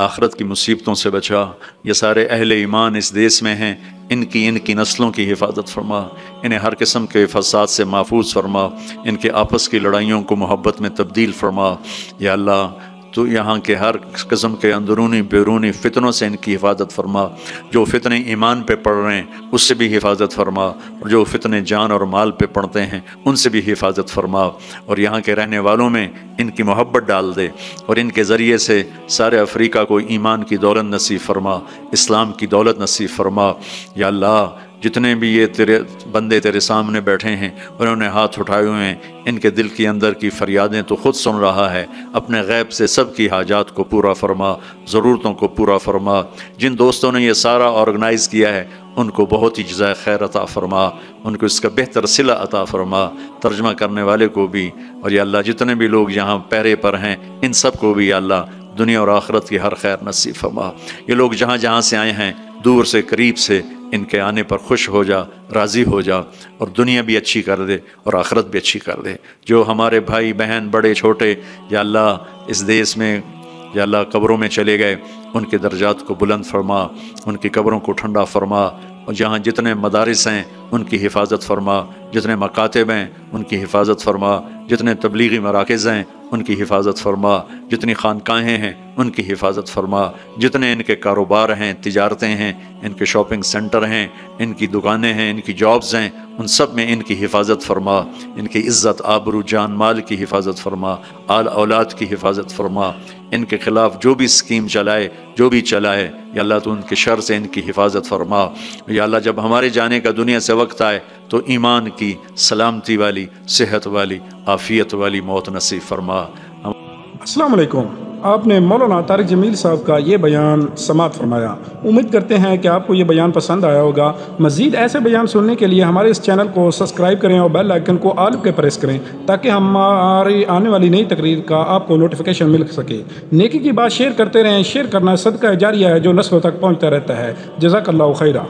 آخرت کی مصیبتوں سے بچا۔ یہ سارے اہل ایمان اس دیس میں ہیں، ان کی نسلوں کی حفاظت فرما، انہیں ہر قسم کے فساد سے محفوظ فرما، ان کے آپس کی لڑائیوں کو محبت میں تبدیل فرما۔ یا اللہ تو یہاں کے ہر قسم کے اندرونی بیرونی فتنوں سے ان کی حفاظت فرما، جو فتنے ایمان پہ پڑھ رہے ہیں اس سے بھی حفاظت فرما، اور جو فتنے جان اور مال پہ پڑھتے ہیں ان سے بھی حفاظت فرما، اور یہاں کے رہنے والوں میں ان کی محبت ڈال دے، اور ان کے ذریعے سے سارے افریقہ کو ایمان کی دولت نصیب فرما، اسلام کی دولت نصیب فرما۔ یا اللہ جتنے بھی یہ تیرے بندے تیرے سامنے بیٹھے ہیں انہوں نے ہاتھ اٹھائے ہوئے ہیں، ان کے دل کی اندر کی فریادیں تو خود سن رہا ہے، اپنے غیب سے سب کی حاجات کو پورا فرما، ضرورتوں کو پورا فرما۔ جن دوستوں نے یہ سارا آرگنائز کیا ہے ان کو بہت ہی جزائے خیر عطا فرما، ان کو اس کا بہتر صلہ عطا فرما، ترجمہ کرنے والے کو بھی، اور یا اللہ جتنے بھی لوگ یہاں پہرے پر ہیں ان سب کو بھی یا اللہ دنیا اور آخرت کی ہر خیر نصیب فرما۔ یہ لوگ جہاں جہاں سے آئے ہیں دور سے قریب سے ان کے آنے پر خوش ہو جا، راضی ہو جا، اور دنیا بھی اچھی کر دے اور آخرت بھی اچھی کر دے۔ جو ہمارے بھائی بہن بڑے چھوٹے یا اللہ اس دیس میں یا اللہ قبروں میں چلے گئے ان کے درجات کو بلند فرما، ان کی قبروں کو ٹھنڈا فرما، اور جہاں جتنے مدارس ہیں ان کی حفاظت فرما، جتنے مکاتب ہیں ان کی حفاظت فرما، جتنے تبلیغی مراکز ہیں ان کی حفاظت فرما، جتنی خانقاہیں ہیں ان کی حفاظت فرما، جتنے ان کے کاروبار ہیں، تجارتیں ہیں، ان کے شاپنگ سینٹر ہیں، ان کی دکانیں ہیں، ان کی جابز ہیں، ان سب میں ان کی حفاظت فرما، ان کی عزت آبرو جان مال کی حفاظت فرما، آل اولاد کی حفاظت فرما، ان کے خلاف جو بھی اسکیم چلائے جو بھی چلائے یا اللہ تو ان کے شر سے ان کی حفاظت فرما۔ یا اللہ جب ہمارے جانے کا دنیا سے وقت آئے تو ایمان کی سلامتی والی، صحت والی، عافیت والی موت نصیب فرما۔ السلام علیکم۔ آپ نے مولانا طارق جمیل صاحب کا یہ بیان سماعت فرمایا۔ امید کرتے ہیں کہ آپ کو یہ بیان پسند آیا ہوگا۔ مزید ایسے بیان سننے کے لیے ہمارے اس چینل کو سبسکرائب کریں اور بیل آئیکن کو آل پہ پریس کریں تاکہ ہماری آنے والی نئی تقریر کا آپ کو نوٹیفیکیشن مل سکے۔ نیکی کی بات شیئر کرتے رہیں، شیئر کرنا صدقہ جاریہ ہے جو نسلوں تک پہنچتا رہتا ہے۔ جزاک اللہ خیرہ۔